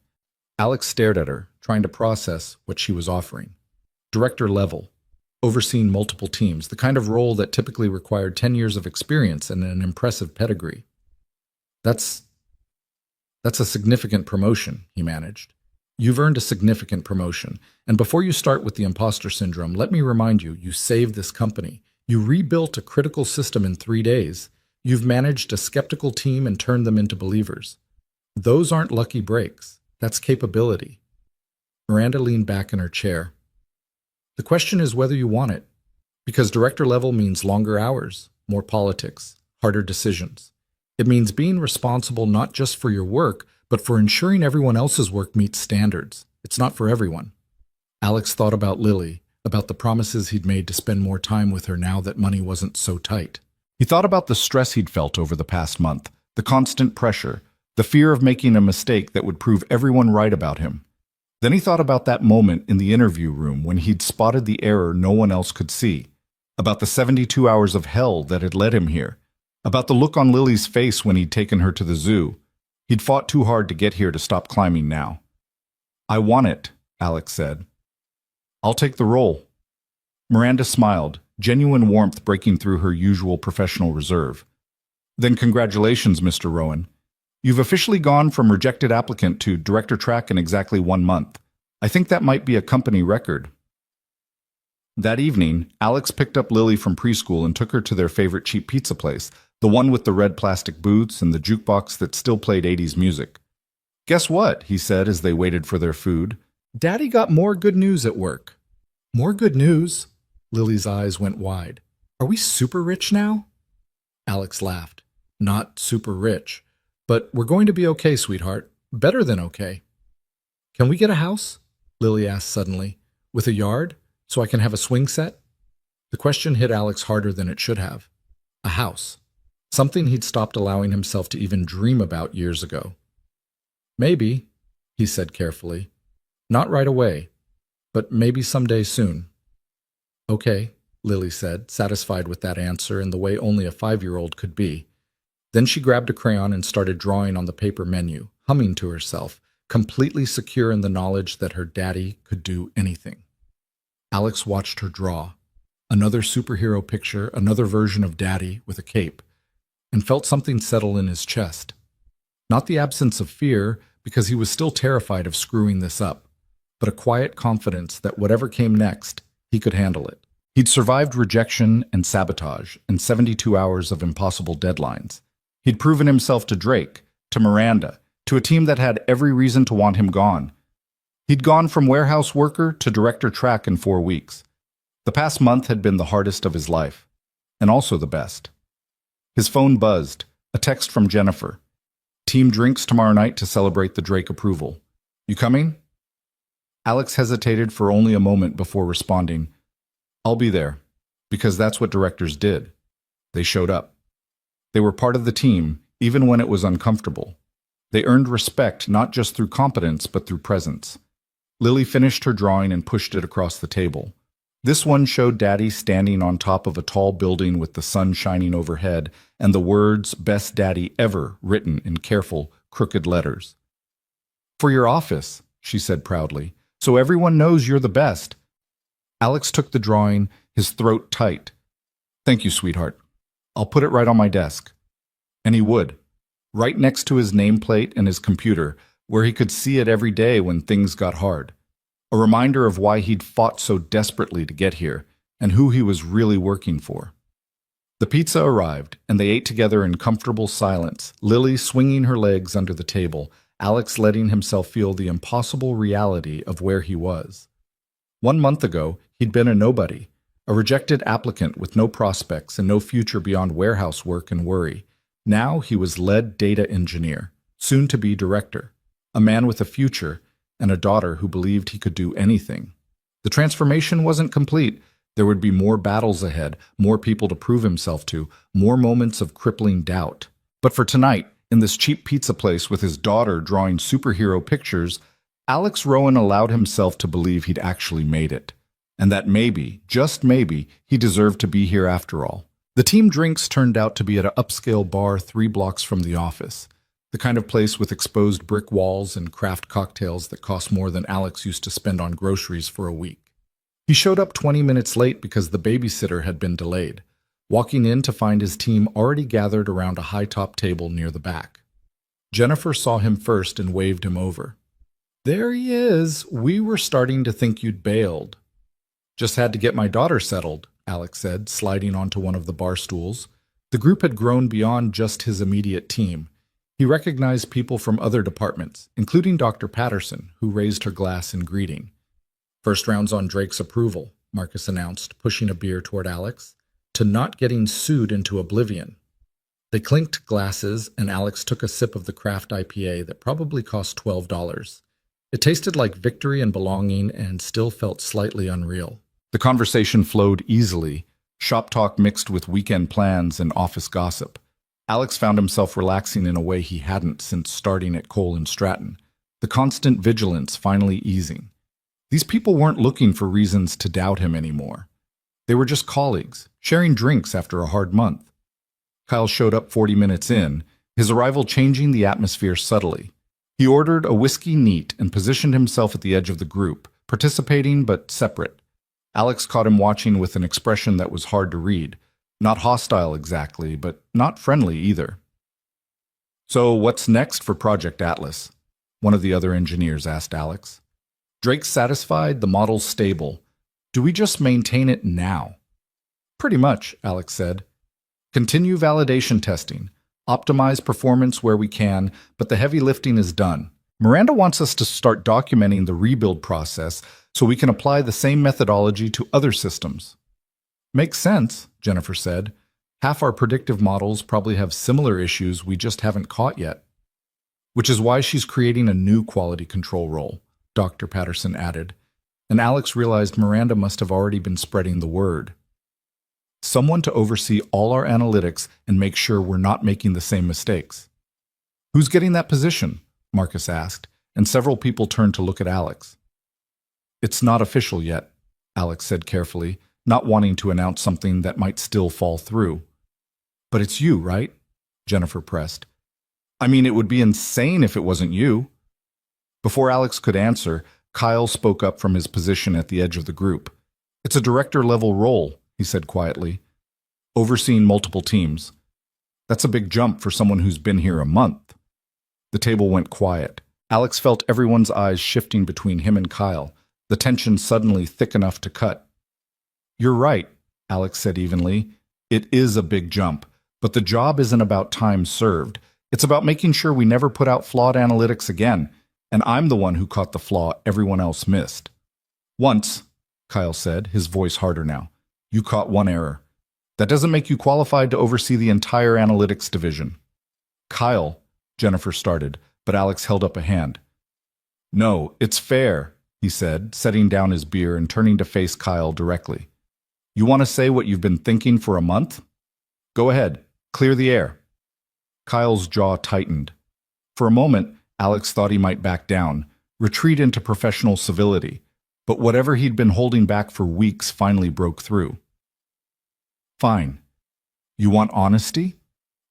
Alex stared at her, trying to process what she was offering. Director level, overseeing multiple teams, the kind of role that typically required 10 years of experience and an impressive pedigree. That's a significant promotion, he managed. You've earned a significant promotion. And before you start with the imposter syndrome, let me remind you, you saved this company. You rebuilt a critical system in 3 days. You've managed a skeptical team and turned them into believers. Those aren't lucky breaks. That's capability. Miranda leaned back in her chair. The question is whether you want it. Because director level means longer hours, more politics, harder decisions. It means being responsible not just for your work, but for ensuring everyone else's work meets standards. It's not for everyone. Alex thought about Lily, about the promises he'd made to spend more time with her now that money wasn't so tight. He thought about the stress he'd felt over the past month, the constant pressure, the fear of making a mistake that would prove everyone right about him. Then he thought about that moment in the interview room when he'd spotted the error no one else could see, about the 72 hours of hell that had led him here, about the look on Lily's face when he'd taken her to the zoo. He'd fought too hard to get here to stop climbing now. I want it, Alex said. I'll take the role. Miranda smiled, genuine warmth breaking through her usual professional reserve. Then congratulations, Mr. Rowan. You've officially gone from rejected applicant to director track in exactly 1 month. I think that might be a company record. That evening, Alex picked up Lily from preschool and took her to their favorite cheap pizza place, the one with the red plastic booths and the jukebox that still played 80s music. Guess what? He said as they waited for their food. Daddy got more good news at work. More good news? Lily's eyes went wide. Are we super rich now? Alex laughed. Not super rich. But we're going to be okay, sweetheart. Better than okay. Can we get a house? Lily asked suddenly. With a yard? So I can have a swing set? The question hit Alex harder than it should have. A house. Something he'd stopped allowing himself to even dream about years ago. Maybe, he said carefully. Not right away, but maybe someday soon. Okay, Lily said, satisfied with that answer in the way only a 5-year-old could be. Then she grabbed a crayon and started drawing on the paper menu, humming to herself, completely secure in the knowledge that her daddy could do anything. Alex watched her draw. Another superhero picture, another version of Daddy with a cape, and felt something settle in his chest. Not the absence of fear, because he was still terrified of screwing this up, but a quiet confidence that whatever came next, he could handle it. He'd survived rejection and sabotage and 72 hours of impossible deadlines. He'd proven himself to Drake, to Miranda, to a team that had every reason to want him gone. He'd gone from warehouse worker to director track in 4 weeks. The past month had been the hardest of his life, and also the best. His phone buzzed, A text from Jennifer. Team drinks tomorrow night to celebrate the Drake approval. You coming? Alex hesitated for only a moment before responding, I'll be there, because that's what directors did. They showed up. They were part of the team, even when it was uncomfortable. They earned respect not just through competence, but through presence. Lily finished her drawing and pushed it across the table. This one showed Daddy standing on top of a tall building with the sun shining overhead and the words "Best Daddy Ever" written in careful, crooked letters. For your office, she said proudly, so everyone knows you're the best. Alex took the drawing, his throat tight. Thank you, sweetheart. I'll put it right on my desk. And he would, right next to his nameplate and his computer, where he could see it every day when things got hard. A reminder of why he'd fought so desperately to get here, and who he was really working for. The pizza arrived, and they ate together in comfortable silence, Lily swinging her legs under the table, Alex letting himself feel the impossible reality of where he was. 1 month ago, he'd been a nobody, a rejected applicant with no prospects and no future beyond warehouse work and worry. Now he was lead data engineer, soon to be director, a man with a future, and a daughter who believed he could do anything. The transformation wasn't complete. There would be more battles ahead, more people to prove himself to, more moments of crippling doubt. But for tonight, in this cheap pizza place with his daughter drawing superhero pictures, Alex Rowan allowed himself to believe he'd actually made it. And that maybe, just maybe, he deserved to be here after all. The team drinks turned out to be at an upscale bar 3 blocks from the office. The kind of place with exposed brick walls and craft cocktails that cost more than Alex used to spend on groceries for a week. He showed up 20 minutes late because the babysitter had been delayed, walking in to find his team already gathered around a high-top table near the back. Jennifer saw him first and waved him over. There he is. We were starting to think you'd bailed. Just had to get my daughter settled, Alex said, sliding onto one of the bar stools. The group had grown beyond just his immediate team. He recognized people from other departments, including Dr. Patterson, who raised her glass in greeting. First round's on Drake's approval, Marcus announced, pushing a beer toward Alex, to not getting sued into oblivion. They clinked glasses, and Alex took a sip of the craft IPA that probably cost $12. It tasted like victory and belonging and still felt slightly unreal. The conversation flowed easily, shop talk mixed with weekend plans and office gossip. Alex found himself relaxing in a way he hadn't since starting at Cole & Stratton, the constant vigilance finally easing. These people weren't looking for reasons to doubt him anymore. They were just colleagues, sharing drinks after a hard month. Kyle showed up 40 minutes in, his arrival changing the atmosphere subtly. He ordered a whiskey neat and positioned himself at the edge of the group, participating but separate. Alex caught him watching with an expression that was hard to read. Not hostile exactly, but not friendly either. So what's next for Project Atlas? One of the other engineers asked Alex. Drake's satisfied, the model's stable. Do we just maintain it now? Pretty much, Alex said. Continue validation testing. Optimize performance where we can, but the heavy lifting is done. Miranda wants us to start documenting the rebuild process so we can apply the same methodology to other systems. Makes sense, Jennifer said. Half our predictive models probably have similar issues we just haven't caught yet. Which is why she's creating a new quality control role, Dr. Patterson added, and Alex realized Miranda must have already been spreading the word. Someone to oversee all our analytics and make sure we're not making the same mistakes. Who's getting that position? Marcus asked, and several people turned to look at Alex. It's not official yet, Alex said carefully, not wanting to announce something that might still fall through. But it's you, right? Jennifer pressed. I mean, it would be insane if it wasn't you. Before Alex could answer, Kyle spoke up from his position at the edge of the group. It's a director-level role, he said quietly, overseeing multiple teams. That's a big jump for someone who's been here a month. The table went quiet. Alex felt everyone's eyes shifting between him and Kyle, the tension suddenly thick enough to cut. You're right, Alex said evenly. It is a big jump, but the job isn't about time served. It's about making sure we never put out flawed analytics again, and I'm the one who caught the flaw everyone else missed. Once, Kyle said, his voice harder now, you caught one error. That doesn't make you qualified to oversee the entire analytics division. Kyle, Jennifer started, but Alex held up a hand. No, it's fair, he said, setting down his beer and turning to face Kyle directly. You want to say what you've been thinking for a month? Go ahead, clear the air. Kyle's jaw tightened. For a moment, Alex thought he might back down, retreat into professional civility, but whatever he'd been holding back for weeks finally broke through. Fine. You want honesty?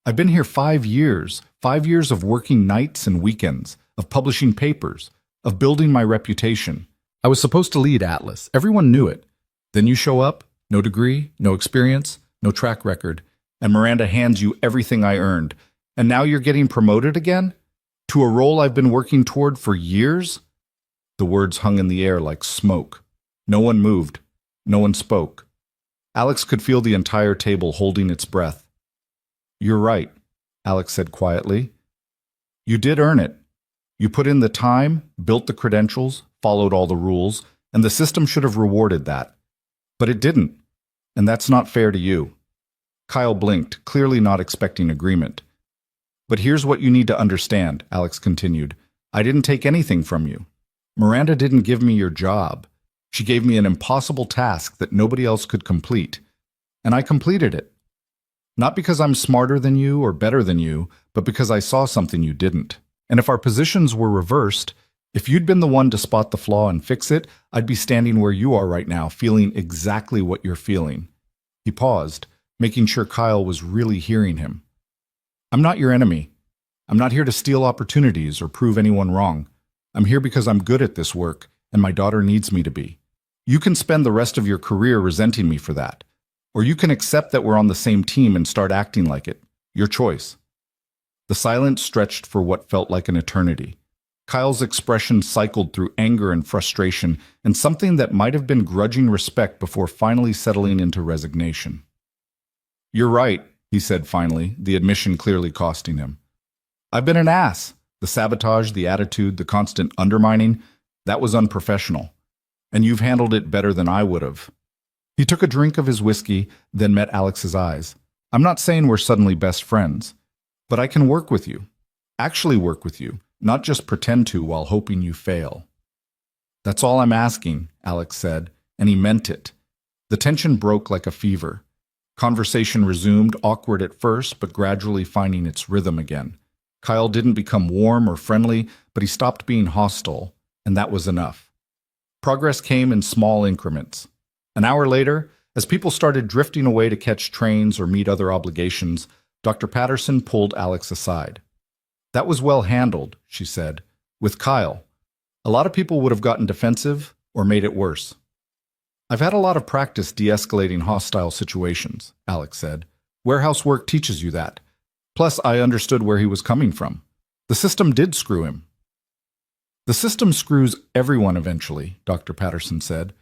I've been here 5 years, 5 years of working nights and weekends, of publishing papers, of building my reputation. I was supposed to lead Atlas. Everyone knew it. Then you show up, no degree, no experience, no track record, and Miranda hands you everything I earned. And now you're getting promoted again? To a role I've been working toward for years? The words hung in the air like smoke. No one moved. No one spoke. Alex could feel the entire table holding its breath. You're right, Alex said quietly. You did earn it. You put in the time, built the credentials, followed all the rules, and the system should have rewarded that. But it didn't, and that's not fair to you. Kyle blinked, clearly not expecting agreement. But here's what you need to understand, Alex continued. I didn't take anything from you. Miranda didn't give me your job. She gave me an impossible task that nobody else could complete, and I completed it. Not because I'm smarter than you or better than you, but because I saw something you didn't. And if our positions were reversed, if you'd been the one to spot the flaw and fix it, I'd be standing where you are right now, feeling exactly what you're feeling. He paused, making sure Kyle was really hearing him. I'm not your enemy. I'm not here to steal opportunities or prove anyone wrong. I'm here because I'm good at this work, and my daughter needs me to be. You can spend the rest of your career resenting me for that. Or you can accept that we're on the same team and start acting like it. Your choice. The silence stretched for what felt like an eternity. Kyle's expression cycled through anger and frustration, and something that might have been grudging respect before finally settling into resignation. You're right, he said finally, the admission clearly costing him. I've been an ass. The sabotage, the attitude, the constant undermining, that was unprofessional. And you've handled it better than I would have. He took a drink of his whiskey, then met Alex's eyes. I'm not saying we're suddenly best friends, but I can work with you. Actually work with you, not just pretend to while hoping you fail. That's all I'm asking, Alex said, and he meant it. The tension broke like a fever. Conversation resumed, awkward at first, but gradually finding its rhythm again. Kyle didn't become warm or friendly, but he stopped being hostile, and that was enough. Progress came in small increments. An hour later, as people started drifting away to catch trains or meet other obligations, Dr. Patterson pulled Alex aside. That was well handled, she said, with Kyle. A lot of people would have gotten defensive or made it worse. I've had a lot of practice de-escalating hostile situations, Alex said. Warehouse work teaches you that. Plus, I understood where he was coming from. The system did screw him. The system screws everyone eventually, Dr. Patterson said.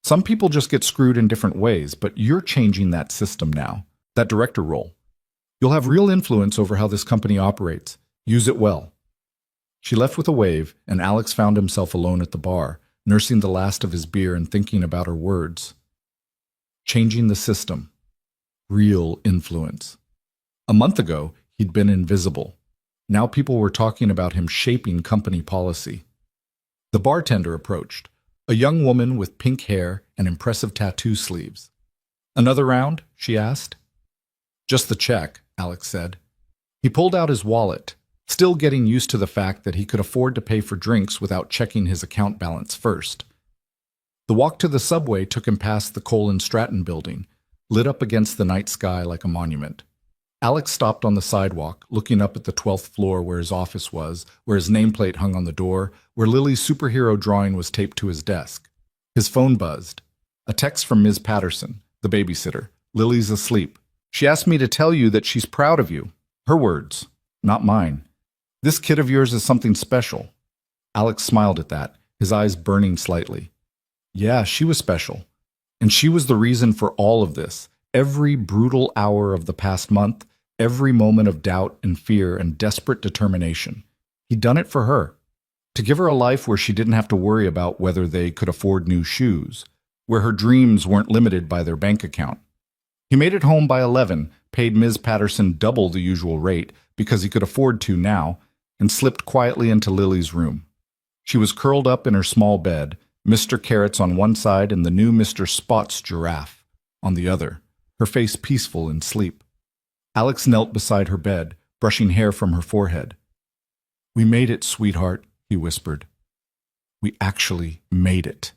Some people just get screwed in different ways, but you're changing that system now, that director role. You'll have real influence over how this company operates. Use it well. She left with a wave, and Alex found himself alone at the bar, nursing the last of his beer and thinking about her words. Changing the system. Real influence. A month ago, he'd been invisible. Now people were talking about him shaping company policy. The bartender approached. A young woman with pink hair and impressive tattoo sleeves. Another round? She asked. Just the check, Alex said. He pulled out his wallet, still getting used to the fact that he could afford to pay for drinks without checking his account balance first. The walk to the subway took him past the Cole and Stratton building, lit up against the night sky like a monument. Alex stopped on the sidewalk, looking up at the 12th floor where his office was, where his nameplate hung on the door, where Lily's superhero drawing was taped to his desk. His phone buzzed. A text from Ms. Patterson, the babysitter. Lily's asleep. She asked me to tell you that she's proud of you. Her words, not mine. This kid of yours is something special. Alex smiled at that, his eyes burning slightly. Yeah, she was special. And she was the reason for all of this. Every brutal hour of the past month, every moment of doubt and fear and desperate determination. He'd done it for her. To give her a life where she didn't have to worry about whether they could afford new shoes, where her dreams weren't limited by their bank account. He made it home by 11, paid Ms. Patterson double the usual rate, because he could afford to now, and slipped quietly into Lily's room. She was curled up in her small bed, Mr. Carrots on one side and the new Mr. Spots giraffe on the other, her face peaceful in sleep. Alex knelt beside her bed, brushing hair from her forehead. "We made it, sweetheart," he whispered. "We actually made it."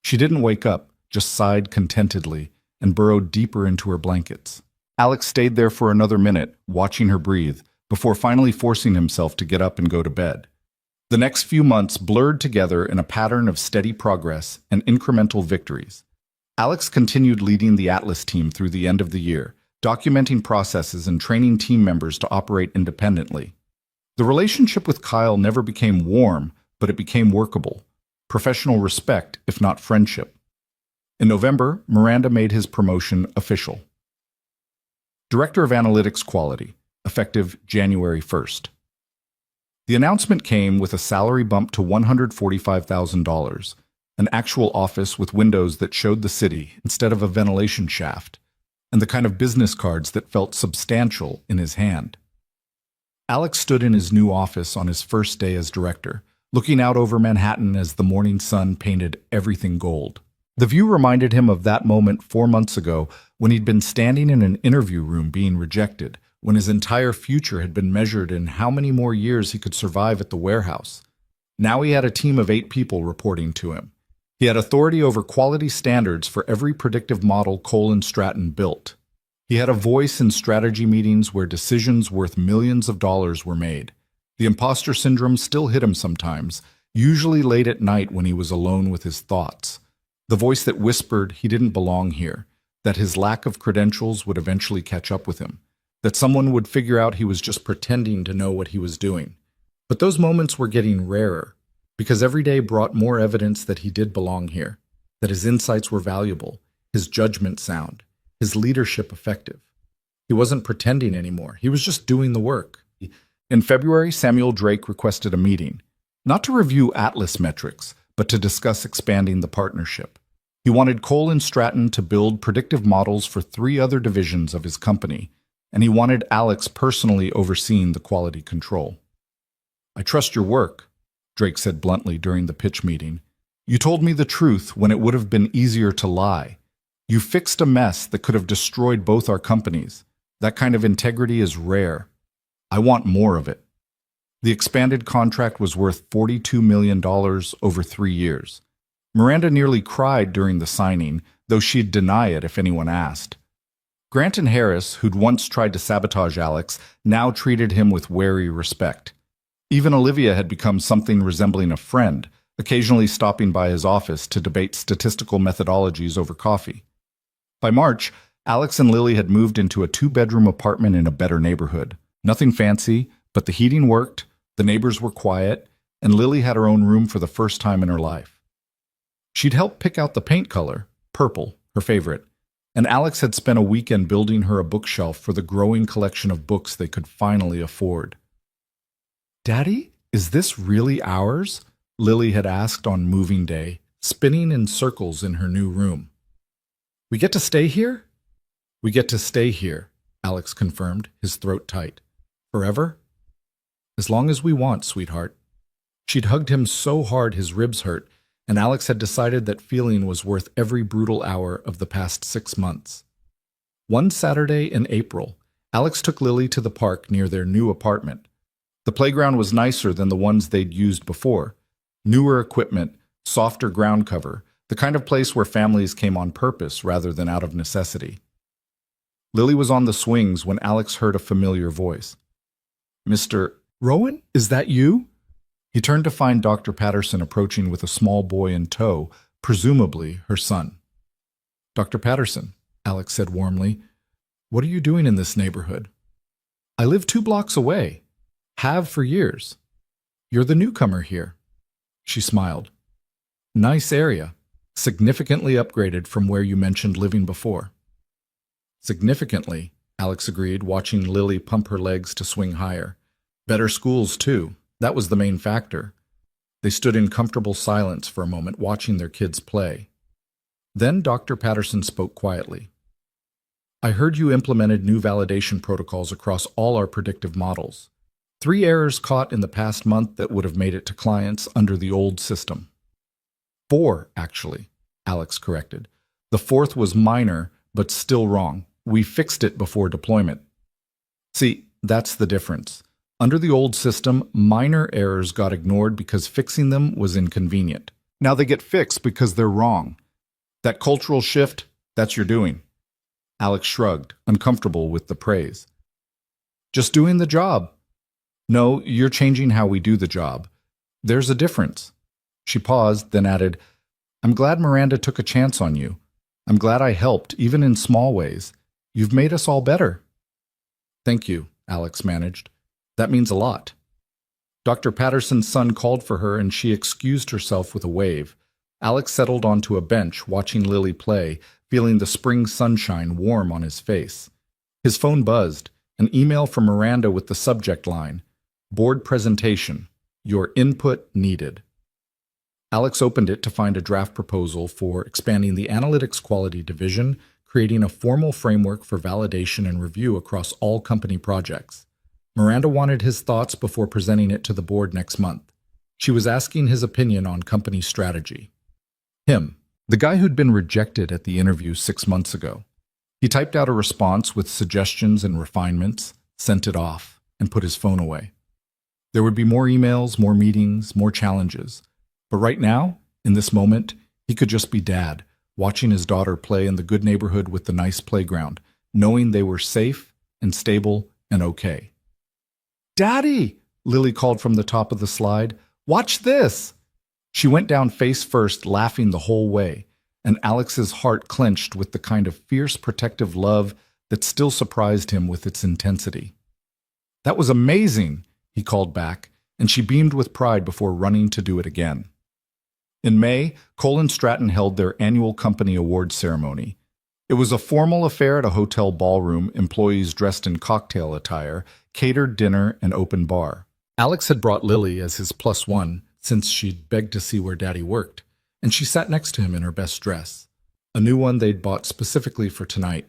She didn't wake up, just sighed contentedly and burrowed deeper into her blankets. Alex stayed there for another minute, watching her breathe, before finally forcing himself to get up and go to bed. The next few months blurred together in a pattern of steady progress and incremental victories. Alex continued leading the Atlas team through the end of the year, documenting processes and training team members to operate independently. The relationship with Kyle never became warm, but it became workable. Professional respect, if not friendship. In November, Miranda made his promotion official. Director of Analytics Quality, effective January 1st. The announcement came with a salary bump to $145,000, an actual office with windows that showed the city instead of a ventilation shaft, and the kind of business cards that felt substantial in his hand. Alex stood in his new office on his first day as director, looking out over Manhattan as the morning sun painted everything gold. The view reminded him of that moment 4 months ago when he'd been standing in an interview room being rejected, when his entire future had been measured in how many more years he could survive at the warehouse. Now he had a team of 8 people reporting to him. He had authority over quality standards for every predictive model Cole & Stratton built. He had a voice in strategy meetings where decisions worth millions of dollars were made. The imposter syndrome still hit him sometimes, usually late at night when he was alone with his thoughts. The voice that whispered he didn't belong here, that his lack of credentials would eventually catch up with him, that someone would figure out he was just pretending to know what he was doing. But those moments were getting rarer, because every day brought more evidence that he did belong here, that his insights were valuable, his judgment sound, his leadership effective. He wasn't pretending anymore. He was just doing the work. In February, Samuel Drake requested a meeting, not to review Atlas metrics, but to discuss expanding the partnership. He wanted Cole & Stratton to build predictive models for 3 other divisions of his company, and he wanted Alex personally overseeing the quality control. "I trust your work," Drake said bluntly during the pitch meeting. "You told me the truth when it would have been easier to lie. You fixed a mess that could have destroyed both our companies. That kind of integrity is rare. I want more of it." The expanded contract was worth $42 million over 3 years. Miranda nearly cried during the signing, though she'd deny it if anyone asked. Grant and Harris, who'd once tried to sabotage Alex, now treated him with wary respect. Even Olivia had become something resembling a friend, occasionally stopping by his office to debate statistical methodologies over coffee. By March, Alex and Lily had moved into a 2-bedroom apartment in a better neighborhood. Nothing fancy, but the heating worked, the neighbors were quiet, and Lily had her own room for the first time in her life. She'd helped pick out the paint color, purple, her favorite, and Alex had spent a weekend building her a bookshelf for the growing collection of books they could finally afford. "Daddy, is this really ours?" Lily had asked on moving day, spinning in circles in her new room. "We get to stay here?" "We get to stay here," Alex confirmed, his throat tight. "Forever?" "As long as we want, sweetheart." She'd hugged him so hard his ribs hurt, and Alex had decided that feeling was worth every brutal hour of the past 6 months. One Saturday in April, Alex took Lily to the park near their new apartment. The playground was nicer than the ones they'd used before. Newer equipment, softer ground cover, the kind of place where families came on purpose rather than out of necessity. Lily was on the swings when Alex heard a familiar voice. "Mr. Rowan, is that you?" He turned to find Dr. Patterson approaching with a small boy in tow, presumably her son. "Dr. Patterson," Alex said warmly, "what are you doing in this neighborhood?" "I live 2 blocks away. Have for years. You're the newcomer here." She smiled. "Nice area. Significantly upgraded from where you mentioned living before." "Significantly," Alex agreed, watching Lily pump her legs to swing higher. "Better schools, too. That was the main factor." They stood in comfortable silence for a moment, watching their kids play. Then Dr. Patterson spoke quietly. I heard you implemented new validation protocols across all our predictive models. 3 errors caught in the past month that would have made it to clients under the old system. 4, actually, Alex corrected. The 4th was minor, but still wrong. We fixed it before deployment. See, that's the difference. Under the old system, minor errors got ignored because fixing them was inconvenient. Now they get fixed because they're wrong. That cultural shift, that's your doing. Alex shrugged, uncomfortable with the praise. Just doing the job. No, you're changing how we do the job. There's a difference. She paused, then added, I'm glad Miranda took a chance on you. I'm glad I helped, even in small ways. You've made us all better. Thank you, Alex managed. That means a lot. Dr. Patterson's son called for her and she excused herself with a wave. Alex settled onto a bench, watching Lily play, feeling the spring sunshine warm on his face. His phone buzzed, an email from Miranda with the subject line, Board presentation. Your input needed. Alex opened it to find a draft proposal for expanding the Analytics Quality Division, creating a formal framework for validation and review across all company projects. Miranda wanted his thoughts before presenting it to the board next month. She was asking his opinion on company strategy. Him, the guy who'd been rejected at the interview 6 months ago. He typed out a response with suggestions and refinements, sent it off, and put his phone away. There would be more emails, more meetings, more challenges. But right now, in this moment, he could just be dad, watching his daughter play in the good neighborhood with the nice playground, knowing they were safe and stable and okay. Daddy, Lily called from the top of the slide. Watch this! She went down face first, laughing the whole way, and Alex's heart clenched with the kind of fierce protective love that still surprised him with its intensity. That was amazing, he called back, and she beamed with pride before running to do it again. In May, Cole & Stratton held their annual company awards ceremony. It was a formal affair at a hotel ballroom, employees dressed in cocktail attire, catered dinner, and open bar. Alex had brought Lily as his +1 since she'd begged to see where Daddy worked, and she sat next to him in her best dress, a new one they'd bought specifically for tonight,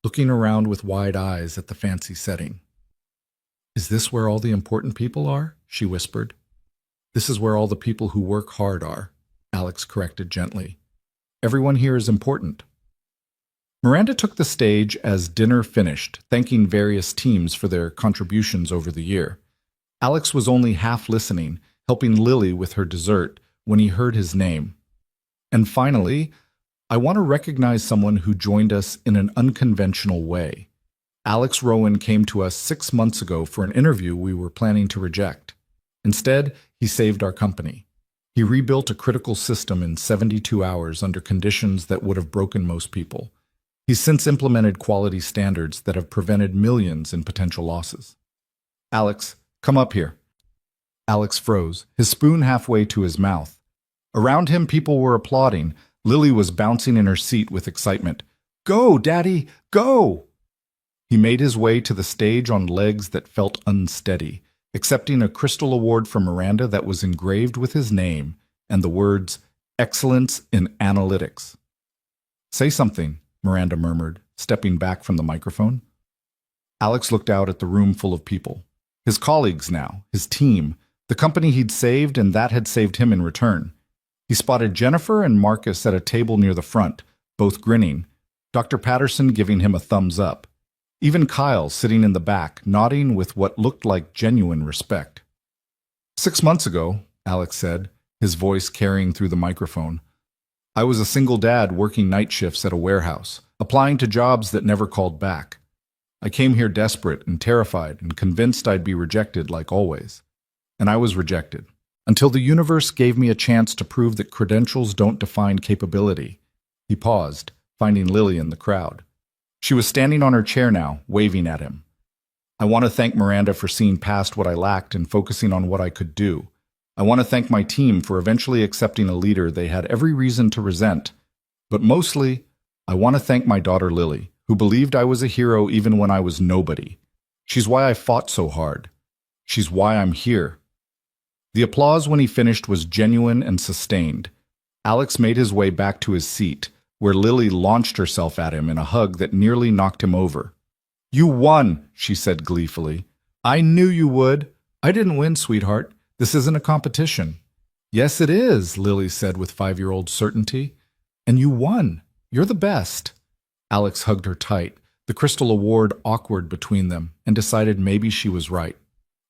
looking around with wide eyes at the fancy setting. Is this where all the important people are? She whispered. This is where all the people who work hard are, Alex corrected gently. Everyone here is important. Miranda took the stage as dinner finished, thanking various teams for their contributions over the year. Alex was only half listening, helping Lily with her dessert, when he heard his name. And finally, I want to recognize someone who joined us in an unconventional way. Alex Rowan came to us 6 months ago for an interview we were planning to reject. Instead, he saved our company. He rebuilt a critical system in 72 hours under conditions that would have broken most people. He's since implemented quality standards that have prevented millions in potential losses. Alex, come up here. Alex froze, his spoon halfway to his mouth. Around him, people were applauding. Lily was bouncing in her seat with excitement. Go, Daddy, go! He made his way to the stage on legs that felt unsteady, accepting a crystal award from Miranda that was engraved with his name and the words, Excellence in Analytics. Say something, Miranda murmured, stepping back from the microphone. Alex looked out at the room full of people. His colleagues now, his team, the company he'd saved and that had saved him in return. He spotted Jennifer and Marcus at a table near the front, both grinning, Dr. Patterson giving him a thumbs up. Even Kyle sitting in the back, nodding with what looked like genuine respect. 6 months ago, Alex said, his voice carrying through the microphone, I was a single dad working night shifts at a warehouse, applying to jobs that never called back. I came here desperate and terrified and convinced I'd be rejected like always. And I was rejected, until the universe gave me a chance to prove that credentials don't define capability. He paused, finding Lily in the crowd. She was standing on her chair now, waving at him. I want to thank Miranda for seeing past what I lacked and focusing on what I could do. I want to thank my team for eventually accepting a leader they had every reason to resent. But mostly, I want to thank my daughter Lily, who believed I was a hero even when I was nobody. She's why I fought so hard. She's why I'm here. The applause when he finished was genuine and sustained. Alex made his way back to his seat, where Lily launched herself at him in a hug that nearly knocked him over. "You won," she said gleefully. "I knew you would." "I didn't win, sweetheart. This isn't a competition." "Yes, it is," Lily said with 5-year-old certainty. "And you won. You're the best." Alex hugged her tight, the crystal award awkward between them, and decided maybe she was right.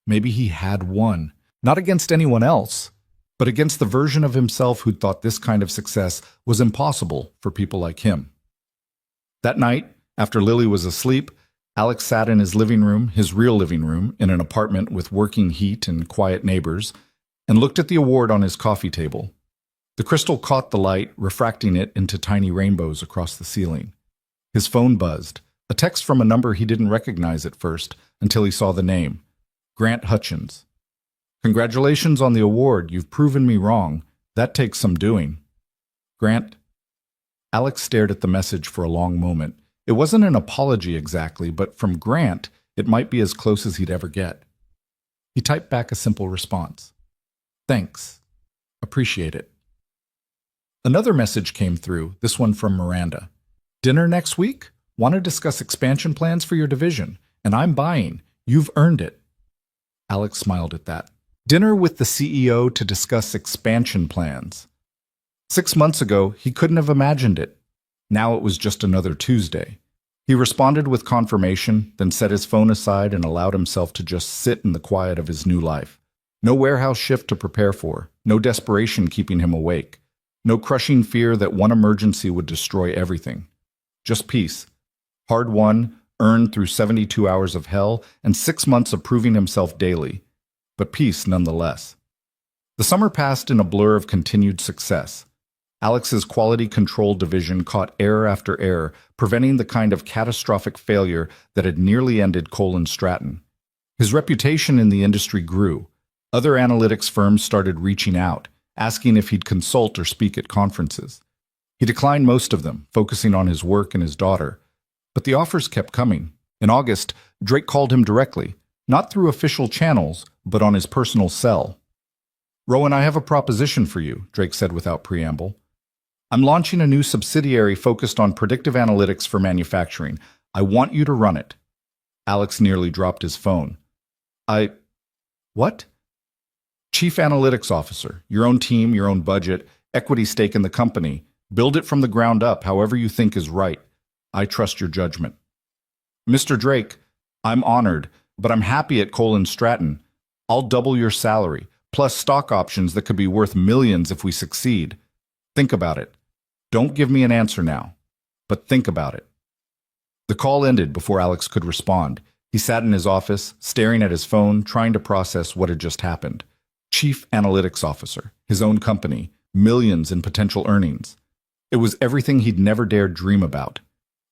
Maybe he had won. Not against anyone else, but against the version of himself who'd thought this kind of success was impossible for people like him. That night, after Lily was asleep, Alex sat in his living room, his real living room, in an apartment with working heat and quiet neighbors, and looked at the award on his coffee table. The crystal caught the light, refracting it into tiny rainbows across the ceiling. His phone buzzed, a text from a number he didn't recognize at first until he saw the name, Grant Hutchins. "Congratulations on the award. You've proven me wrong. That takes some doing." "Grant?" Alex stared at the message for a long moment. It wasn't an apology exactly, but from Grant, it might be as close as he'd ever get. He typed back a simple response. "Thanks. Appreciate it." Another message came through, this one from Miranda. "Dinner next week? Want to discuss expansion plans for your division, and I'm buying. You've earned it." Alex smiled at that. Dinner with the CEO to discuss expansion plans. 6 months ago, he couldn't have imagined it. Now it was just another Tuesday. He responded with confirmation, then set his phone aside and allowed himself to just sit in the quiet of his new life. No warehouse shift to prepare for, no desperation keeping him awake, no crushing fear that one emergency would destroy everything. Just peace. Hard-won, earned through 72 hours of hell and 6 months of proving himself daily, but peace nonetheless. The summer passed in a blur of continued success. Alex's quality control division caught error after error, preventing the kind of catastrophic failure that had nearly ended Cole & Stratton. His reputation in the industry grew. Other analytics firms started reaching out, asking if he'd consult or speak at conferences. He declined most of them, focusing on his work and his daughter. But the offers kept coming. In August, Drake called him directly, not through official channels, but on his personal cell. "Rowan, I have a proposition for you," Drake said without preamble. "I'm launching a new subsidiary focused on predictive analytics for manufacturing. I want you to run it." Alex nearly dropped his phone. What?" "Chief Analytics Officer. Your own team, your own budget, equity stake in the company. Build it from the ground up, however you think is right. I trust your judgment." "Mr. Drake, I'm honored, but I'm happy at Cole & Stratton. I'll double your salary, plus stock options that could be worth millions if we succeed. Think about it. Don't give me an answer now, but think about it." The call ended before Alex could respond. He sat in his office, staring at his phone, trying to process what had just happened. Chief Analytics Officer, his own company, millions in potential earnings. It was everything he'd never dared dream about,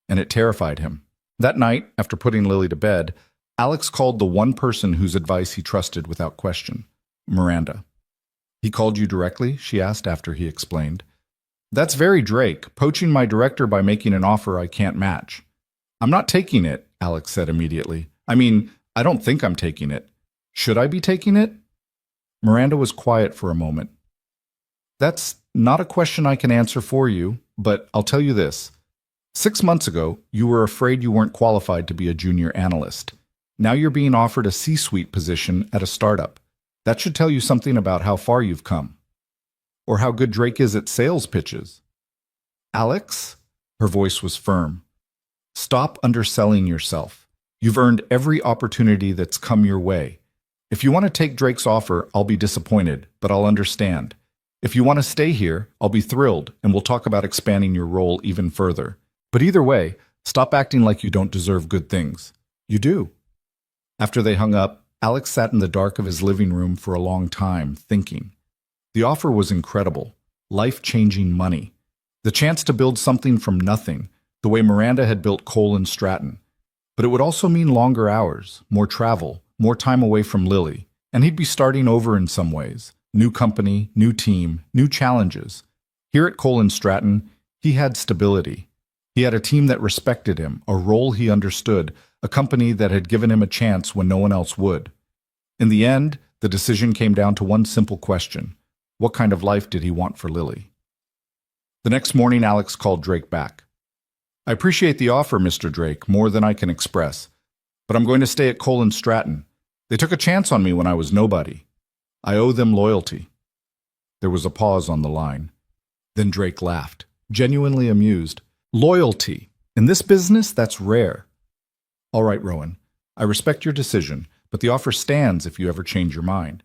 and it terrified him. That night, after putting Lily to bed, Alex called the one person whose advice he trusted without question, Miranda. "He called you directly?" she asked after he explained. "That's very Drake, poaching my director by making an offer I can't match." "I'm not taking it," Alex said immediately. I don't think I'm taking it. Should I be taking it?" Miranda was quiet for a moment. "That's not a question I can answer for you, but I'll tell you this. 6 months ago, you were afraid you weren't qualified to be a junior analyst. Now you're being offered a C-suite position at a startup. That should tell you something about how far you've come. Or how good Drake is at sales pitches." "Alex?" Her voice was firm. "Stop underselling yourself. You've earned every opportunity that's come your way. If you want to take Drake's offer, I'll be disappointed, but I'll understand. If you want to stay here, I'll be thrilled, and we'll talk about expanding your role even further. But either way, stop acting like you don't deserve good things. You do." After they hung up, Alex sat in the dark of his living room for a long time, thinking. The offer was incredible, life-changing money. The chance to build something from nothing, the way Miranda had built Cole & Stratton. But it would also mean longer hours, more travel, more time away from Lily, and he'd be starting over in some ways. New company, new team, new challenges. Here at Cole & Stratton, he had stability. He had a team that respected him, a role he understood, a company that had given him a chance when no one else would. In the end, the decision came down to one simple question. What kind of life did he want for Lily? The next morning, Alex called Drake back. I appreciate the offer, Mr. Drake, more than I can express, but I'm going to stay at Cole & Stratton. They took a chance on me when I was nobody. I owe them loyalty. There was a pause on the line. Then Drake laughed, genuinely amused. Loyalty. In this business, that's rare. All right, Rowan. I respect your decision, but the offer stands if you ever change your mind.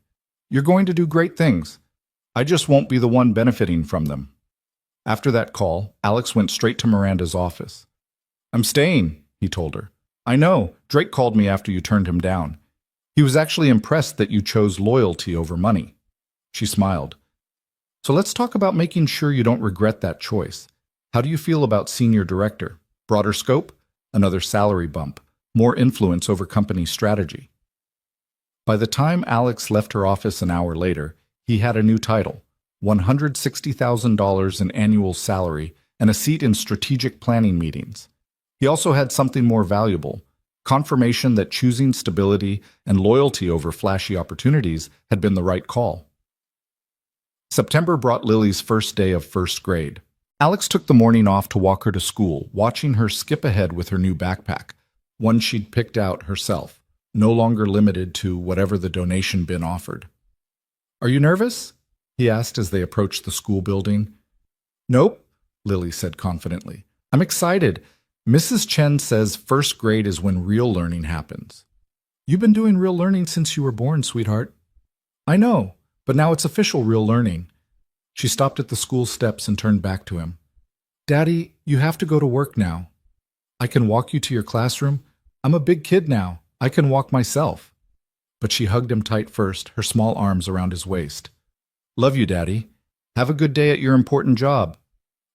You're going to do great things. I just won't be the one benefiting from them. After that call, Alex went straight to Miranda's office. I'm staying, he told her. I know. Drake called me after you turned him down. He was actually impressed that you chose loyalty over money. She smiled. So let's talk about making sure you don't regret that choice. How do you feel about senior director? Broader scope? Another salary bump? More influence over company strategy? By the time Alex left her office an hour later, he had a new title, $160,000 in annual salary and a seat in strategic planning meetings. He also had something more valuable, confirmation that choosing stability and loyalty over flashy opportunities had been the right call. September brought Lily's first day of first grade. Alex took the morning off to walk her to school, watching her skip ahead with her new backpack, one she'd picked out herself, no longer limited to whatever the donation bin offered. Are you nervous? He asked as they approached the school building. Nope, Lily said confidently. I'm excited. Mrs. Chen says first grade is when real learning happens. You've been doing real learning since you were born, sweetheart. I know, but now it's official real learning. She stopped at the school steps and turned back to him. Daddy, you have to go to work now. I can walk you to your classroom. I'm a big kid now. I can walk myself. But she hugged him tight first, her small arms around his waist. Love you, Daddy. Have a good day at your important job.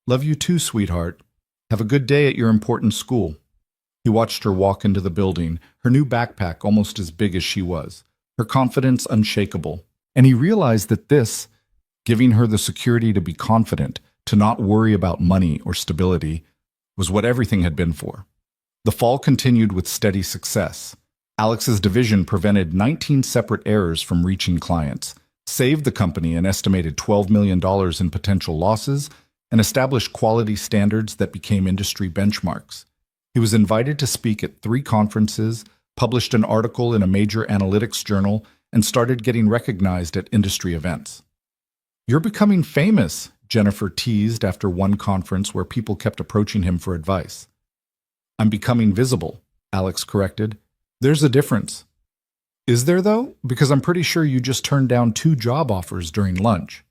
Love you too, sweetheart. Have a good day at your important school. He watched her walk into the building, her new backpack almost as big as she was, her confidence unshakable. And he realized that this, giving her the security to be confident, to not worry about money or stability, was what everything had been for. The fall continued with steady success. Alex's division prevented 19 separate errors from reaching clients, saved the company an estimated $12 million in potential losses, and established quality standards that became industry benchmarks. He was invited to speak at 3 conferences, published an article in a major analytics journal, and started getting recognized at industry events. You're becoming famous, Jennifer teased after one conference where people kept approaching him for advice. I'm becoming visible, Alex corrected. There's a difference. Is there, though? Because I'm pretty sure you just turned down 2 job offers during lunch.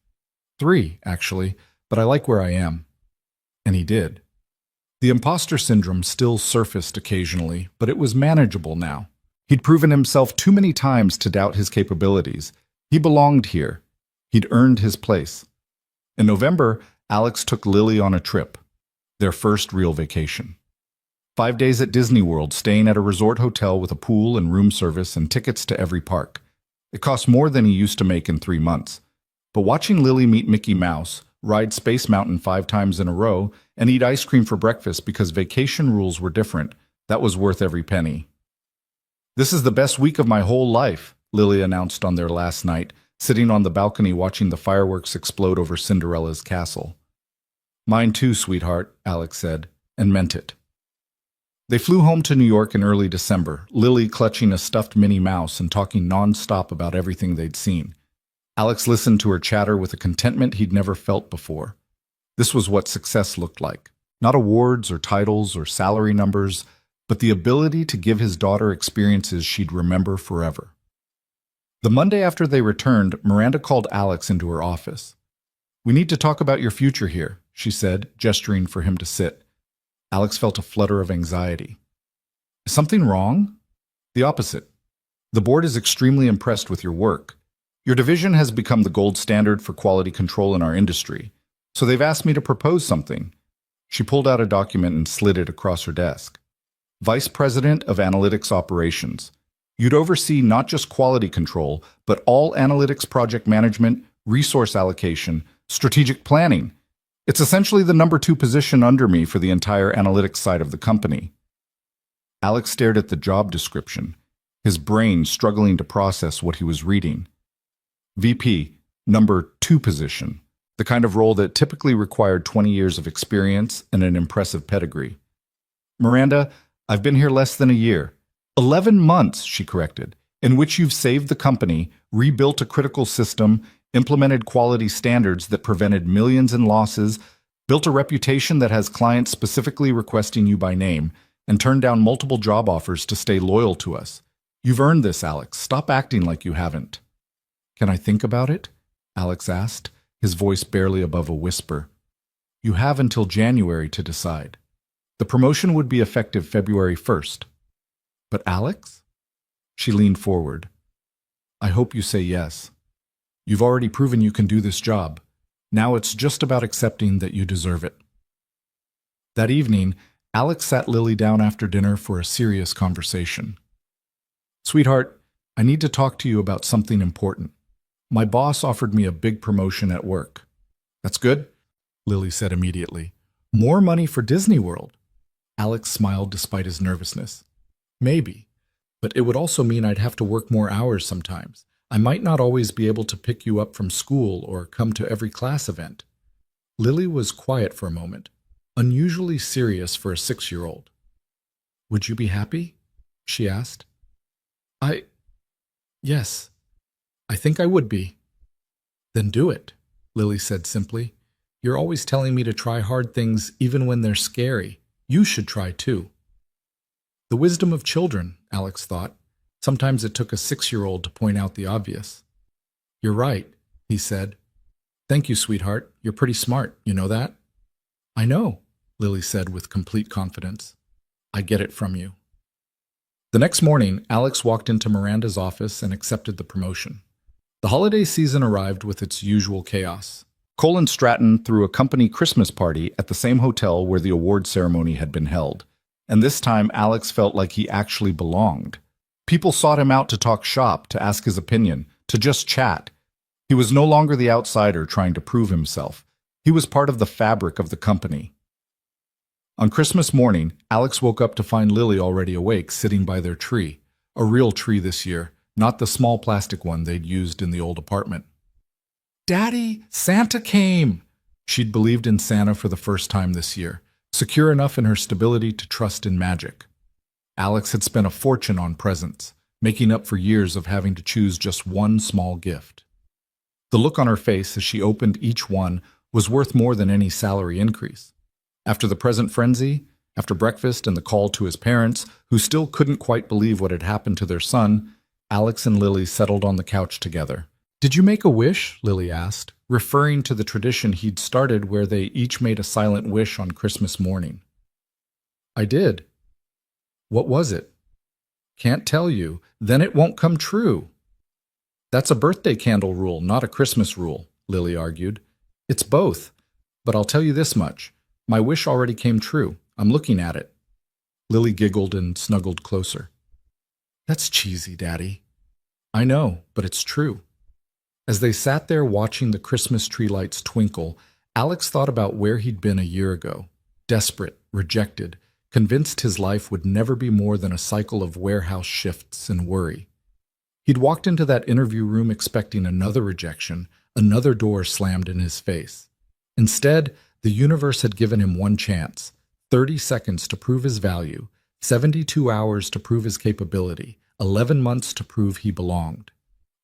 3, actually, but I like where I am. And he did. The imposter syndrome still surfaced occasionally, but it was manageable now. He'd proven himself too many times to doubt his capabilities. He belonged here. He'd earned his place. In November, Alex took Lily on a trip, their first real vacation. 5 days at Disney World, staying at a resort hotel with a pool and room service and tickets to every park. It cost more than he used to make in 3 months. But watching Lily meet Mickey Mouse, ride Space Mountain 5 times in a row, and eat ice cream for breakfast because vacation rules were different, that was worth every penny. This is the best week of my whole life, Lily announced on their last night, sitting on the balcony watching the fireworks explode over Cinderella's castle. Mine too, sweetheart, Alex said, and meant it. They flew home to New York in early December, Lily clutching a stuffed Minnie Mouse and talking non-stop about everything they'd seen. Alex listened to her chatter with a contentment he'd never felt before. This was what success looked like. Not awards or titles or salary numbers, but the ability to give his daughter experiences she'd remember forever. The Monday after they returned, Miranda called Alex into her office. We need to talk about your future here, she said, gesturing for him to sit. Alex felt a flutter of anxiety. Is something wrong? The opposite. The board is extremely impressed with your work. Your division has become the gold standard for quality control in our industry, so they've asked me to propose something. She pulled out a document and slid it across her desk. Vice President of Analytics Operations. You'd oversee not just quality control, but all analytics project management, resource allocation, strategic planning. It's essentially the number 2 position under me for the entire analytics side of the company. Alex stared at the job description, his brain struggling to process what he was reading. VP, number 2 position. the kind of role that typically required 20 years of experience and an impressive pedigree. Miranda, I've been here less than a year. 11 months, she corrected, in which you've saved the company, rebuilt a critical system, implemented quality standards that prevented millions in losses, built a reputation that has clients specifically requesting you by name, and turned down multiple job offers to stay loyal to us. You've earned this, Alex. Stop acting like you haven't. Can I think about it? Alex asked, his voice barely above a whisper. You have until January to decide. The promotion would be effective February 1st. But Alex? She leaned forward. I hope you say yes. You've already proven you can do this job. Now it's just about accepting that you deserve it. That evening, Alex sat Lily down after dinner for a serious conversation. Sweetheart, I need to talk to you about something important. My boss offered me a big promotion at work. That's good, Lily said immediately. More money for Disney World. Alex smiled despite his nervousness. Maybe, but it would also mean I'd have to work more hours sometimes. I might not always be able to pick you up from school or come to every class event. Lily was quiet for a moment, unusually serious for a 6-year-old. Would you be happy? She asked. Yes, I think I would be. Then do it, Lily said simply. You're always telling me to try hard things even when they're scary. You should try too. The wisdom of children, Alex thought. Sometimes it took a 6-year-old to point out the obvious. You're right, he said. Thank you, sweetheart. You're pretty smart, you know that? I know, Lily said with complete confidence. I get it from you. The next morning, Alex walked into Miranda's office and accepted the promotion. The holiday season arrived with its usual chaos. Colin Stratton threw a company Christmas party at the same hotel where the award ceremony had been held, and this time Alex felt like he actually belonged. People sought him out to talk shop, to ask his opinion, to just chat. He was no longer the outsider trying to prove himself. He was part of the fabric of the company. On Christmas morning, Alex woke up to find Lily already awake, sitting by their tree. A real tree this year, not the small plastic one they'd used in the old apartment. Daddy, Santa came! She'd believed in Santa for the first time this year, secure enough in her stability to trust in magic. Alex had spent a fortune on presents, making up for years of having to choose just one small gift. The look on her face as she opened each one was worth more than any salary increase. After the present frenzy, after breakfast and the call to his parents, who still couldn't quite believe what had happened to their son, Alex and Lily settled on the couch together. Did you make a wish? Lily asked, referring to the tradition he'd started where they each made a silent wish on Christmas morning. I did. What was it? Can't tell you. Then it won't come true. That's a birthday candle rule, not a Christmas rule, Lily argued. It's both. But I'll tell you this much. My wish already came true. I'm looking at it. Lily giggled and snuggled closer. That's cheesy, Daddy. I know, but it's true. As they sat there watching the Christmas tree lights twinkle, Alex thought about where he'd been a year ago. Desperate, rejected, convinced his life would never be more than a cycle of warehouse shifts and worry. He'd walked into that interview room expecting another rejection, another door slammed in his face. Instead, the universe had given him one chance, 30 seconds to prove his value, 72 hours to prove his capability, 11 months to prove he belonged.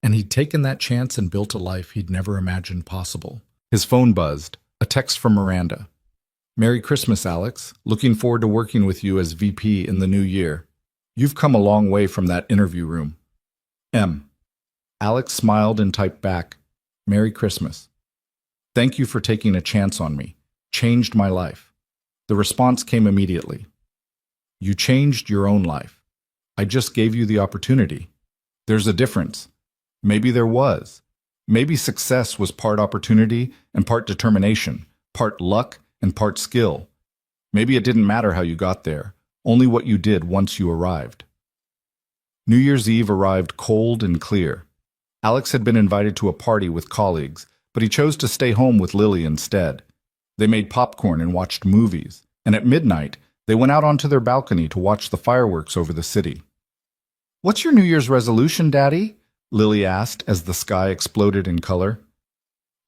And he'd taken that chance and built a life he'd never imagined possible. His phone buzzed, a text from Miranda. Merry Christmas, Alex. Looking forward to working with you as VP in the new year. You've come a long way from that interview room. M. Alex smiled and typed back, Merry Christmas. Thank you for taking a chance on me. Changed my life. The response came immediately. You changed your own life. I just gave you the opportunity. There's a difference. Maybe there was. Maybe success was part opportunity and part determination, part luck and part skill. Maybe it didn't matter how you got there, only what you did once you arrived. New Year's Eve arrived cold and clear. Alex had been invited to a party with colleagues, but he chose to stay home with Lily instead. They made popcorn and watched movies, and at midnight, they went out onto their balcony to watch the fireworks over the city. What's your New Year's resolution, Daddy? Lily asked as the sky exploded in color.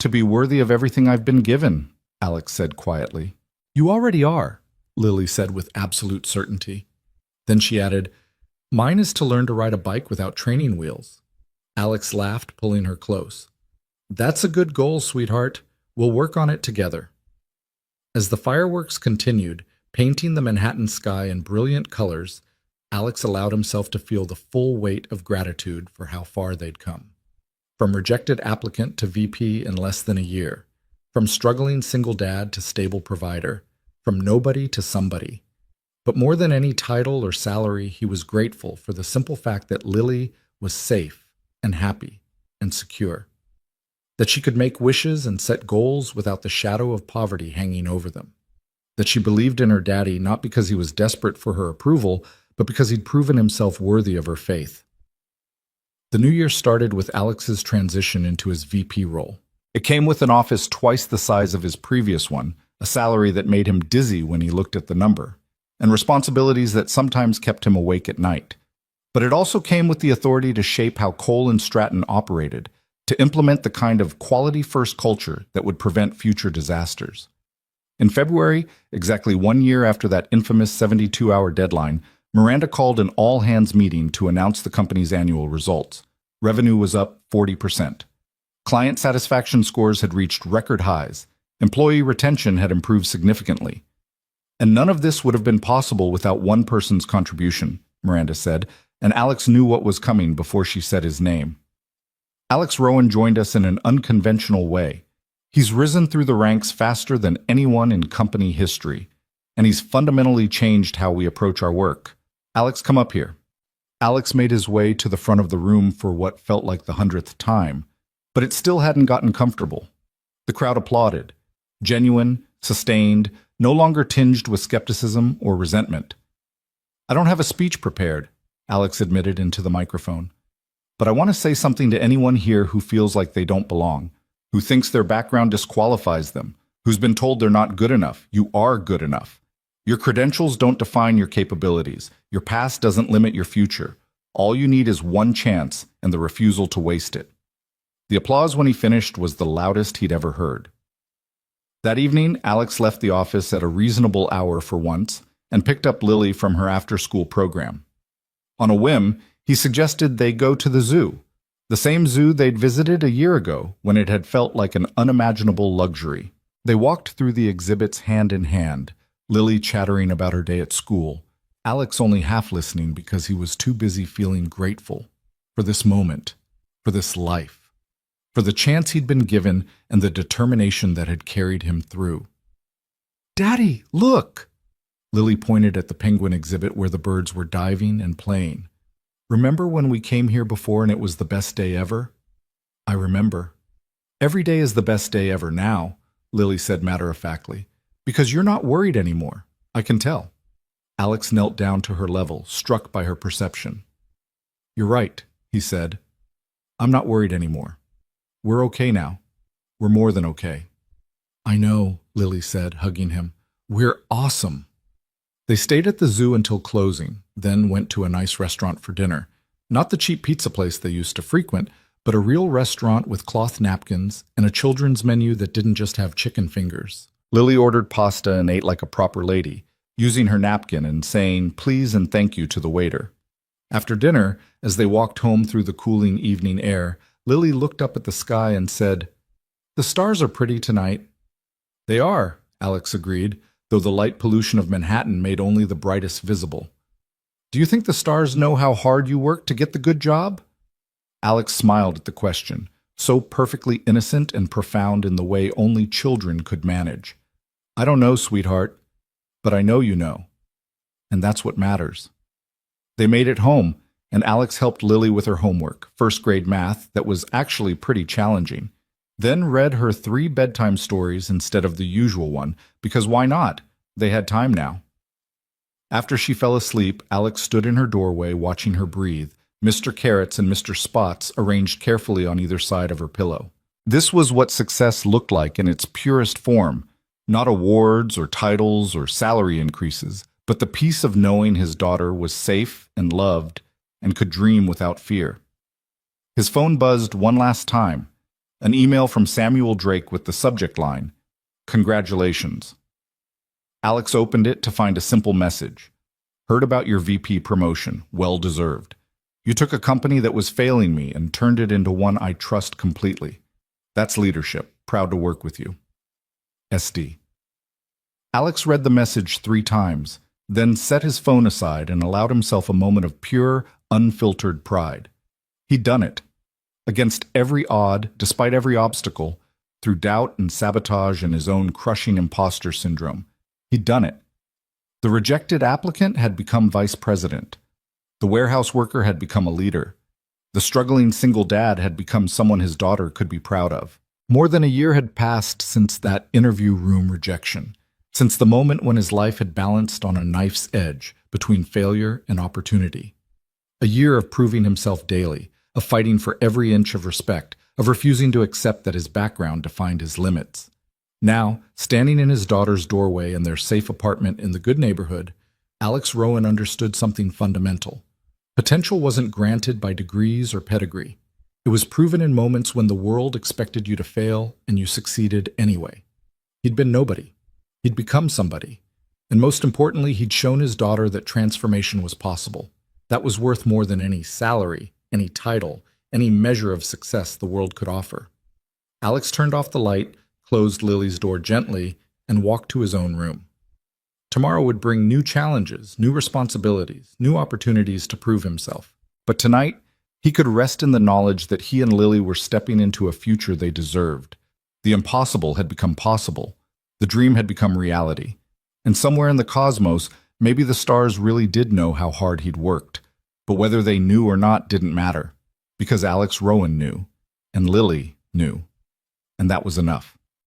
to be worthy of everything I've been given, Alex said quietly. You already are, Lily said with absolute certainty. Then she added, Mine is to learn to ride a bike without training wheels. Alex laughed, pulling her close. That's a good goal, sweetheart. We'll work on it together. As the fireworks continued, painting the Manhattan sky in brilliant colors, Alex allowed himself to feel the full weight of gratitude for how far they'd come. From rejected applicant to VP in less than a year, from struggling single dad to stable provider, from nobody to somebody. But more than any title or salary, he was grateful for the simple fact that Lily was safe and happy and secure. That she could make wishes and set goals without the shadow of poverty hanging over them. That she believed in her daddy not because he was desperate for her approval, but because he'd proven himself worthy of her faith. The new year started with Alex's transition into his VP role. It came with an office twice the size of his previous one, a salary that made him dizzy when he looked at the number, and responsibilities that sometimes kept him awake at night. But it also came with the authority to shape how Cole and Stratton operated, to implement the kind of quality-first culture that would prevent future disasters. In February, exactly 1 year after that infamous 72-hour deadline, Miranda called an all-hands meeting to announce the company's annual results. Revenue was up 40%. Client satisfaction scores had reached record highs. Employee retention had improved significantly. And none of this would have been possible without one person's contribution, Miranda said, and Alex knew what was coming before she said his name. Alex Rowan joined us in an unconventional way. He's risen through the ranks faster than anyone in company history, and he's fundamentally changed how we approach our work. Alex, come up here. Alex made his way to the front of the room for what felt like the 100th time, but it still hadn't gotten comfortable. The crowd applauded. Genuine, sustained, no longer tinged with skepticism or resentment. I don't have a speech prepared, Alex admitted into the microphone. But I want to say something to anyone here who feels like they don't belong, who thinks their background disqualifies them, who's been told they're not good enough. You are good enough. Your credentials don't define your capabilities. Your past doesn't limit your future. All you need is one chance and the refusal to waste it. The applause when he finished was the loudest he'd ever heard. That evening, Alex left the office at a reasonable hour for once and picked up Lily from her after-school program. On a whim, he suggested they go to the zoo, the same zoo they'd visited a year ago when it had felt like an unimaginable luxury. They walked through the exhibits hand in hand, Lily chattering about her day at school, Alex only half listening because he was too busy feeling grateful for this moment, for this life, for the chance he'd been given and the determination that had carried him through. "Daddy, look!" Lily pointed at the penguin exhibit where the birds were diving and playing. "Remember when we came here before and it was the best day ever?" "I remember." "Every day is the best day ever now," Lily said matter-of-factly, "because you're not worried anymore. I can tell." Alex knelt down to her level, struck by her perception. "You're right," he said. "I'm not worried anymore. We're okay now. We're more than okay." "I know," Lily said, hugging him. "We're awesome." They stayed at the zoo until closing, then went to a nice restaurant for dinner. Not the cheap pizza place they used to frequent, but a real restaurant with cloth napkins and a children's menu that didn't just have chicken fingers. Lily ordered pasta and ate like a proper lady, using her napkin and saying please and thank you to the waiter. After dinner, as they walked home through the cooling evening air, Lily looked up at the sky and said, "The stars are pretty tonight." "They are," Alex agreed, though the light pollution of Manhattan made only the brightest visible. "Do you think the stars know how hard you work to get the good job?" Alex smiled at the question, so perfectly innocent and profound in the way only children could manage. "I don't know, sweetheart, but I know you know. And that's what matters." They made it home, and Alex helped Lily with her homework, first-grade math that was actually pretty challenging, then read her 3 bedtime stories instead of the usual one, because why not? They had time now. After she fell asleep, Alex stood in her doorway watching her breathe, Mr. Carrots and Mr. Spots arranged carefully on either side of her pillow. This was what success looked like in its purest form, not awards or titles or salary increases, but the peace of knowing his daughter was safe and loved and could dream without fear. His phone buzzed one last time, An email from Samuel Drake with the subject line, "Congratulations." Alex opened it to find a simple message. "Heard about your VP promotion. Well deserved. You took a company that was failing me and turned it into one I trust completely. That's leadership. Proud to work with you. SD." Alex read the message 3 times, then set his phone aside and allowed himself a moment of pure, unfiltered pride. He'd done it. Against every odd, despite every obstacle, through doubt and sabotage and his own crushing imposter syndrome. He'd done it. The rejected applicant had become vice president. The warehouse worker had become a leader. The struggling single dad had become someone his daughter could be proud of. More than a year had passed since that interview room rejection, since the moment when his life had balanced on a knife's edge between failure and opportunity. A year of proving himself daily, of fighting for every inch of respect, of refusing to accept that his background defined his limits. Now, standing in his daughter's doorway in their safe apartment in the good neighborhood, Alex Rowan understood something fundamental. Potential wasn't granted by degrees or pedigree. It was proven in moments when the world expected you to fail and you succeeded anyway. He'd been nobody. He'd become somebody. And most importantly, he'd shown his daughter that transformation was possible. That was worth more than any salary, any title, any measure of success the world could offer. Alex turned off the light, closed Lily's door gently, and walked to his own room. Tomorrow would bring new challenges, new responsibilities, new opportunities to prove himself. But tonight, he could rest in the knowledge that he and Lily were stepping into a future they deserved. The impossible had become possible. The dream had become reality. And somewhere in the cosmos, maybe the stars really did know how hard he'd worked. But whether they knew or not didn't matter, because Alex Rowan knew, and Lily knew. And that was enough.